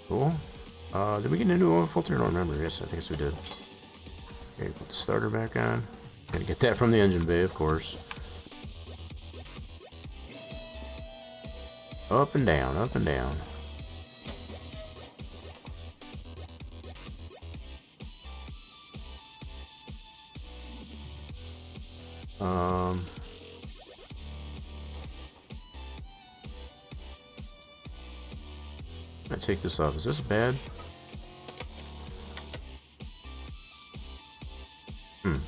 Cool. Did we get a new oil filter? I don't remember. Yes, I think we did. Okay, put the starter back on. Gotta get that from the engine bay, of course. Up and down, up and down. I take this off. Is this bad?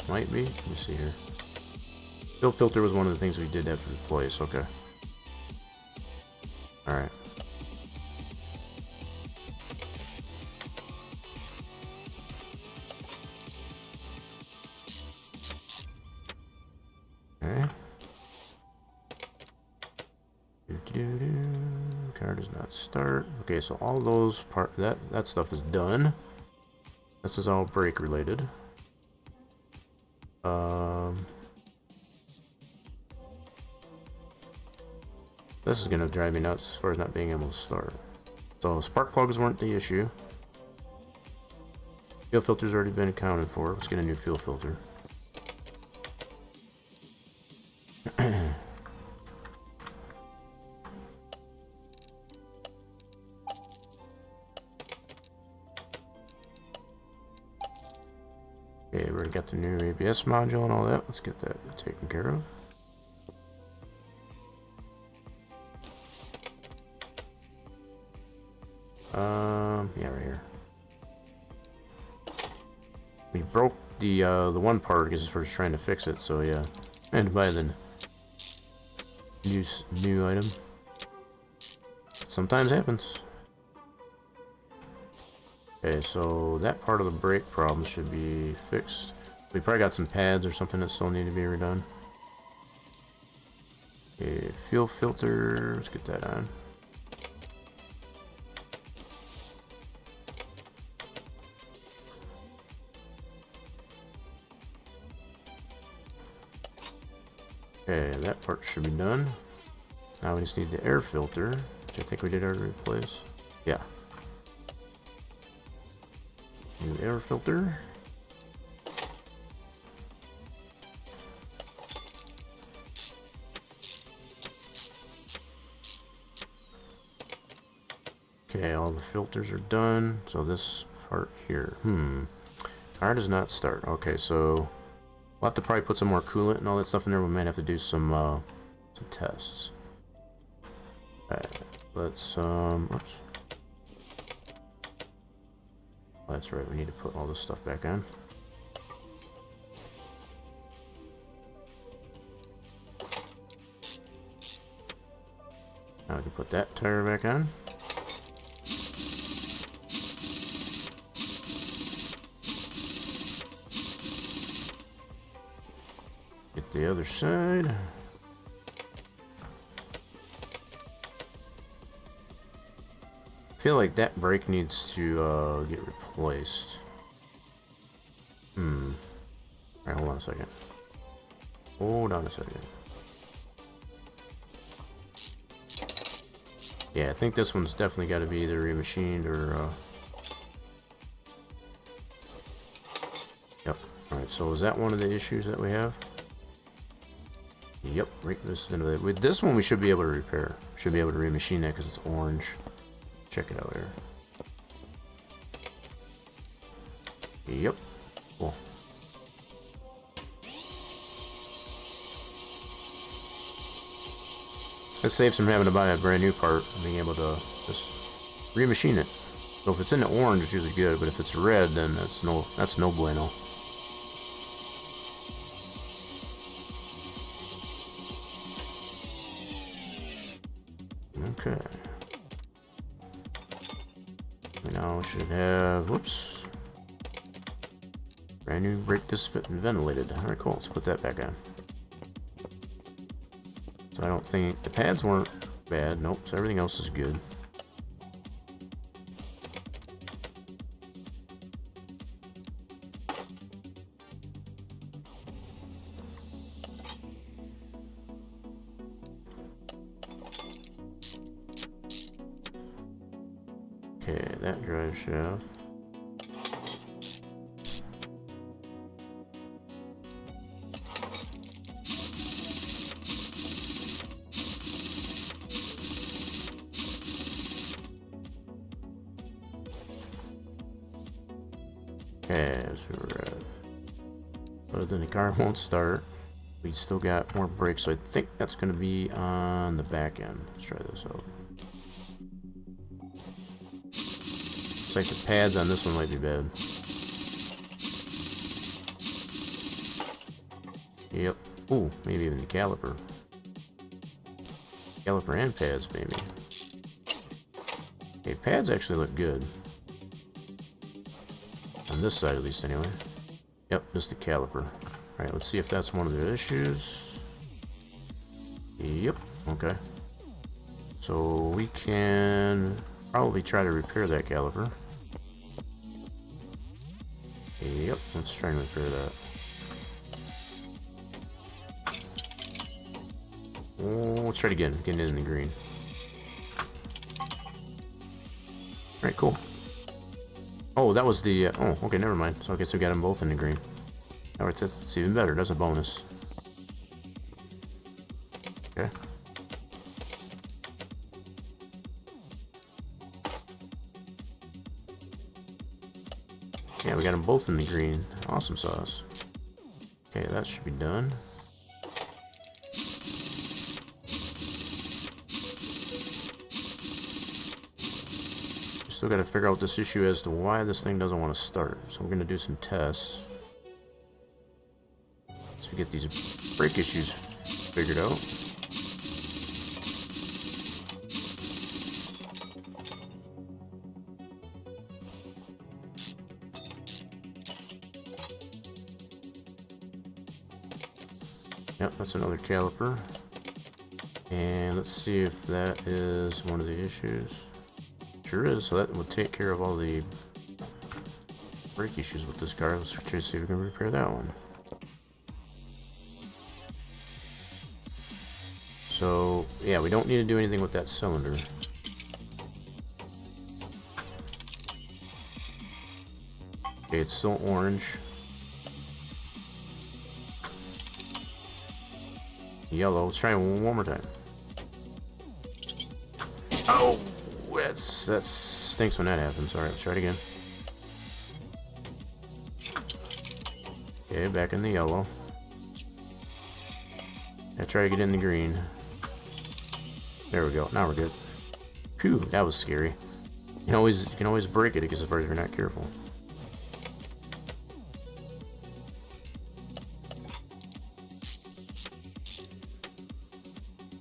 Might be. Let me see here. Fill filter was one of the things we did have to replace. Okay. Alright. Okay. Car does not start. Okay, so all those that stuff is done. This is all brake related. This is gonna drive me nuts as far as not being able to start. So spark plugs weren't the issue. Fuel filter's already been accounted for. Let's get a new fuel filter. Okay, we already got the new ABS module and all that. Let's get that taken care of. Yeah, right here. We broke the one part because we're just trying to fix it, so yeah. And buy the new item. Sometimes happens. Okay, so that part of the brake problem should be fixed. We probably got some pads or something that still need to be redone. Okay, fuel filter, let's get that on. Okay, that part should be done. Now we just need the air filter, which I think we did already replace. Yeah. New air filter. Okay, all the filters are done. So this part here, car does not start. Okay, so we'll have to probably put some more coolant and all that stuff in there. We might have to do some tests. Alright, let's oops. That's right, we need to put all this stuff back on. Now we can put that tire back on. Get the other side. I feel like that brake needs to get replaced. Alright, hold on a second. Hold on a second. Yeah, I think this one's definitely got to be either remachined or... Yep. Alright, so is that one of the issues that we have? Yep, right. With this one we should be able to repair. Should be able to remachine that because it's orange. Check it out here. Yep. Cool. This saves from having to buy a brand new part and being able to just remachine it. So if it's in the orange, it's usually good, but if it's red, then that's no bueno. Okay. We now should have, whoops, brand new brake disc fit and ventilated. Alright, cool, let's put that back on. So I don't think, the pads weren't bad, nope, so everything else is good. Okay, that drive shaft. Okay, so we're at. But then the car won't start. We still got more brakes, so I think that's going to be on the back end. Let's try this out. Looks like the pads on this one might be bad. Yep. Ooh, maybe even the caliper. Caliper and pads, maybe. Okay, pads actually look good. On this side, at least, anyway. Yep, just the caliper. Alright, let's see if that's one of the issues. Yep, okay. So we can probably try to repair that caliper. Yep, let's try and repair that. Oh, let's try it again. Getting it in the green. Alright, cool. Oh, that was the... oh, okay, never mind. So I guess we got them both in the green. Alright, that's even better. That's a bonus. Okay. Yeah, we got them both in the green. Awesome sauce. Okay, that should be done. Still got to figure out this issue as to why this thing doesn't want to start. So we're going to do some tests. So we get these brake issues figured out. Yep, that's another caliper. And let's see if that is one of the issues. Sure is, so that would take care of all the brake issues with this car. Let's try to see if we can repair that one. So, yeah, we don't need to do anything with that cylinder. Okay, it's still orange. Yellow. Let's try it one more time. Oh! That stinks when that happens. Alright, let's try it again. Okay, back in the yellow. Now try to get in the green. There we go. Now we're good. Phew, that was scary. You can always break it because as far as you're not careful.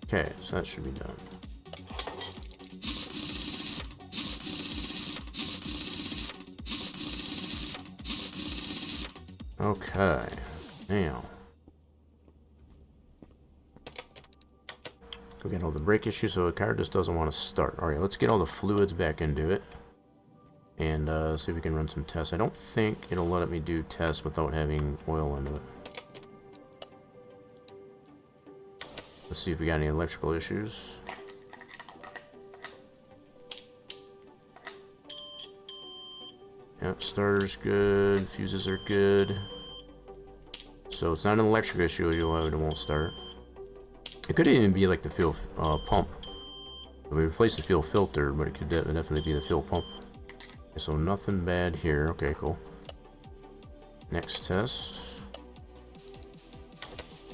Okay, so that should be done. Okay, now we get all the brake issues, so the car just doesn't want to start. Alright, let's get all the fluids back into it and see if we can run some tests. I don't think it'll let me do tests without having oil into it. Let's see if we got any electrical issues. Yep, starter's good, fuses are good. So it's not an electrical issue, it won't start. It could even be like the fuel pump. We replaced the fuel filter, but it could definitely be the fuel pump. Okay, so nothing bad here. Okay, cool. Next test.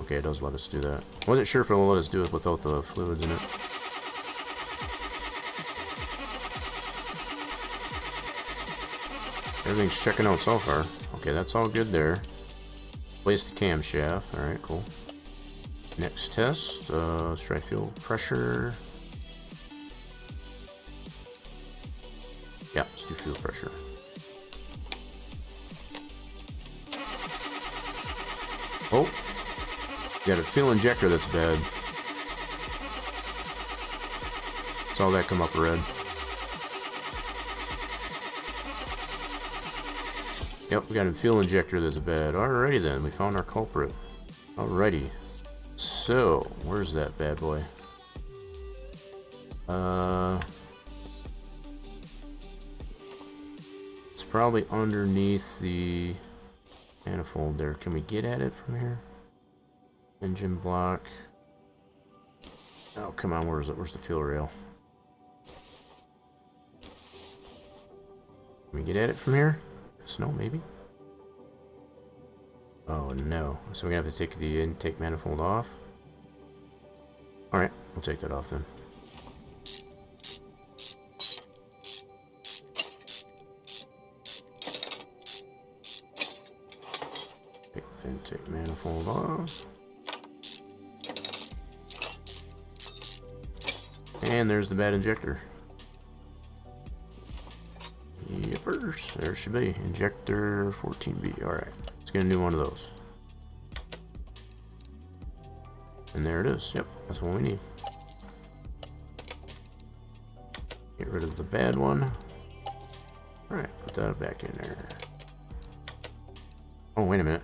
Okay, it does let us do that. I wasn't sure if it'll let us do it without the fluids in it. Everything's checking out so far. Okay, that's all good there. Place the camshaft. Alright, cool. Next test. Let's try fuel pressure. Yeah, let's do fuel pressure. Oh! Got a fuel injector that's bad. Saw that come up red. Yep, we got a fuel injector that's bad. Alrighty then, we found our culprit. Alrighty. So, where's that bad boy? It's probably underneath the manifold there. Can we get at it from here? Engine block. Oh, come on, where is it? Where's the fuel rail? Can we get at it from here? Yes, no, maybe? Oh, no. So we're gonna have to take the intake manifold off? Alright, we'll take that off then. Take the intake manifold off. And there's the bad injector. Yepers, there it should be. Injector 14B. Alright, let's get a new one of those. And there it is. Yep, that's what we need. Get rid of the bad one. Alright, put that back in there. Oh, wait a minute.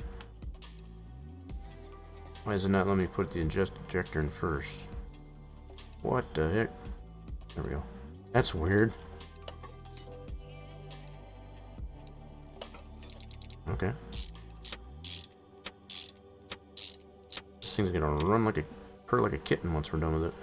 Why is it not letting me put the injector in first? What the heck? There we go. That's weird. Okay. This thing's gonna run like a purr like a kitten once we're done with it.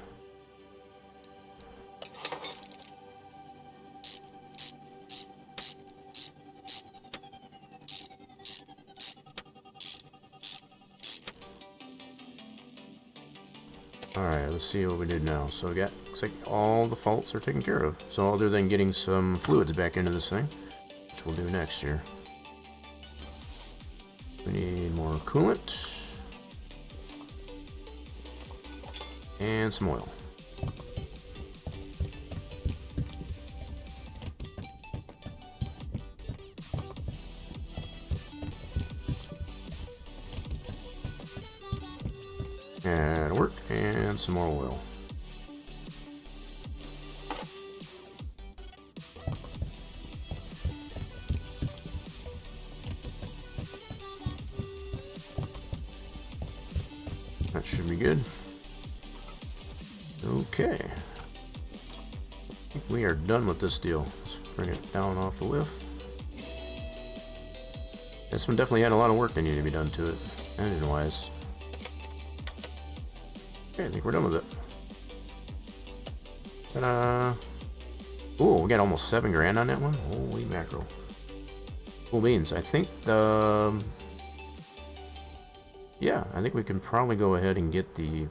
Alright, let's see what we did now. So we got, looks like all the faults are taken care of. So other than getting some fluids back into this thing, which we'll do next year. We need more coolant. And some oil. That'll work. And some more oil. That should be good. Okay. I think we are done with this deal. Let's bring it down off the lift. This one definitely had a lot of work that needed to be done to it, engine-wise. Okay, I think we're done with it. Ta-da! Ooh, we got almost 7 grand on that one. Holy mackerel. Cool beans. I think yeah, I think we can probably go ahead and get the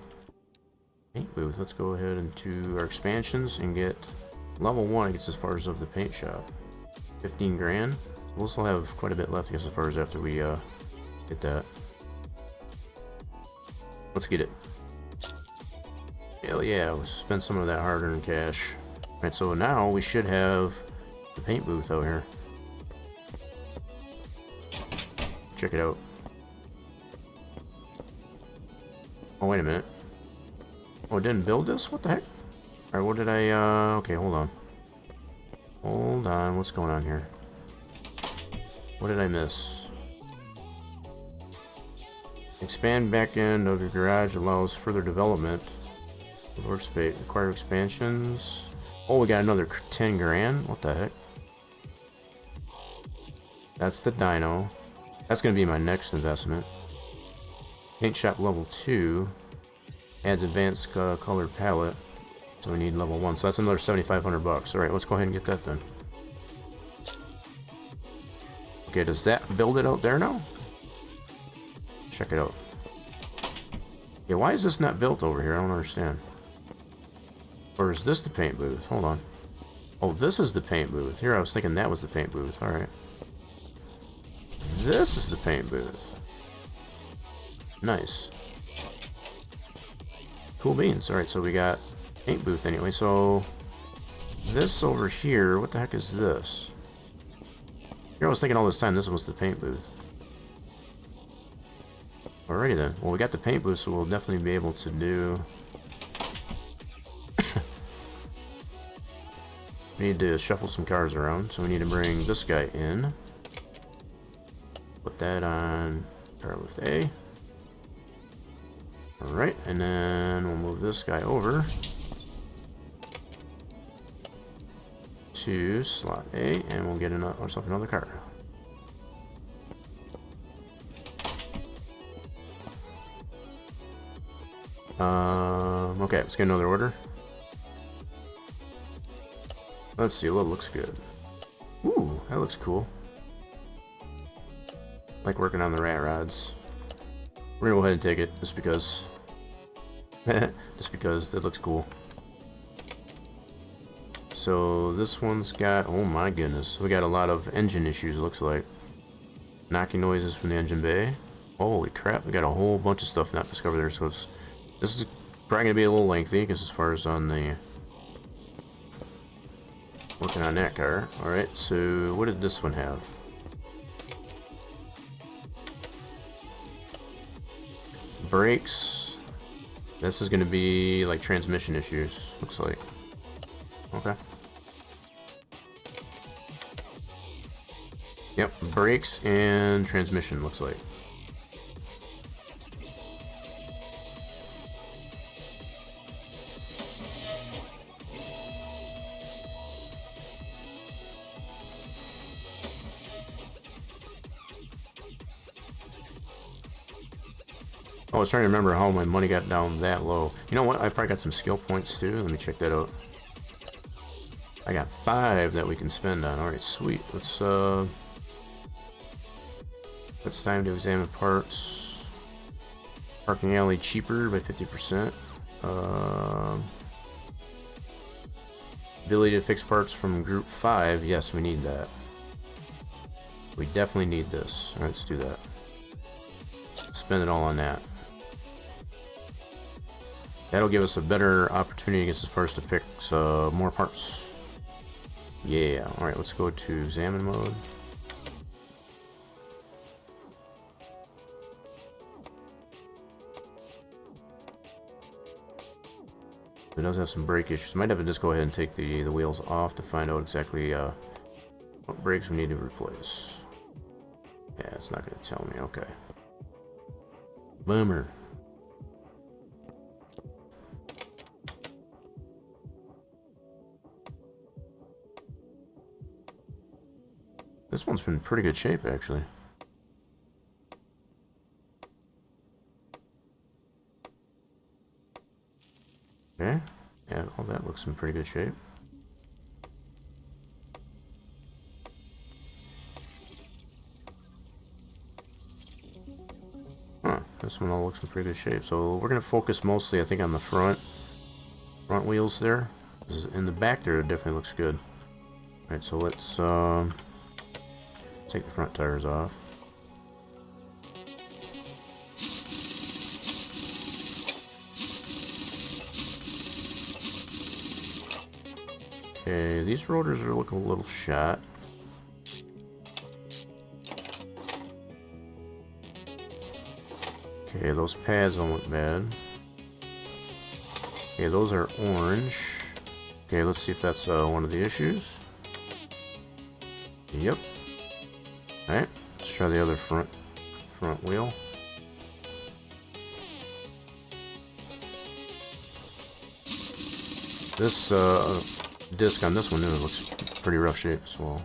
paint booth. Let's go ahead into our expansions and get level 1. It gets as far as of the paint shop. 15 grand. So we'll still have quite a bit left, I guess, as far as after we get that. Let's get it. Hell yeah, we'll spend some of that hard-earned cash. Alright, so now we should have the paint booth out here. Check it out. Oh, wait a minute. Oh, it didn't build this? What the heck? Alright, what did I, okay, hold on. Hold on, what's going on here? What did I miss? Expand back end of your garage allows further development. Workspace, require expansions. Oh, we got another 10 grand? What the heck? That's the dyno. That's gonna be my next investment. Paint shop level 2. Adds advanced color palette. So we need level 1. So that's another 7,500 bucks. Alright, let's go ahead and get that then. Okay, does that build it out there now? Check it out. Yeah, why is this not built over here? I don't understand. Or is this the paint booth? Hold on. Oh, this is the paint booth. Here, I was thinking that was the paint booth. Alright. This is the paint booth. Nice. Cool beans. Alright, so we got paint booth anyway. So, this over here, what the heck is this? Here, I was thinking all this time this was the paint booth. Alrighty then. Well, we got the paint booth, so we'll definitely be able to do... We need to shuffle some cars around, so we need to bring this guy in. Put that on car lift A. Alright, and then we'll move this guy over to slot A, and we'll get ourselves another car. Okay, let's get another order. Let's see, well, it looks good. Ooh, that looks cool. Like working on the rat rods. We're gonna go ahead and take it, just because. Just because it looks cool. So this one's got, oh my goodness, we got a lot of engine issues, it looks like. Knocking noises from the engine bay. Holy crap, we got a whole bunch of stuff not discovered there, so this is probably gonna be a little lengthy, because as far as on the working on that car. Alright, so what did this one have? Brakes. This is going to be like transmission issues, looks like. Okay. Yep, brakes and transmission looks like. I was trying to remember how my money got down that low. You know what? I probably got some skill points too. Let me check that out. I got 5 that we can spend on. Alright, sweet. Let's it's time to examine parts. Parking alley cheaper by 50%. Ability to fix parts from group 5. Yes, we need that. We definitely need this. Alright, let's do that. Spend it all on that. That'll give us a better opportunity, I guess, as far as to pick more parts. Yeah. Alright, let's go to examine mode. It does have some brake issues. Might have to just go ahead and take the wheels off to find out exactly what brakes we need to replace. Yeah, it's not going to tell me. Okay. Bummer. This one's been in pretty good shape, actually. Okay. Yeah, all that looks in pretty good shape. Huh. This one all looks in pretty good shape. So we're going to focus mostly, I think, on the front wheels there. In the back there, it definitely looks good. Alright, so let's take the front tires off. Okay, these rotors are looking a little shot. Okay, those pads don't look bad. Okay, those are orange. Okay, let's see if that's one of the issues. Yep. Alright, let's try the other front wheel. This disc on this one looks pretty rough shape as well.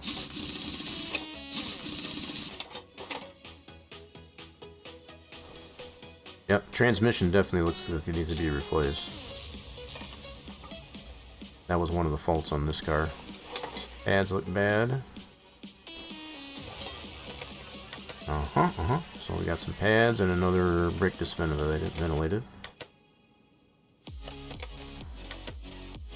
Yep, transmission definitely looks like it needs to be replaced. That was one of the faults on this car. Pads look bad. So we got some pads and another brake disc ventilated.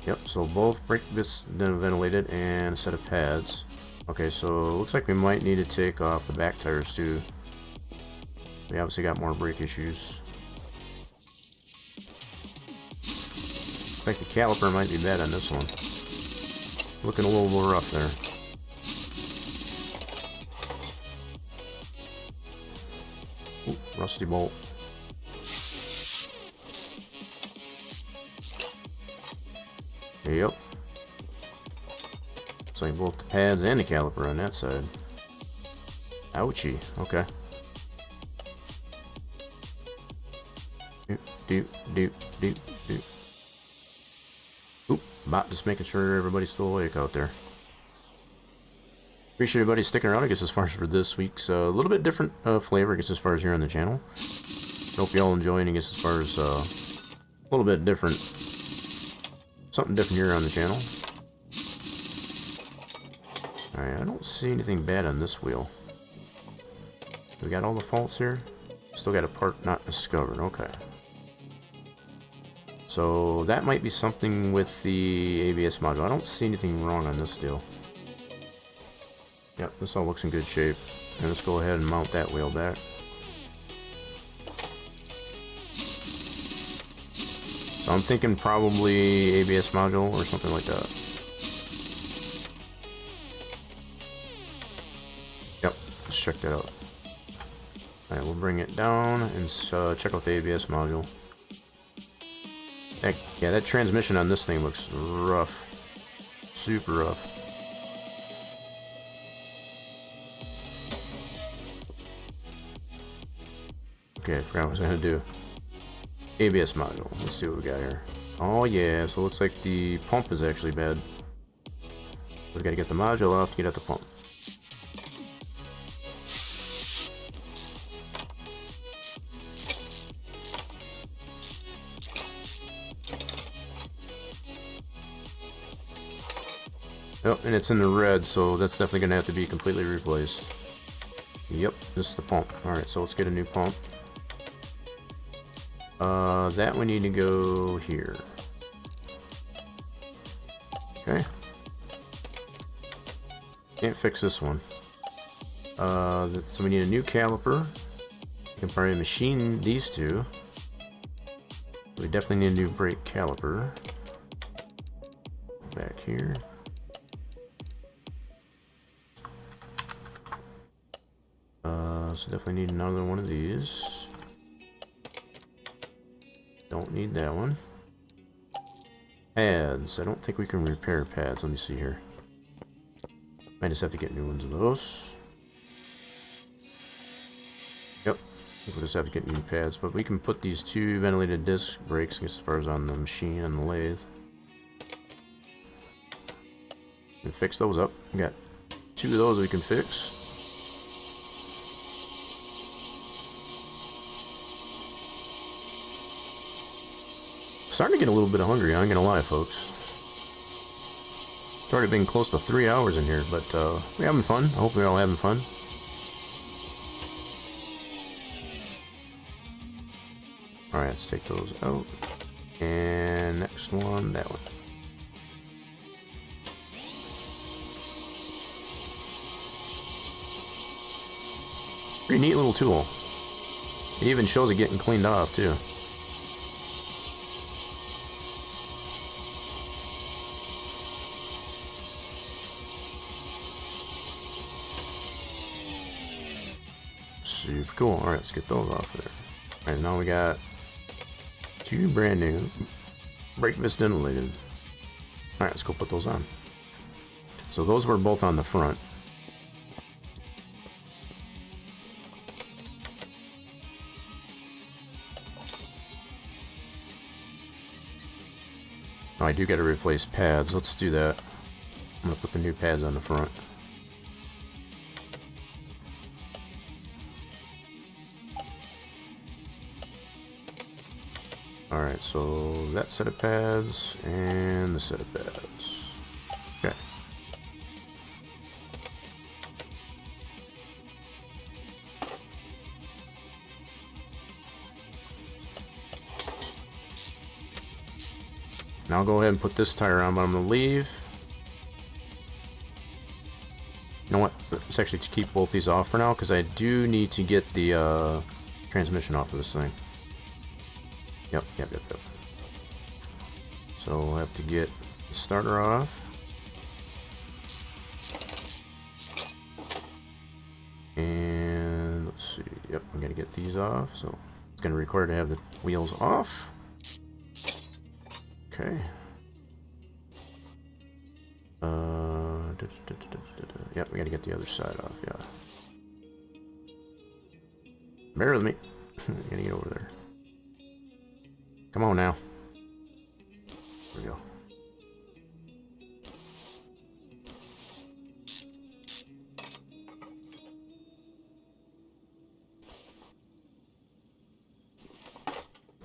Yep, so both brake discs ventilated and a set of pads. Okay, so it looks like we might need to take off the back tires too. We obviously got more brake issues. Looks like the caliper might be bad on this one. Looking a little rough there. Ooh, rusty bolt. Yep. So both the pads and the caliper on that side. Ouchie. Okay. Doop. Oop. Bot just making sure everybody's still awake out there. Appreciate everybody sticking around, I guess, as far as for this week's a little bit different flavor, I guess, as far as here on the channel. Hope you all enjoying, I guess, as far as a little bit different. Something different here on the channel. Alright, I don't see anything bad on this wheel. We got all the faults here. Still got a part not discovered. Okay. So that might be something with the ABS module. I don't see anything wrong on this deal. Yep, this all looks in good shape. And let's go ahead and mount that wheel back. So I'm thinking probably ABS module or something like that. Yep, let's check that out. Alright, we'll bring it down and check out the ABS module. Yeah, that transmission on this thing looks rough. Super rough. Okay, I forgot what I was gonna do. ABS module. Let's see what we got here. Oh yeah, so it looks like the pump is actually bad. We gotta get the module off to get at the pump. Oh, and it's in the red, so that's definitely gonna have to be completely replaced. Yep, this is the pump. Alright, so let's get a new pump. That we need to go here. Okay. Can't fix this one. So we need a new caliper. We can probably machine these two. We definitely need a new brake caliper. Back here. So definitely need another one of these. Don't need that one. Pads. I don't think we can repair pads. Let me see here. Might just have to get new ones of those. Yep. I think we'll just have to get new pads, but we can put these two ventilated disc brakes, I guess, as far as on the machine and the lathe. And fix those up. We got two of those we can fix. Starting to get a little bit hungry, I ain't gonna lie, folks. It's already been close to 3 hours in here, but we're having fun. I hope we're all having fun. Alright, let's take those out. And next one, that one. Pretty neat little tool. It even shows it getting cleaned off, too. Super cool. Alright, let's get those off of there. Alright, now we got two brand new brake vents ventilated. Alright, let's go put those on. So those were both on the front. Oh, I do got to replace pads. Let's do that. I'm going to put the new pads on the front. Alright, so that set of pads and the set of pads. Okay. Now I'll go ahead and put this tire on, but I'm going to leave. You know what? Let's actually keep both these off for now, because I do need to get the transmission off of this thing. Yep. So we'll have to get the starter off. And let's see. Yep, I'm going to get these off. So it's going to require to have the wheels off. Okay. Yep, we got to get the other side off, yeah. Bear with me. Gotta get over there. Come on now. There we go.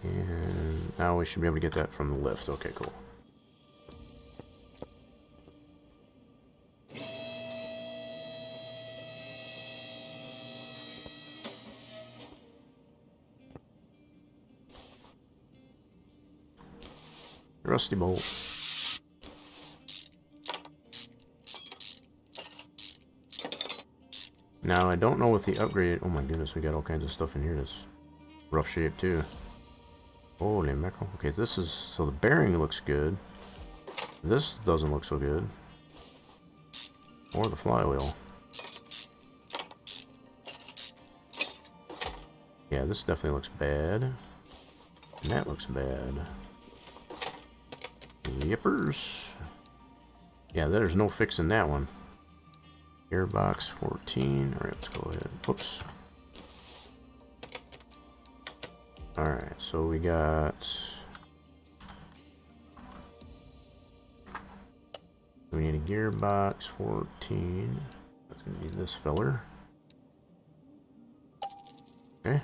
And now we should be able to get that from the lift. Okay, cool. Rusty bolt. Now I don't know what the upgrade. Oh my goodness, we got all kinds of stuff in here that's rough shape too. Holy mackerel. Okay, this is so the bearing looks good. This doesn't look so good. Or the flywheel. Yeah, this definitely looks bad. And that looks bad. Yippers. Yeah, there's no fixing that one. Gearbox 14. Alright, let's go ahead. Whoops. Alright, so we got... We need a gearbox, 14. That's going to be this filler. Okay.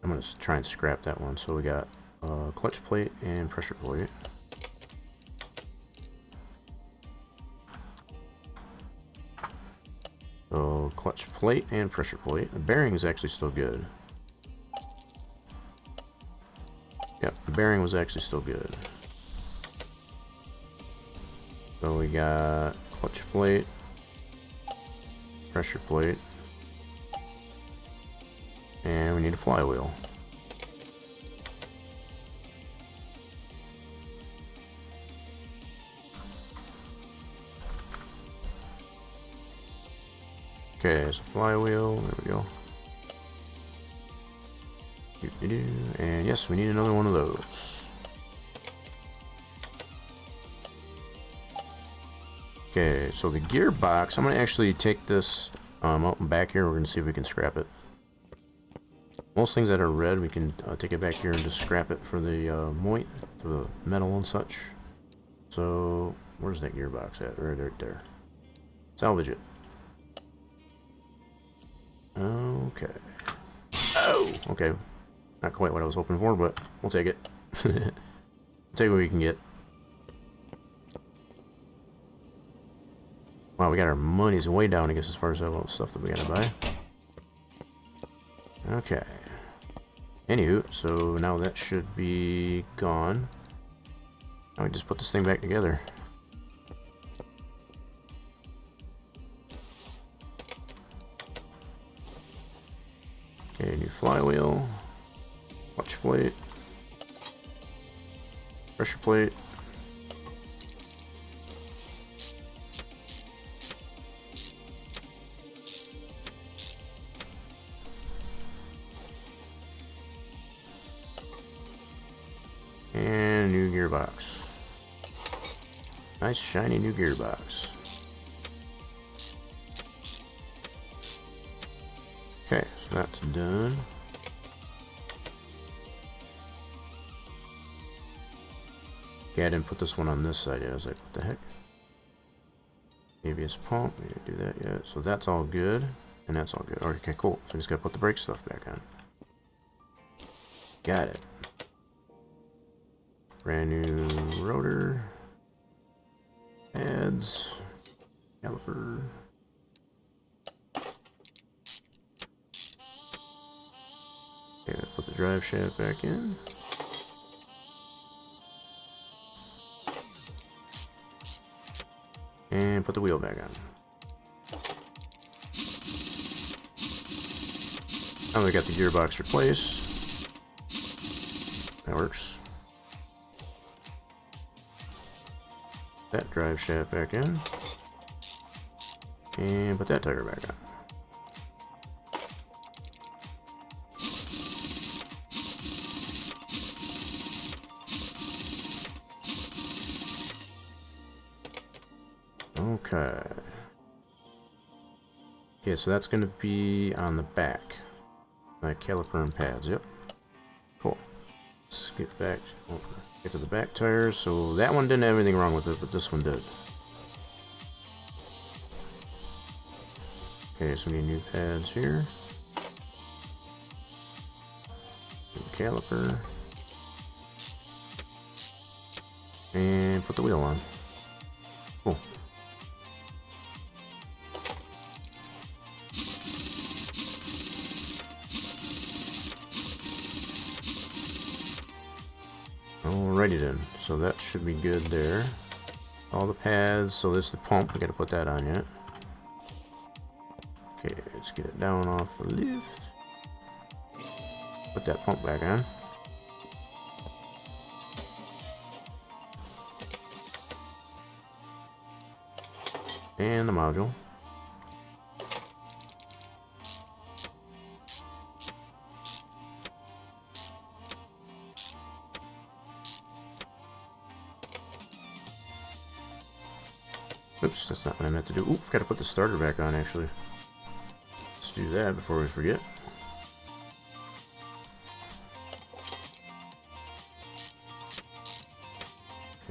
I'm going to try and scrap that one. So we got clutch plate and pressure plate. So clutch plate and pressure plate. The bearing is actually still good. Yep, the bearing was actually still good. So we got clutch plate, pressure plate, and we need a flywheel. Okay, so flywheel, there we go. And yes, we need another one of those. Okay, so the gearbox, I'm going to actually take this out and back here. We're going to see if we can scrap it. Most things that are red, we can take it back here and just scrap it for the the metal and such. So, where's that gearbox at? Right there. Salvage it. Okay. Oh! Okay. Not quite what I was hoping for, but we'll take it. Take what we can get. Wow, we got our monies way down, I guess, as far as all the stuff that we gotta buy. Okay. Anywho, so now that should be gone. Now we just put this thing back together. Okay, new flywheel. Clutch plate. Pressure plate. And a new gearbox. Nice shiny new gearbox. Okay, so that's done. Okay, I didn't put this one on this side yet. I was like, what the heck? ABS pump, we didn't do that yet. So that's all good. And that's all good. Okay, cool. So I just gotta put the brake stuff back on. Got it. Brand new rotor. Pads. Caliper. Okay, put the drive shaft back in. And put the wheel back on. Now we got the gearbox replaced. That works. That drive shaft back in. And put that tire back on. Okay. Okay, so that's going to be on the back. Caliper and pads, yep. Cool. Let's get back, get to the back tires. So that one didn't have anything wrong with it, but this one did. Okay, so we need new pads here. New caliper. And put the wheel on. Cool. Alrighty then, so that should be good there. All the pads, so this is the pump, we gotta put that on yet. Okay, let's get it down off the lift. Put that pump back on. And the module. Oops, that's not what I meant to do. Oops, gotta put the starter back on actually. Let's do that before we forget.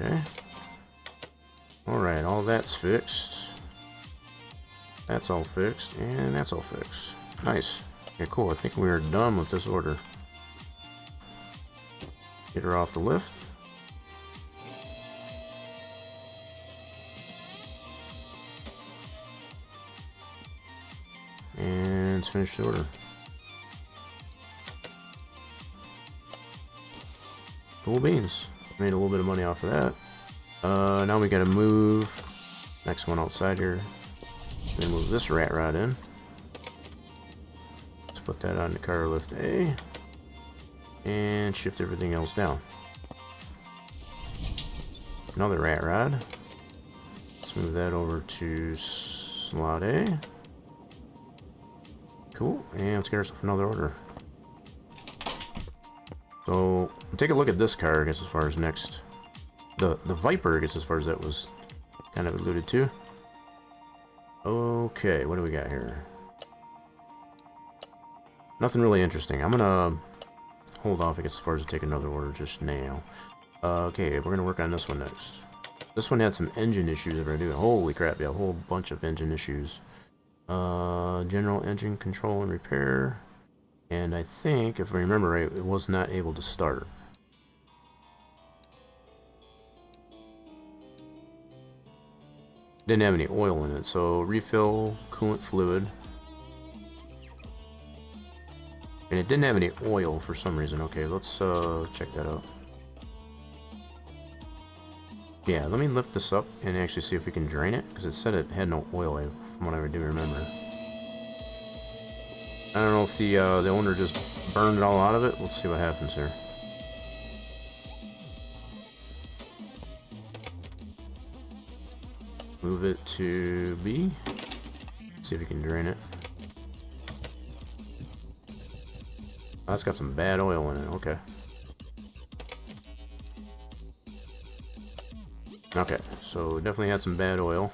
Okay. Alright, all that's fixed. That's all fixed, and that's all fixed. Nice. Okay, cool. I think we are done with this order. Get her off the lift. And let's finish the order. Cool beans. Made a little bit of money off of that. Now we gotta move next one outside here. Then move this rat rod in. Let's put that on the car lift A. And shift everything else down. Another rat rod. Let's move that over to slot A. Cool. And let's get ourselves another order. So, take a look at this car, I guess, as far as next. The Viper, I guess, as far as that was kind of alluded to. Okay, what do we got here? Nothing really interesting. I'm gonna hold off, I guess, as far as to take another order just now. Okay, we're gonna work on this one next. This one had some engine issues that we're doing. Holy crap, yeah, a whole bunch of engine issues. General engine control and repair. And I think, if I remember right, it was not able to start. Didn't have any oil in it, so refill coolant fluid. And it didn't have any oil for some reason. Okay, let's check that out. Yeah, let me lift this up and actually see if we can drain it, because it said it had no oil, from what I do remember. I don't know if the owner just burned it all out of it. Let's see what happens here. Move it to B. See if we can drain it. Oh, it's got some bad oil in it. Okay. Okay, so we definitely had some bad oil.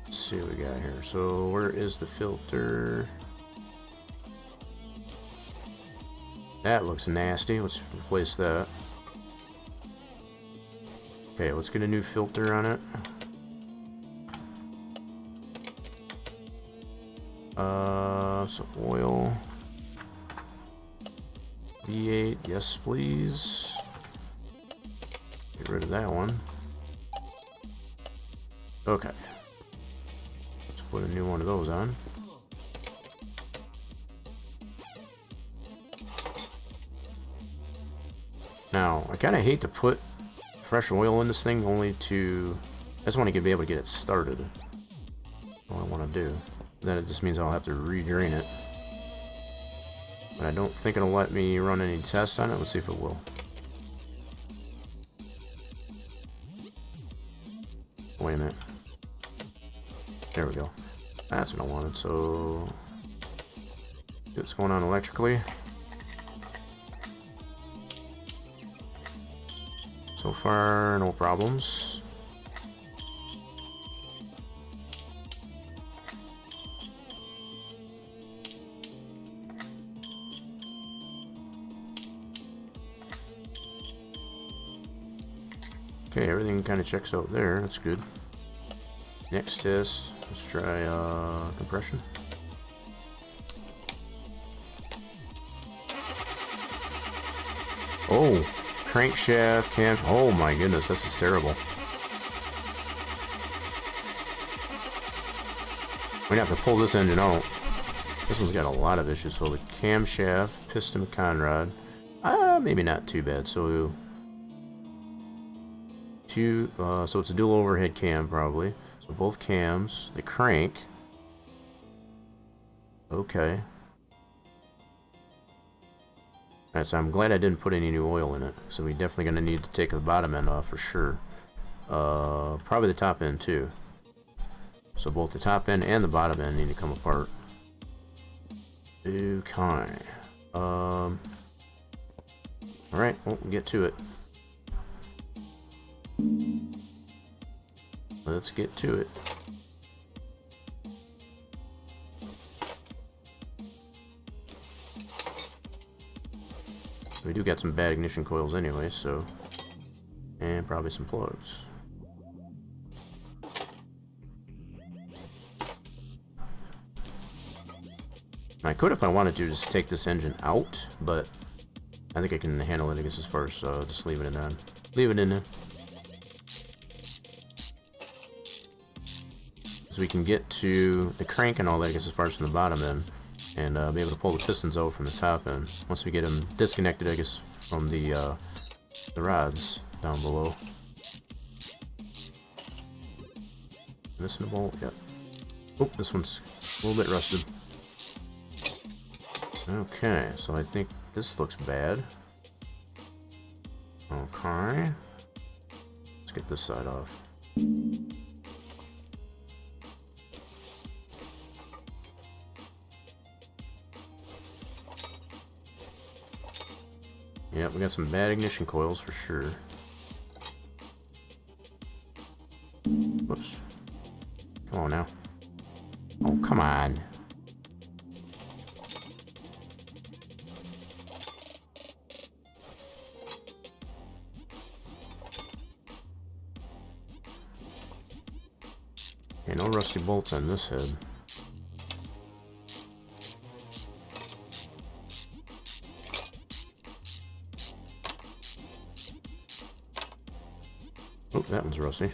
Let's see what we got here. So where is the filter? That looks nasty. Let's replace that. Okay, let's get a new filter on it. So oil. V8, yes please. Get rid of that one. Okay. Let's put a new one of those on. Now, I kind of hate to put fresh oil in this thing, only to... I just want to be able to get it started. That's what I want to do. Then it just means I'll have to re-drain it. But I don't think it'll let me run any tests on it. Let's see if it will. Wait a minute. There we go. That's what I wanted. So, see what's going on electrically. So far, no problems. Okay, everything kind of checks out there. That's good. Next test, let's try compression. Oh, crankshaft cam. Oh my goodness, this is terrible. We're gonna have to pull this engine out. This one's got a lot of issues. So the camshaft, piston, conrod. Maybe not too bad. So so it's a dual overhead cam probably. So both cams, the crank. Okay. Alright, so I'm glad I didn't put any new oil in it. So we're definitely going to need to take the bottom end off for sure. Probably the top end too. So both the top end and the bottom end need to come apart. Okay. Alright, well, we'll get to it. Let's get to it. We do got some bad ignition coils anyway, so... And probably some plugs. I could, if I wanted to, just take this engine out, but I think I can handle it, I guess, as far as just leaving it on. Leave it in there. So we can get to the crank and all that, I guess, as far as from the bottom end, and be able to pull the pistons out from the top end. Once we get them disconnected, I guess, from the rods down below. Missing a bolt? Yep. Oh, this one's a little bit rusted. Okay, so I think this looks bad. Okay. Let's get this side off. Yeah, we got some bad ignition coils for sure. Whoops. Come on now. Oh, come on. Okay, no rusty bolts on this head. Oh, that one's rusty.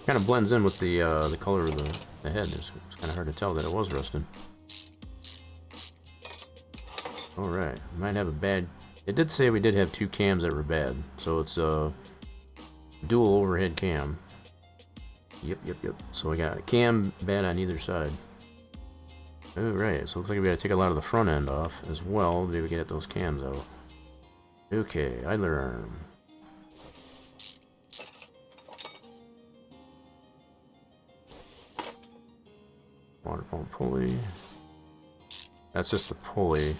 Kind of blends in with the color of the head. It's kind of hard to tell that it was rusted. All right, might have a bad. It did say we did have 2 cams that were bad, so it's a dual overhead cam. Yep. So we got a cam bad on either side. All right, so it looks like we got to take a lot of the front end off as well. Maybe we get those cams out. Okay, idler arm. Water pump pulley. That's just the pulley.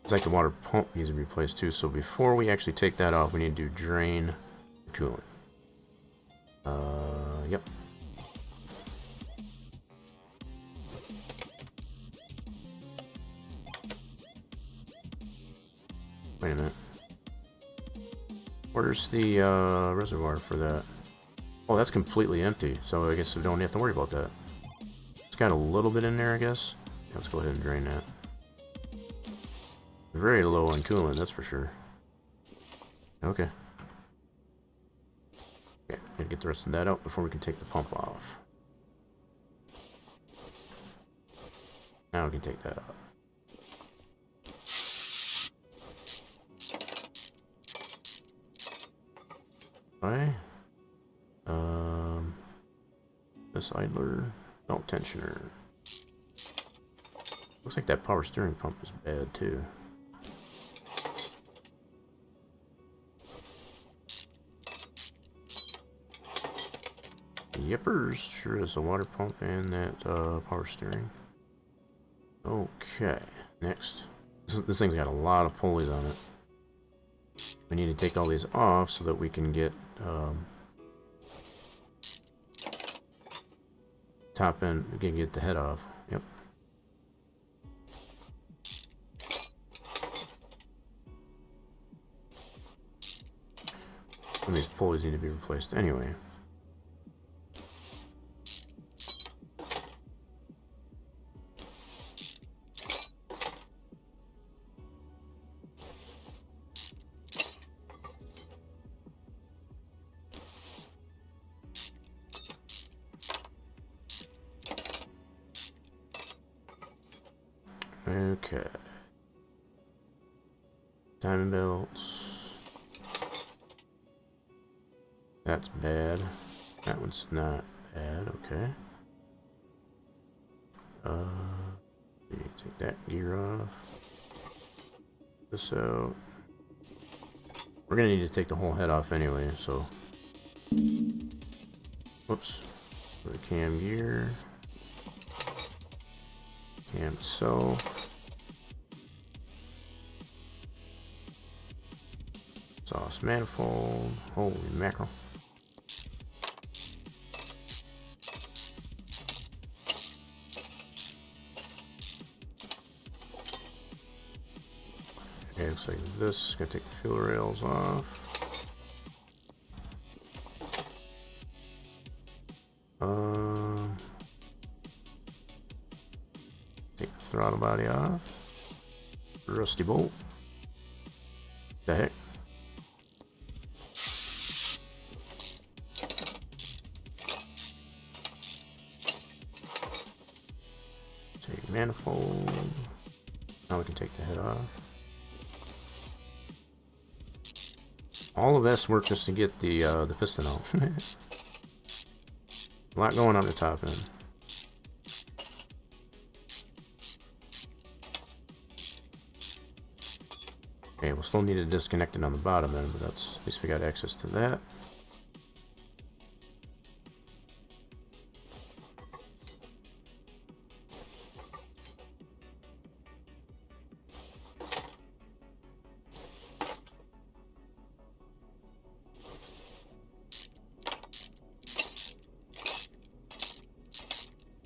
It's like the water pump needs to be replaced too. So before we actually take that off, we need to drain the coolant. Yep. Wait a minute. Where's the reservoir for that? Oh, that's completely empty. So I guess we don't have to worry about that. It's got a little bit in there, I guess. Yeah, let's go ahead and drain that. Very low on coolant, that's for sure. Okay. Okay, gotta get the rest of that out before we can take the pump off. Now we can take that off. Okay. This idler. Belt tensioner. Looks like that power steering pump is bad too. Yippers, sure is a water pump and that power steering. Okay, next. This thing's got a lot of pulleys on it. We need to take all these off so that we can get top end. We can get the head off. Yep. And these pulleys need to be replaced anyway. Okay. Timing belts. That's bad. That one's not bad. Okay. Take that gear off. This out. We're gonna need to take the whole head off anyway, so. Whoops. The cam gear. Cam itself. Exhaust manifold. Holy mackerel. looks like this. Gonna take the fuel rails off. Take the throttle body off. Rusty bolt. The heck? Take manifold. Now we can take the head off. All of this work just to get the piston out. A lot going on the top end. Okay, we'll still need to disconnect it on the bottom end, but that's at least we got access to that.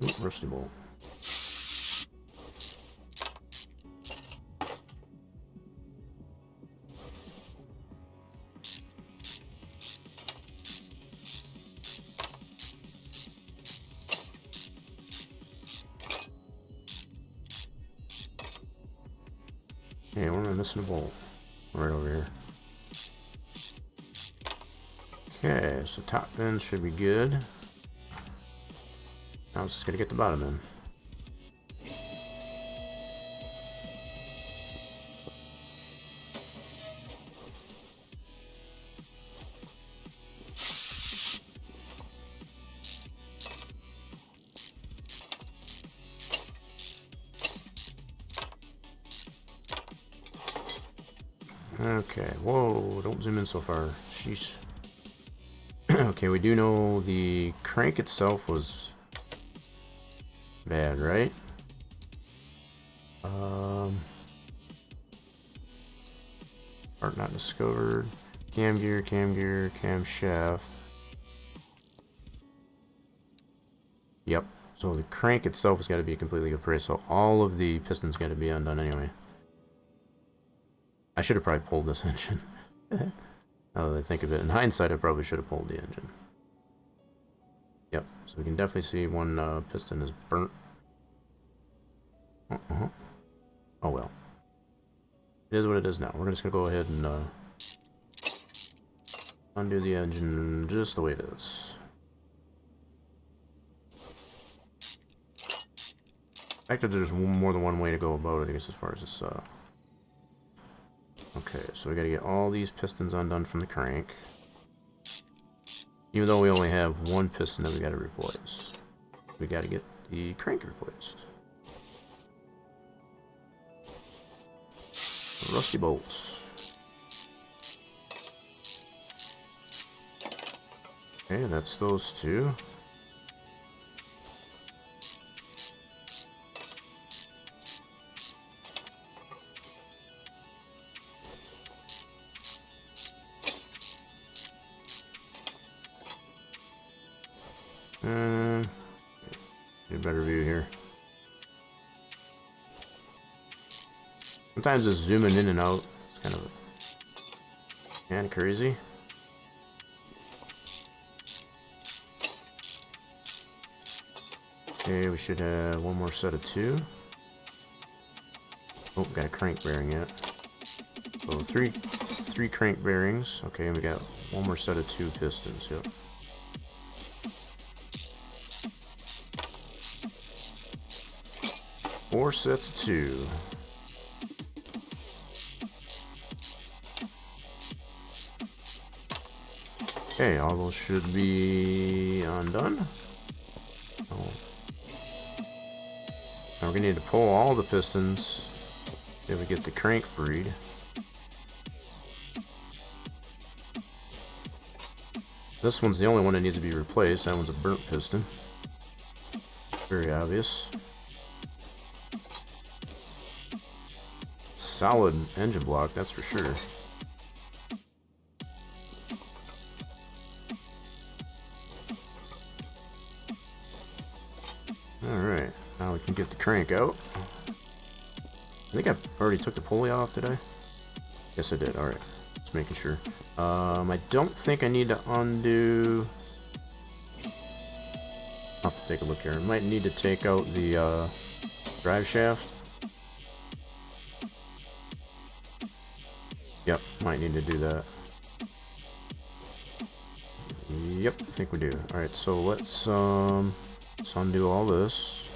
Ooh, rusty bolt. Okay, where am I missing a bolt? Right over here. Okay, so top end should be good. Now it's just gonna get the bottom end. Okay, whoa, don't zoom in so far. Sheesh. Okay, we do know the crank itself was bad, right? Part not discovered. Cam gear, camshaft. Yep. So the crank itself has got to be completely replaced. So all of the pistons got to be undone anyway. I should have probably pulled this engine. Now that I think of it, in hindsight, I probably should have pulled the engine. Yep. So we can definitely see one piston is burnt. Oh well. It is what it is now. We're just gonna go ahead and undo the engine just the way it is. Actually, there's more than one way to go about it, I guess, as far as this. Okay, so we gotta get all these pistons undone from the crank. Even though we only have one piston that we gotta replace. We gotta get the crank replaced. Rusty bolts. Okay, that's those two. Get a better view here. Sometimes just zooming in and out, it's kind of crazy. Okay, we should have one more set of two. Oh, got a crank bearing yet. So three crank bearings. Okay, and we got one more set of two pistons. Yep. Four sets of two. Okay, all those should be undone. Oh. Now we're gonna need to pull all the pistons if we get the crank freed. This one's the only one that needs to be replaced. That one's a burnt piston. Very obvious. Solid engine block, that's for sure. Alright, now we can get the crank out. I think I already took the pulley off, did I? Yes, I did. Alright. Just making sure. I don't think I need to undo... I'll have to take a look here. I might need to take out the drive shaft. Yep, might need to do that. Yep, I think we do. Alright, so let's undo all this.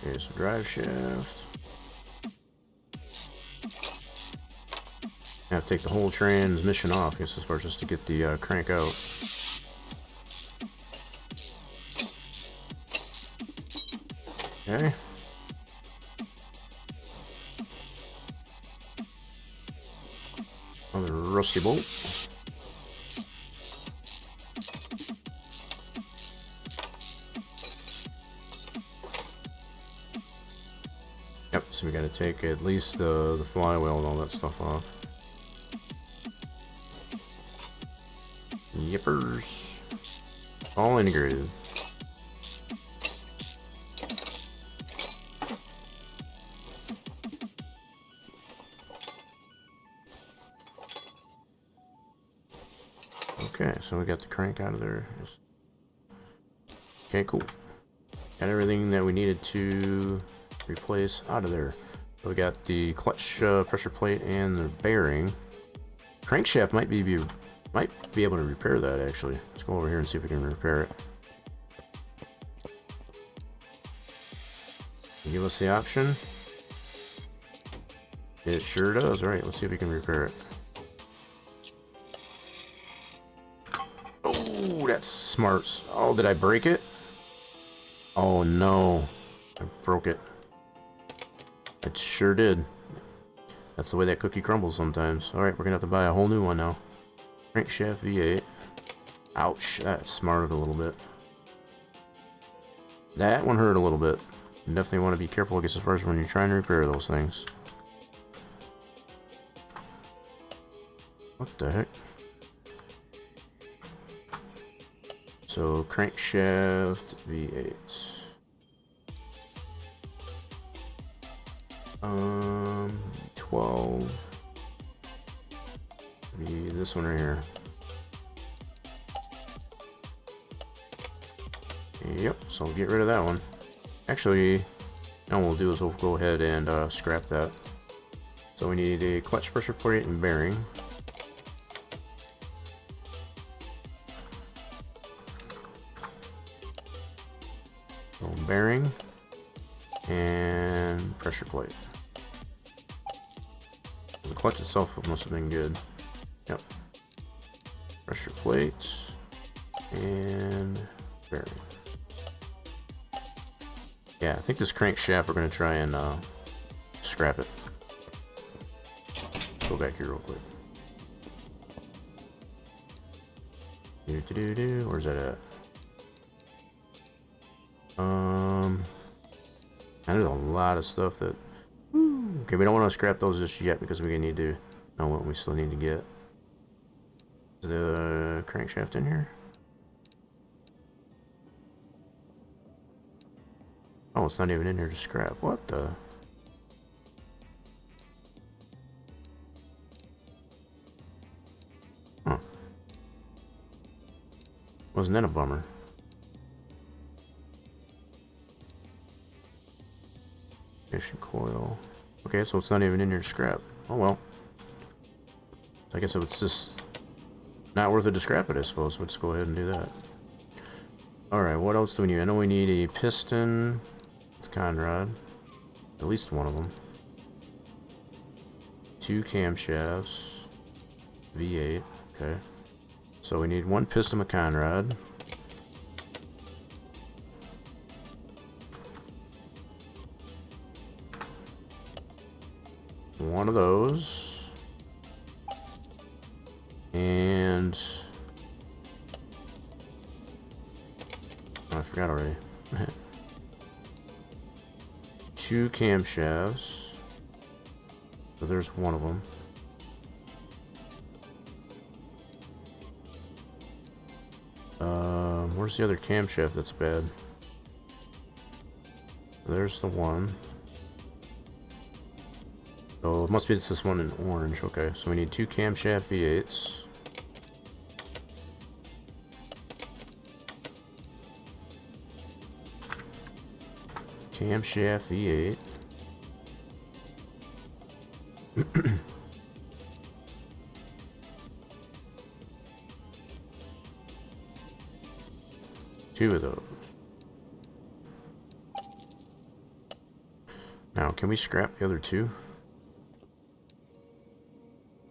Okay, so drive shaft. I have to take the whole transmission off, I guess, as far as just to get the crank out. Okay. Another rusty bolt. Yep, so we gotta take at least the flywheel and all that stuff off. Yippers. All integrated. Okay, so we got the crank out of there. Okay, cool. Got everything that we needed to replace out of there. So we got the clutch pressure plate and the bearing. Crankshaft might be able to repair that, actually. Let's go over here and see if we can repair it. Give us the option. It sure does. Alright, let's see if we can repair it. Oh, that's smart. Oh, did I break it? Oh no. I broke it. I sure did. That's the way that cookie crumbles sometimes. Alright, we're gonna have to buy a whole new one now. Crankshaft V8. Ouch, that smarted a little bit. That one hurt a little bit. You definitely want to be careful, I guess, as far as when you're trying to repair those things. What the heck? So, crankshaft V8. 12. Maybe this one right here. Yep, so we'll get rid of that one. Actually, now what we'll do is we'll go ahead and scrap that. So we need a clutch pressure plate and bearing. So bearing and pressure plate. The clutch itself must have been good. Yep. Pressure plate and bearing. Yeah, I think this crankshaft we're gonna try and scrap it. Let's go back here real quick. Where's that at? There's a lot of stuff that. Okay, we don't want to scrap those just yet because we need to know what we still need to get. Is the crankshaft in here? Oh, it's not even in here to scrap. What the? Huh. Wasn't that a bummer? Ignition coil. Okay, so it's not even in here to scrap. Oh well. I guess it's just not worth it to scrap it, I suppose. Let's go ahead and do that. Alright, what else do we need? I know we need a piston. It's Conrod. At least one of them. 2 camshafts. V8. Okay. So we need 1 piston with Conrod. One of those. And... oh, I forgot already. 2 camshafts. So there's one of them. Where's the other camshaft that's bad? There's the one. So it must be this one in orange. Okay, so we need 2 camshaft V8s. Camshaft V8. Two of those. Now, can we scrap the other 2?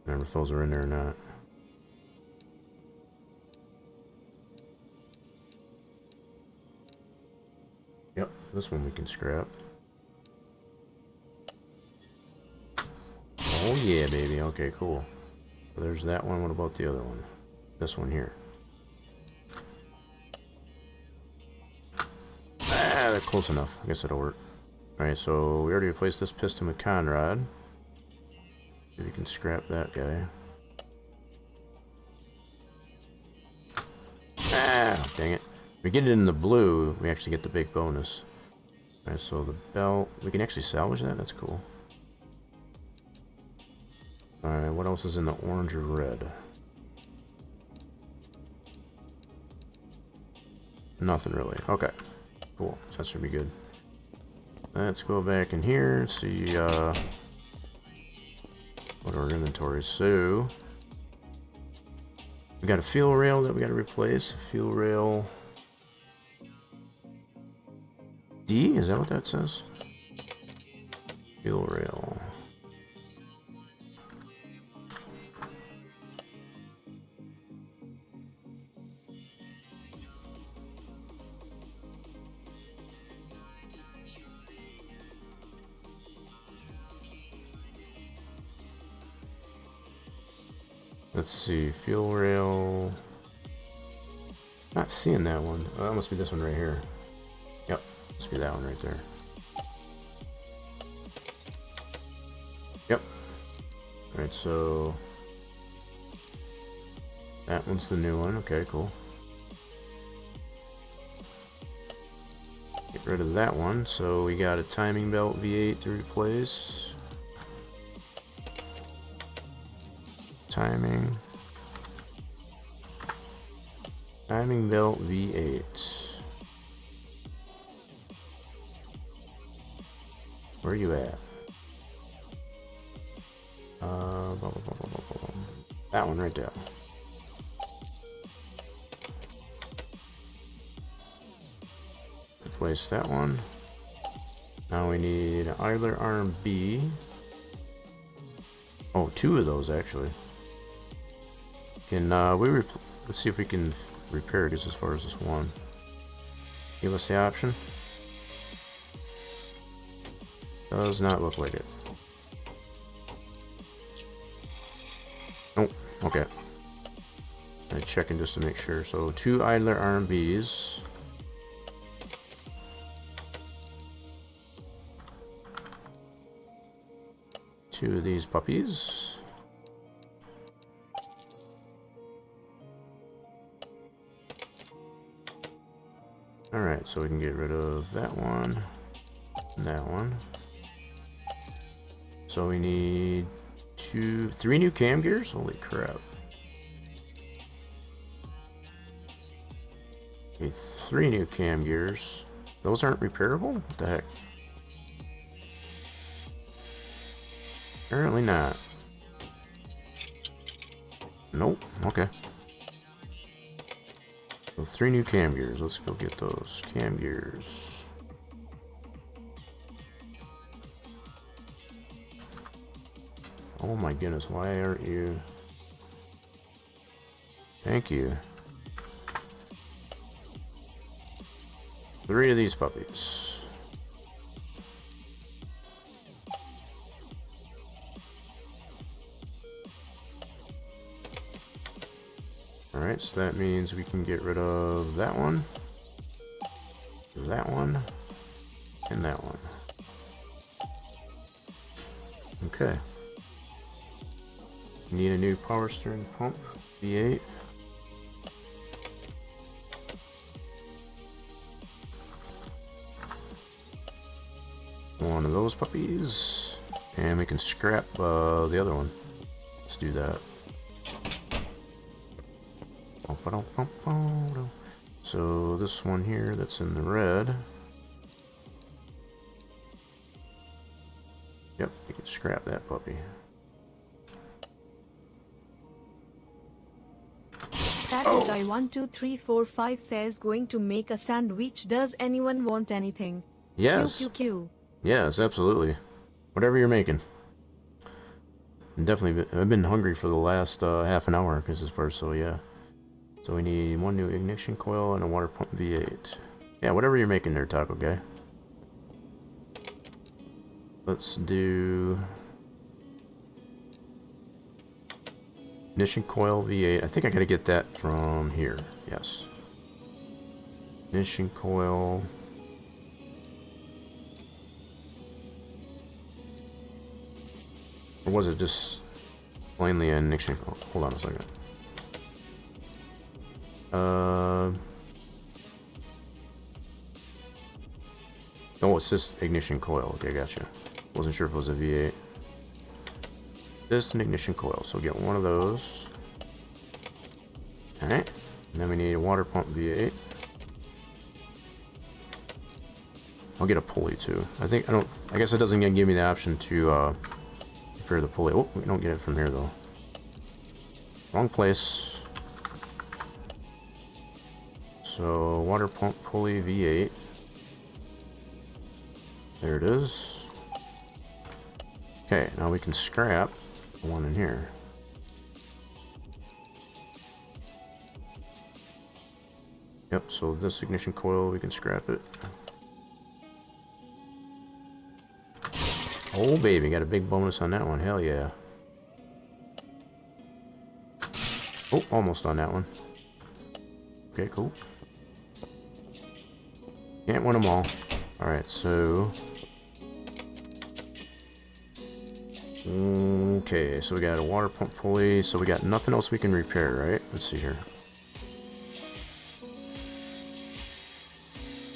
Remember if those are in there or not. Yep, this one we can scrap. Oh yeah, baby. Okay, cool. So there's that one. What about the other one? This one here. Ah, that's close enough. I guess it'll work. Alright, so we already replaced this piston with Conrad. See if we can scrap that guy. Ah, dang it. If we get it in the blue, we actually get the big bonus. Alright, so the belt, we can actually salvage that? That's cool. Alright, what else is in the orange or red? Nothing really. Okay, cool. So that should be good. Let's go back in here and see what our inventory is. So we got a fuel rail that we got to replace. Fuel rail D, is that what that says? Fuel rail. Let's see, fuel rail. Not seeing that one. Oh, that must be this one right here. Yep, must be that one right there. Yep. Alright, so that one's the new one. Okay, cool. Get rid of that one. So we got a timing belt V8 to replace. Timing belt V8. Where are you at? That one right there. Replace that one. Now we need idler arm B. Oh, 2 of those actually. Can let's see if we can repair it as far as this one. Give us the option. Does not look like it. Oh, okay. I'm checking just to make sure. So 2 idler arm Bs. Two of these puppies. Alright, so we can get rid of that one and that one. So we need 3 new cam gears? Holy crap. Okay, 3 new cam gears. Those aren't repairable? What the heck? Apparently not. Nope. Okay. So 3 new cam gears. Let's go get those cam gears. Oh my goodness, why aren't you? Thank you. 3 of these puppies. Alright, so that means we can get rid of that one, and that one. Okay. Need a new power steering pump, V8. One of those puppies, And we can scrap the other one. Let's do that. So this one here that's in the red. Yep, you can scrap that puppy. Taco Guy 12345 says going to make a sandwich. Does anyone want anything? Yes. Q. Yes, absolutely. Whatever you're making. Definitely, I've been hungry for the last half an hour because it's first, so yeah. So we need one new ignition coil and a water pump V8. Yeah, whatever you're making there, Taco Guy. Let's do ignition coil V8. I think I gotta get that from here. Yes. Ignition coil. Or was it just plainly an ignition coil? Hold on a second. Oh, it's this ignition coil. Okay, gotcha. Wasn't sure if it was a V8. This an ignition coil, so get one of those. Alright. And then we need a water pump V8. I'll get a pulley too. I guess it doesn't give me the option to repair the pulley. Oh, we don't get it from here though. Wrong place. So water pump pulley V8. There it is. Okay, now we can scrap the one in here. Yep, so this ignition coil, we can scrap it. Oh baby, got a big bonus on that one. Hell yeah. Oh, almost on that one. Okay, cool. Can't win them all. Alright, so... Okay, so we got a water pump pulley, so we got nothing else we can repair, right? Let's see here.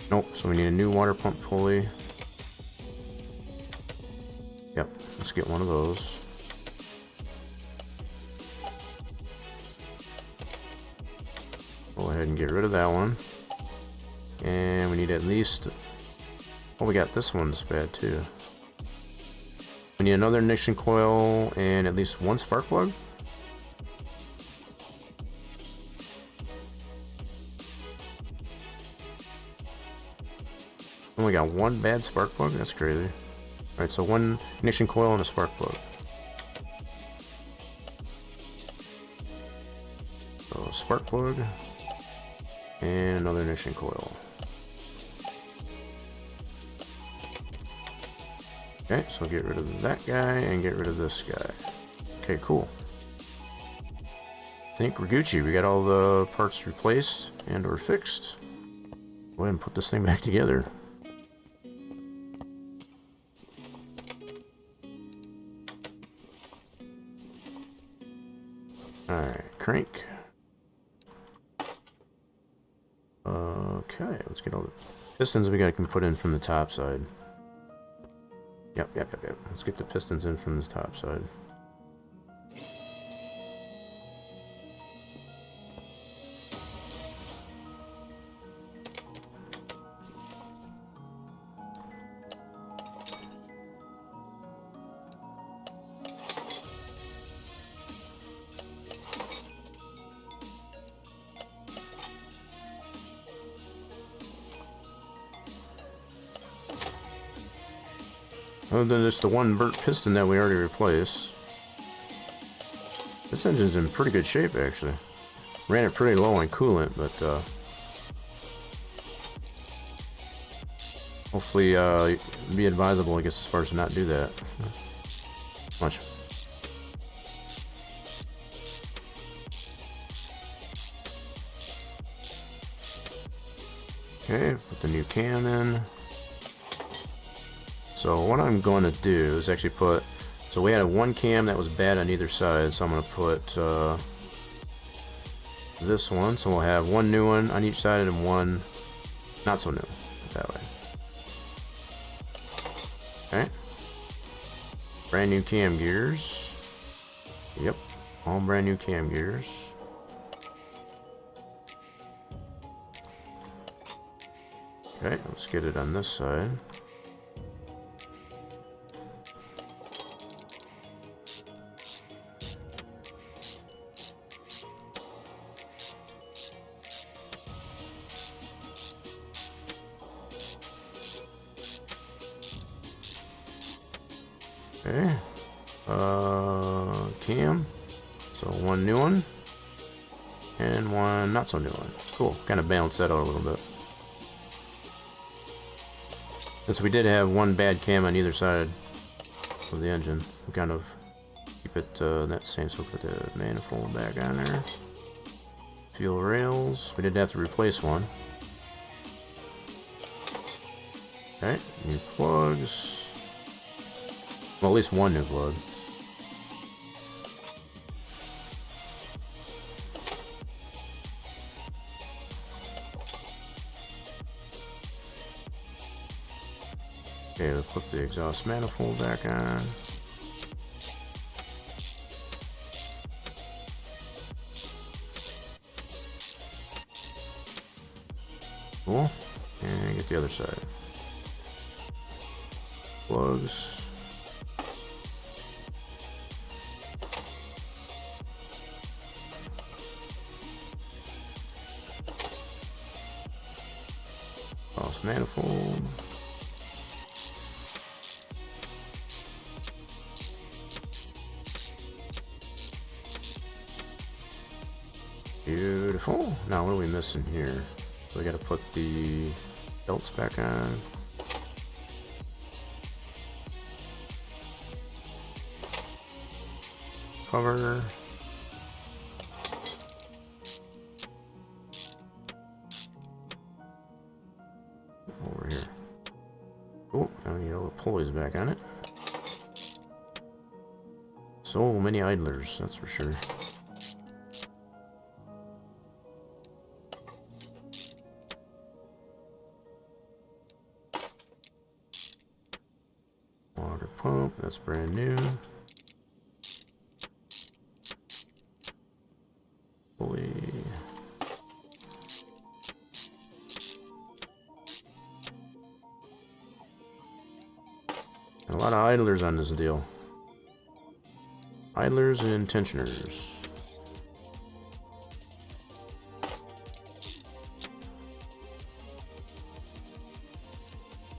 Nope, so we need a new water pump pulley. Yep, let's get one of those. Go ahead and get rid of that one. And we need at least... Oh, we got this one's bad too. We need another ignition coil and at least one spark plug. Only got one bad spark plug? That's crazy. Alright, so one ignition coil and a spark plug. So spark plug and another ignition coil. Okay, so get rid of that guy and get rid of this guy. Okay, cool. I think we're Gucci. We got all the parts replaced and or fixed. Go ahead and put this thing back together. Alright, crank. Okay, let's get all the pistons we can put in from the top side. Yep. Let's get the pistons in from this top side. Other than just the one burnt piston that we already replaced. This engine's in pretty good shape, actually. Ran it pretty low on coolant, but hopefully be advisable, I guess, as far as to not do that. Much. Okay, put the new cam in. So what I'm going to do is actually put, so we had a one cam that was bad on either side, so I'm going to put this one, so we'll have one new one on each side and one not so new, that way. Okay. Brand new cam gears. Yep, all brand new cam gears. Okay, let's get it on this side. Okay, cam. So one new one and one not so new one. Cool, kind of balance that out a little bit. Since we did have one bad cam on either side of the engine, we kind of keep it that same. So we'll put the manifold back on there. Fuel rails. We did have to replace one. Okay, new plugs. Well, at least one new plug. Okay, we'll put the exhaust manifold back on. Cool. And get the other side. Plugs. Exhaust manifold. Beautiful. Now what are we missing here? We gotta put the belts back on. Cover. Over here. Oh, now we need all the pulleys back on it. So many idlers, that's for sure. Water pump, that's brand new. Pulley. A lot of idlers on this deal. Idlers and tensioners.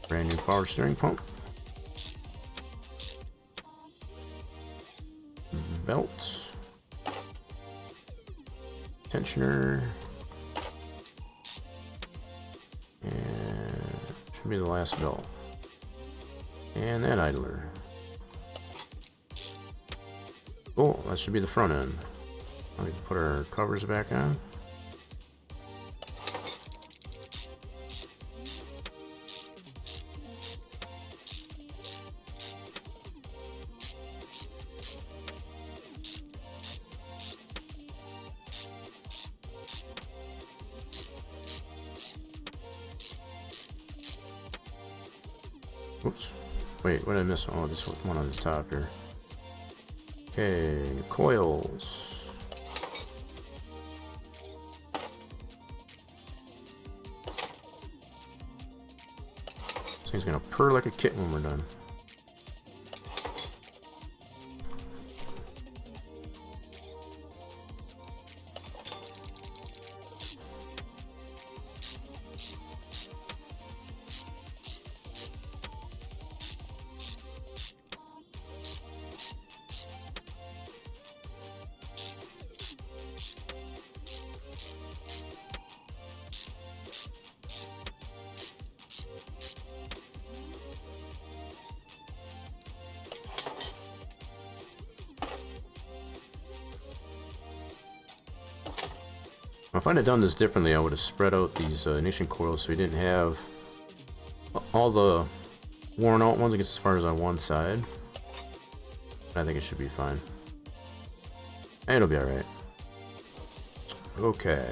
Brand new power steering pump. Belt. Tensioner. And should be the last belt. And that idler. Cool, that should be the front end. Now we can put our covers back on. Oops. Wait, what did I miss? Oh, this one on the top here. Okay, coils. This thing's gonna purr like a kitten when we're done. If I'd have done this differently, I would have spread out these ignition coils so we didn't have all the worn out ones as far as on one side. I think it should be fine. And it'll be alright. Okay.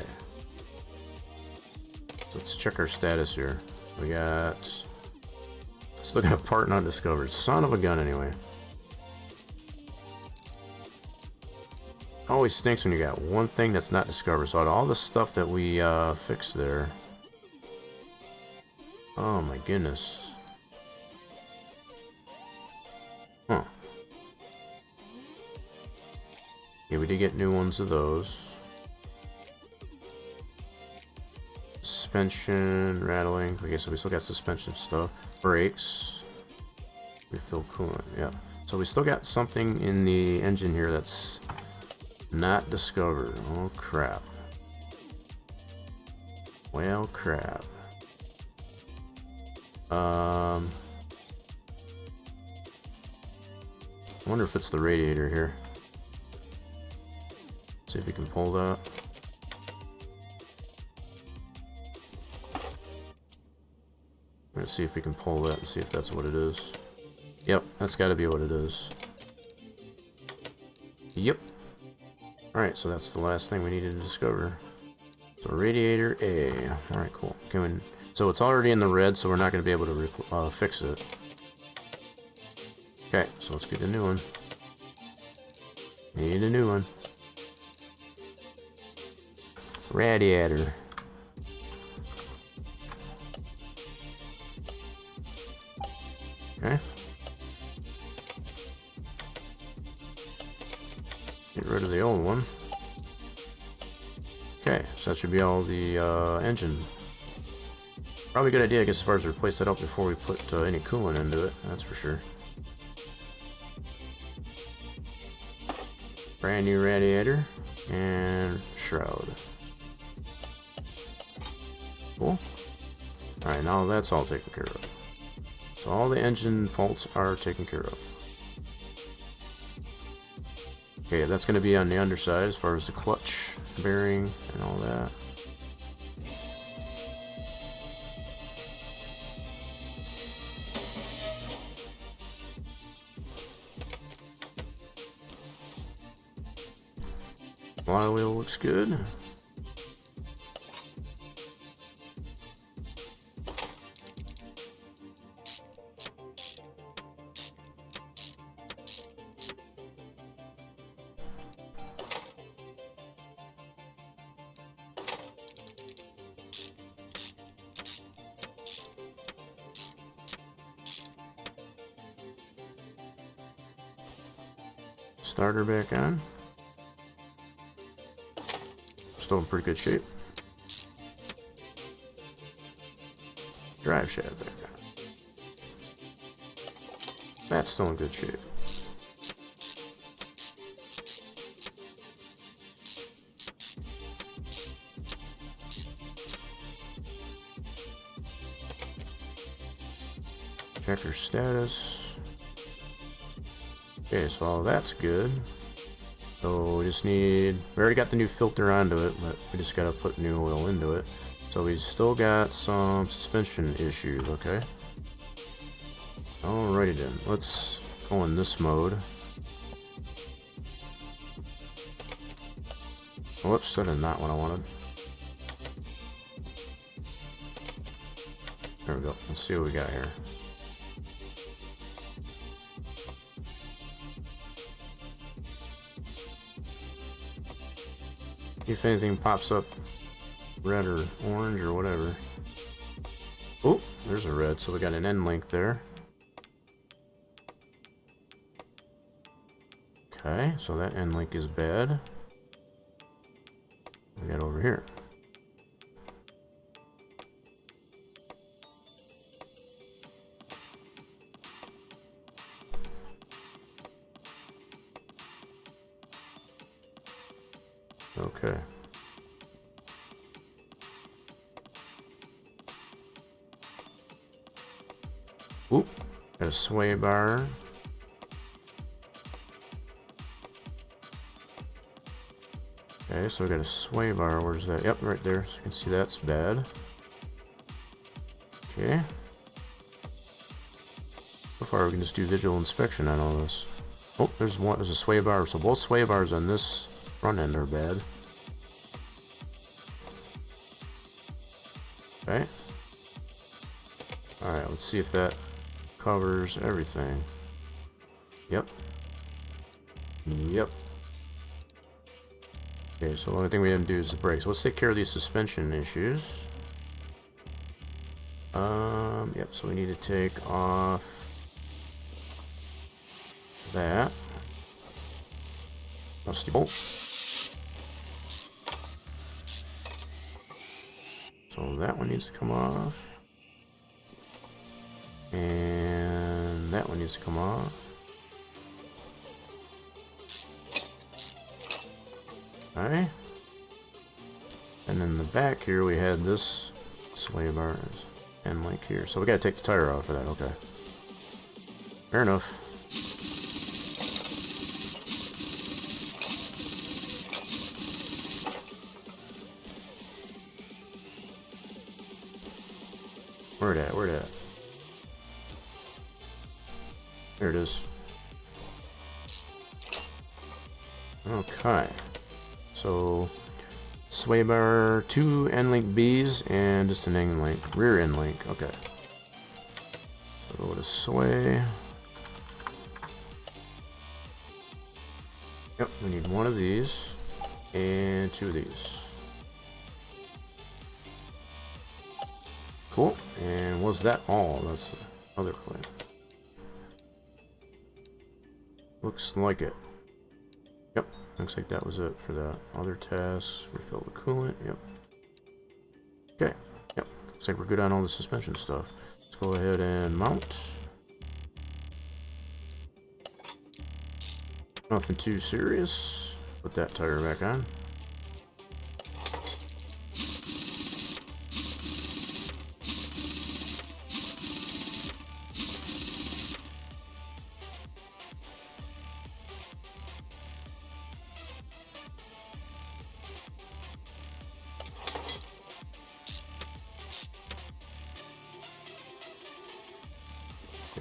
So let's check our status here. We got... Still got a part not discovered. Son of a gun anyway. Always stinks when you got one thing that's not discovered. So out of all the stuff that we fixed there. Oh my goodness. Huh. Yeah, we did get new ones of those. Suspension, rattling. Okay, so we still got suspension stuff. Brakes. Refill coolant, yeah. So we still got something in the engine here that's not discovered. Oh crap. Well, crap. I wonder if it's the radiator here. See if we can pull that. I'm gonna see if we can pull that and see if that's what it is. Yep, that's gotta be what it is. Yep. Alright, so that's the last thing we needed to discover. So radiator A. Alright, cool. So it's already in the red, so we're not going to be able to fix it. Okay, so let's get a new one. Need a new one. Radiator. Okay. Get rid of the old one. Okay, so that should be all the engine. Probably a good idea, I guess, as far as to replace that up before we put any coolant into it, that's for sure. Brand new radiator and shroud. Cool. Alright, now that's all taken care of. So all the engine faults are taken care of. Okay, that's going to be on the underside as far as the clutch bearing and all that. Flywheel looks good. Starter back on. Still in pretty good shape. Drive shaft back on. That's still in good shape. Checker status. Okay, so all that's good. So we just need, we already got the new filter onto it, but we just gotta put new oil into it. So we still got some suspension issues, okay? Alrighty then, let's go in this mode. Whoops, that is not what I wanted. There we go, let's see what we got here. If anything pops up red or orange or whatever. Oh, there's a red, so we got an end link there. Okay, so that end link is bad. We got over here. Okay. Oop, got a sway bar. Okay, so we got a sway bar. Where's that? Yep, right there. So you can see that's bad. Okay. So far we can just do visual inspection on all this. Oh, there's a sway bar. So both sway bars on this front end are bad. Okay. Alright, let's see if that covers everything. Yep. Yep. Okay, so the only thing we have to do is the brakes. Let's take care of these suspension issues. Yep, so we need to take off that. Rusty bolt. So that one needs to come off. And that one needs to come off. Okay. And in the back here we had this sway bars and link here. So we gotta take the tire off for that, okay. Fair enough. Where it at? Where it at? There it is. Okay. So sway bar, 2 end link Bs and just an end link, rear end link. Okay. So go to sway. Yep, we need 1 of these and 2 of these. Cool. And was that all? That's the other clip. Looks like it. Yep. Looks like that was it for that. Other tasks. Refill the coolant. Yep. Okay. Yep. Looks like we're good on all the suspension stuff. Let's go ahead and mount. Nothing too serious. Put that tire back on.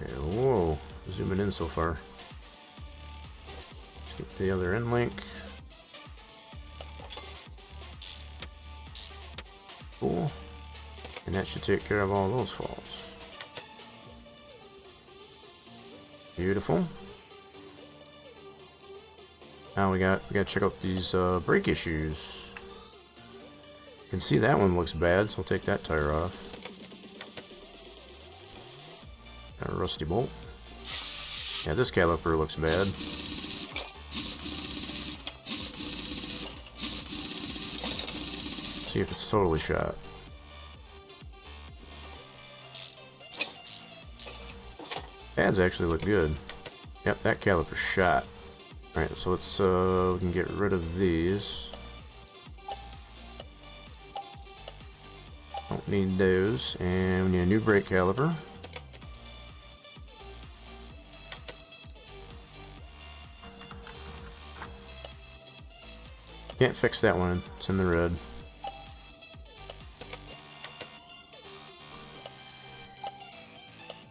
Okay, whoa, zooming in so far. Let's get the other end link. Cool. And that should take care of all those faults. Beautiful. Now we gotta check out these brake issues. You can see that one looks bad, so I'll take that tire off. Got a rusty bolt. Yeah, this caliper looks bad. See if it's totally shot. Pads actually look good. Yep, that caliper's shot. Alright, so let's we can get rid of these. Don't need those. And we need a new brake caliper. Can't fix that one, it's in the red.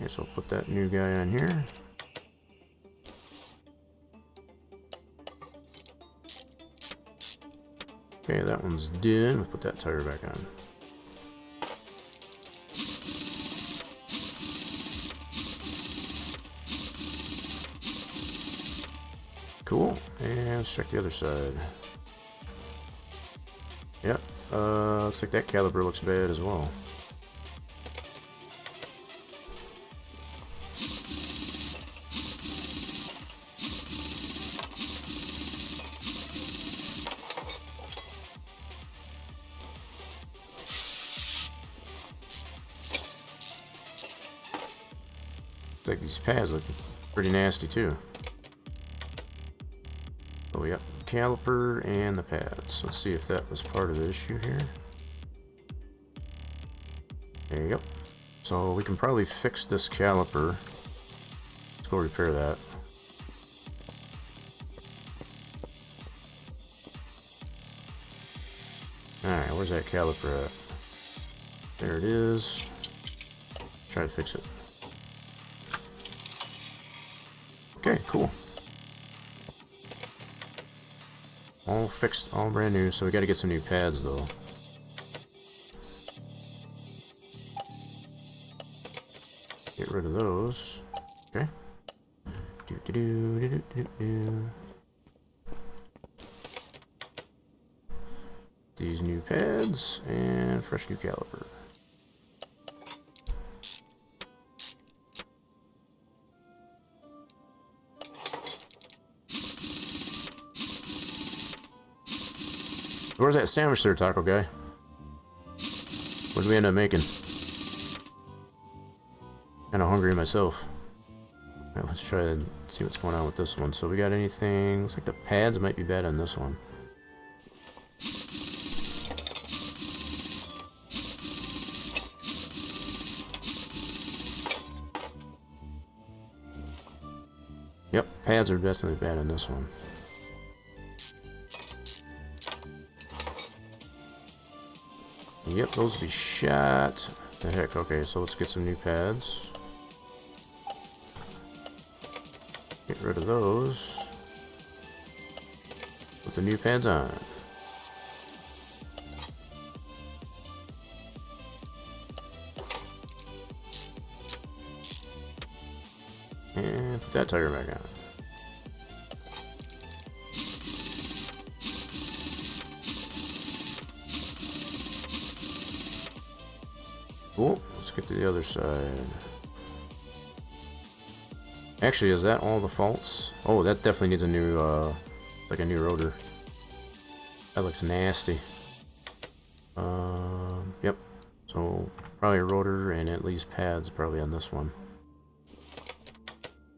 Okay, so I'll put that new guy on here. Okay, that one's done. We'll put that tire back on. Cool, and let's check the other side. Yep, looks like that caliper looks bad as well. Looks like these pads look pretty nasty too. Oh, yep, caliper and the pads. Let's see if that was part of the issue here. There you go. So we can probably fix this caliper. Let's go repair that. Alright, where's that caliper at? There it is. Try to fix it. Okay, cool. All fixed, all brand new, so we gotta get some new pads though. Get rid of those. Okay. these new pads and fresh new caliper. Where's that sandwich there, taco guy? What did we end up making? Kinda hungry myself. Alright, let's try to see what's going on with this one. So we got anything? Looks like the pads might be bad on this one. Yep, pads are definitely bad on this one. Yep, those will be shot. The heck, okay, so let's get some new pads. Get rid of those. Put the new pads on. And put that tire back on. Cool. Let's get to the other side. Actually, is that all the faults? Oh, that definitely needs a new, like a new rotor. That looks nasty. Yep. So, probably a rotor and at least pads probably on this one.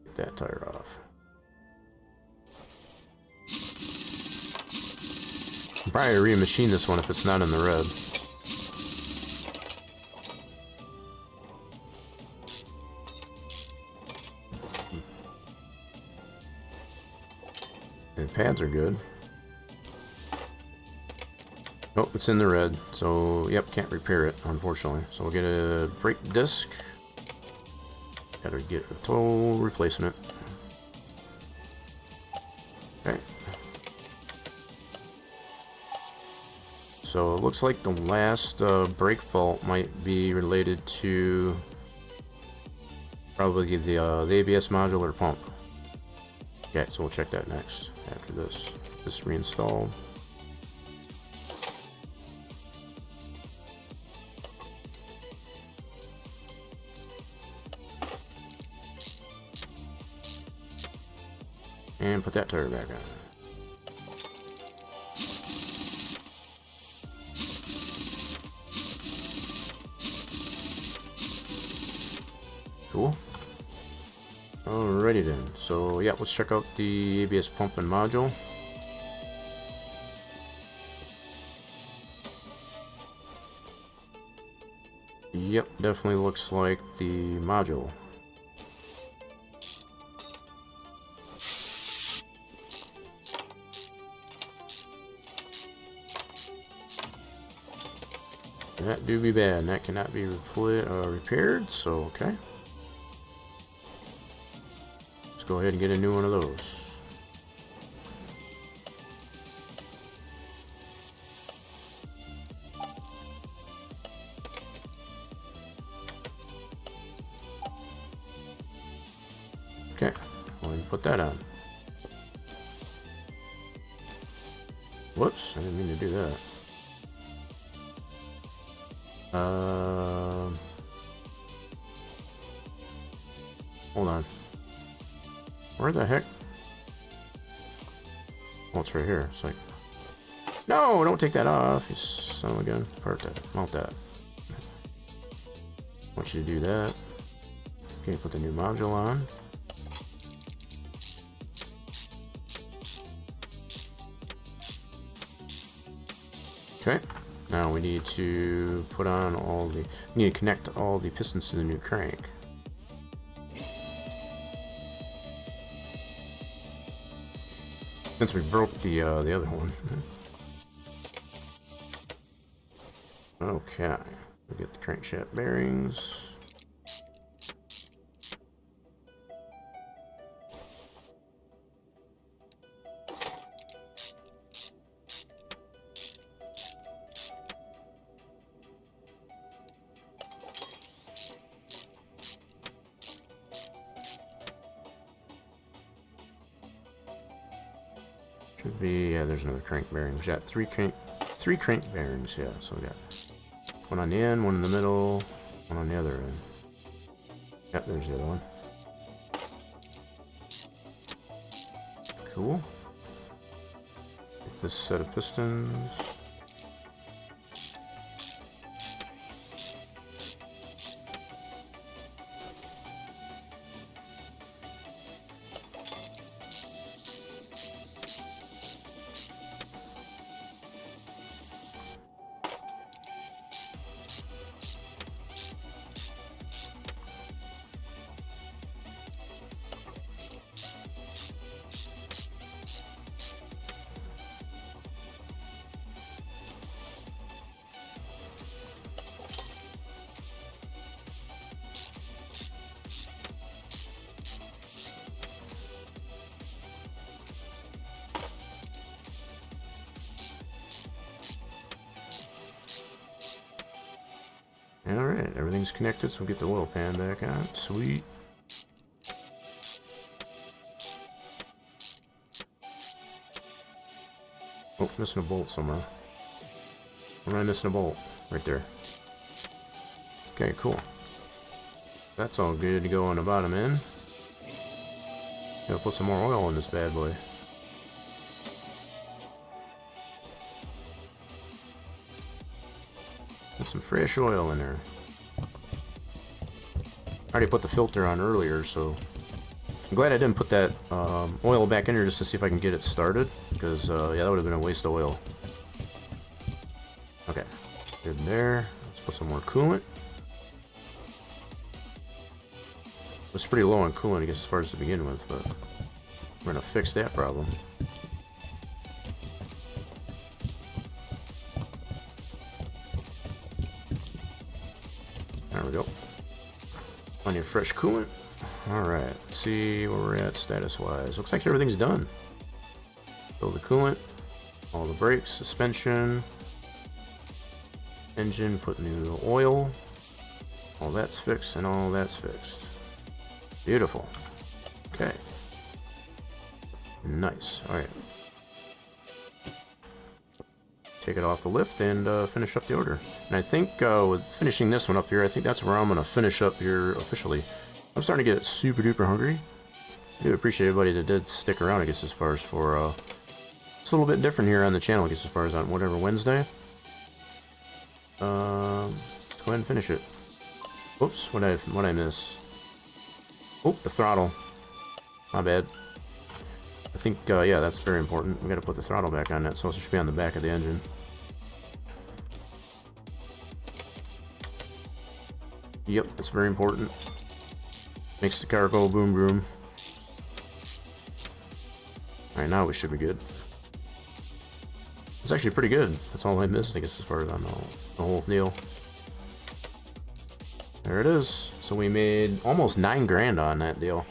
Get that tire off. I'll probably remachine this one if it's not in the red. The pads are good. Oh, it's in the red. So, yep, can't repair it, unfortunately. So we'll get a brake disc. Gotta get a total replacement. Okay. So it looks like the last brake fault might be related to probably the ABS module or pump. Okay, so we'll check that next after this. This reinstalled. And put that tire back on. Cool. Alrighty then. So yeah, let's check out the ABS pump and module. Yep, definitely looks like the module. That do be bad, and that cannot be repaired, so okay. Let's go ahead and get a new one of those. Okay, well, put that on. Whoops, I didn't mean to do that. Hold on. Where the heck? Oh, it's right here. It's like, no, don't take that off, you son of a gun. Part that, mount that. Want you to do that. Okay, put the new module on. Okay. Now we need to put on all the, we need to connect all the pistons to the new crank. Since we broke the other one. Okay, we get the crankshaft bearings. Should be, yeah, there's another crank bearing. We got three crank 3 crank bearings, yeah. So we got one on the end, one in the middle, one on the other end. Yep, there's the other one. Cool. Get this set of pistons. Alright, everything's connected, so we'll get the oil pan back on. Sweet. Oh, missing a bolt somewhere. Where am I missing a bolt? Right there. Okay, cool. That's all good to go on the bottom end. Gotta put some more oil in this bad boy. Put some fresh oil in there. I already put the filter on earlier, so I'm glad I didn't put that oil back in here just to see if I can get it started, because yeah, that would have been a waste of oil. Okay, good there. Let's put some more coolant. It's pretty low on coolant, I guess, as far as to begin with, but we're gonna fix that problem. There we go. On your fresh coolant. Alright, let's see where we're at status-wise. Looks like everything's done. Fill the coolant, all the brakes, suspension, engine, put new oil. All that's fixed and all that's fixed. Beautiful. Okay. Nice. Alright. Take it off the lift and finish up the order. And I think with finishing this one up here, I think that's where I'm going to finish up here officially. I'm starting to get super duper hungry. I do appreciate everybody that did stick around, I guess, as far as for it's a little bit different here on the channel, I guess, as far as on WhatEver Wednesday. Let's go ahead and finish it. Oops, what I miss? Oh, the throttle. My bad. I think, yeah, that's very important. We got to put the throttle back on that, so it should be on the back of the engine. Yep, that's very important. Makes the car go boom boom. Alright, now we should be good. It's actually pretty good. That's all I missed, I guess, as far as on the whole deal. There it is. So we made almost 9 grand on that deal.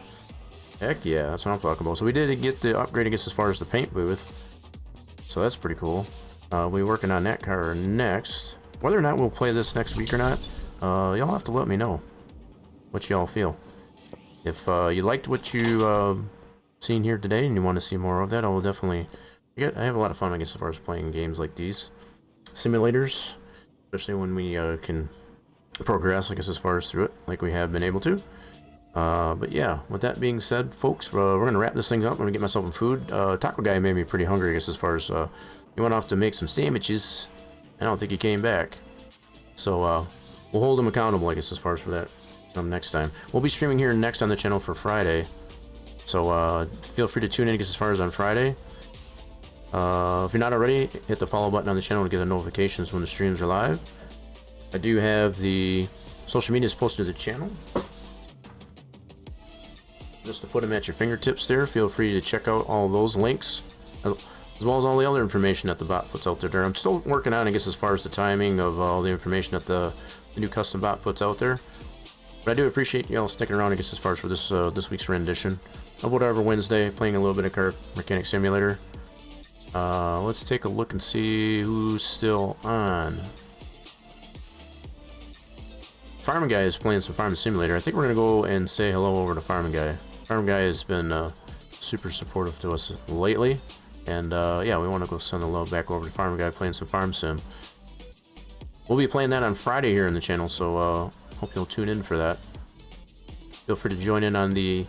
Heck yeah, that's what I'm talking about. So we did get the upgrade, I guess, as far as the paint booth. So that's pretty cool. We'll be working on that car next. Whether or not we'll play this next week or not, y'all have to let me know what y'all feel. If you liked what you seen here today and you want to see more of that, I will definitely... I have a lot of fun, I guess, as far as playing games like these. Simulators, especially when we can progress, I guess, as far as through it, like we have been able to. But yeah, with that being said, folks, we're going to wrap this thing up. I'm going to get myself some food. Taco guy made me pretty hungry, I guess, as far as he went off to make some sandwiches. I don't think he came back. So we'll hold him accountable, I guess, as far as for that next time. We'll be streaming here next on the channel for Friday. So feel free to tune in, I guess, as far as on Friday. If you're not already, hit the follow button on the channel to get the notifications when the streams are live. I do have the social medias posted to the channel. Just to put them at your fingertips there. Feel free to check out all those links, as well as all the other information that the bot puts out there. I'm still working on, I guess, as far as the timing of all the information that the new custom bot puts out there. But I do appreciate y'all sticking around, I guess, as far as for this this week's rendition of WhatEver Wednesday, playing a little bit of Car Mechanic Simulator. Let's take a look and see who's still on. Farming Guy is playing some Farming Simulator. I think we're going to go and say hello over to Farming Guy. Farming Guy has been super supportive to us lately, And yeah, we want to go send the love back over to Farmer Guy playing some Farm Sim. We'll be playing that on Friday here in the channel, so hope you'll tune in for that. Feel free to join in on the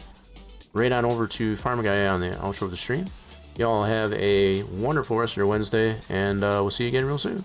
raid on over to Farmer Guy on the outro of the stream. Y'all have a wonderful rest of your Wednesday, and we'll see you again real soon.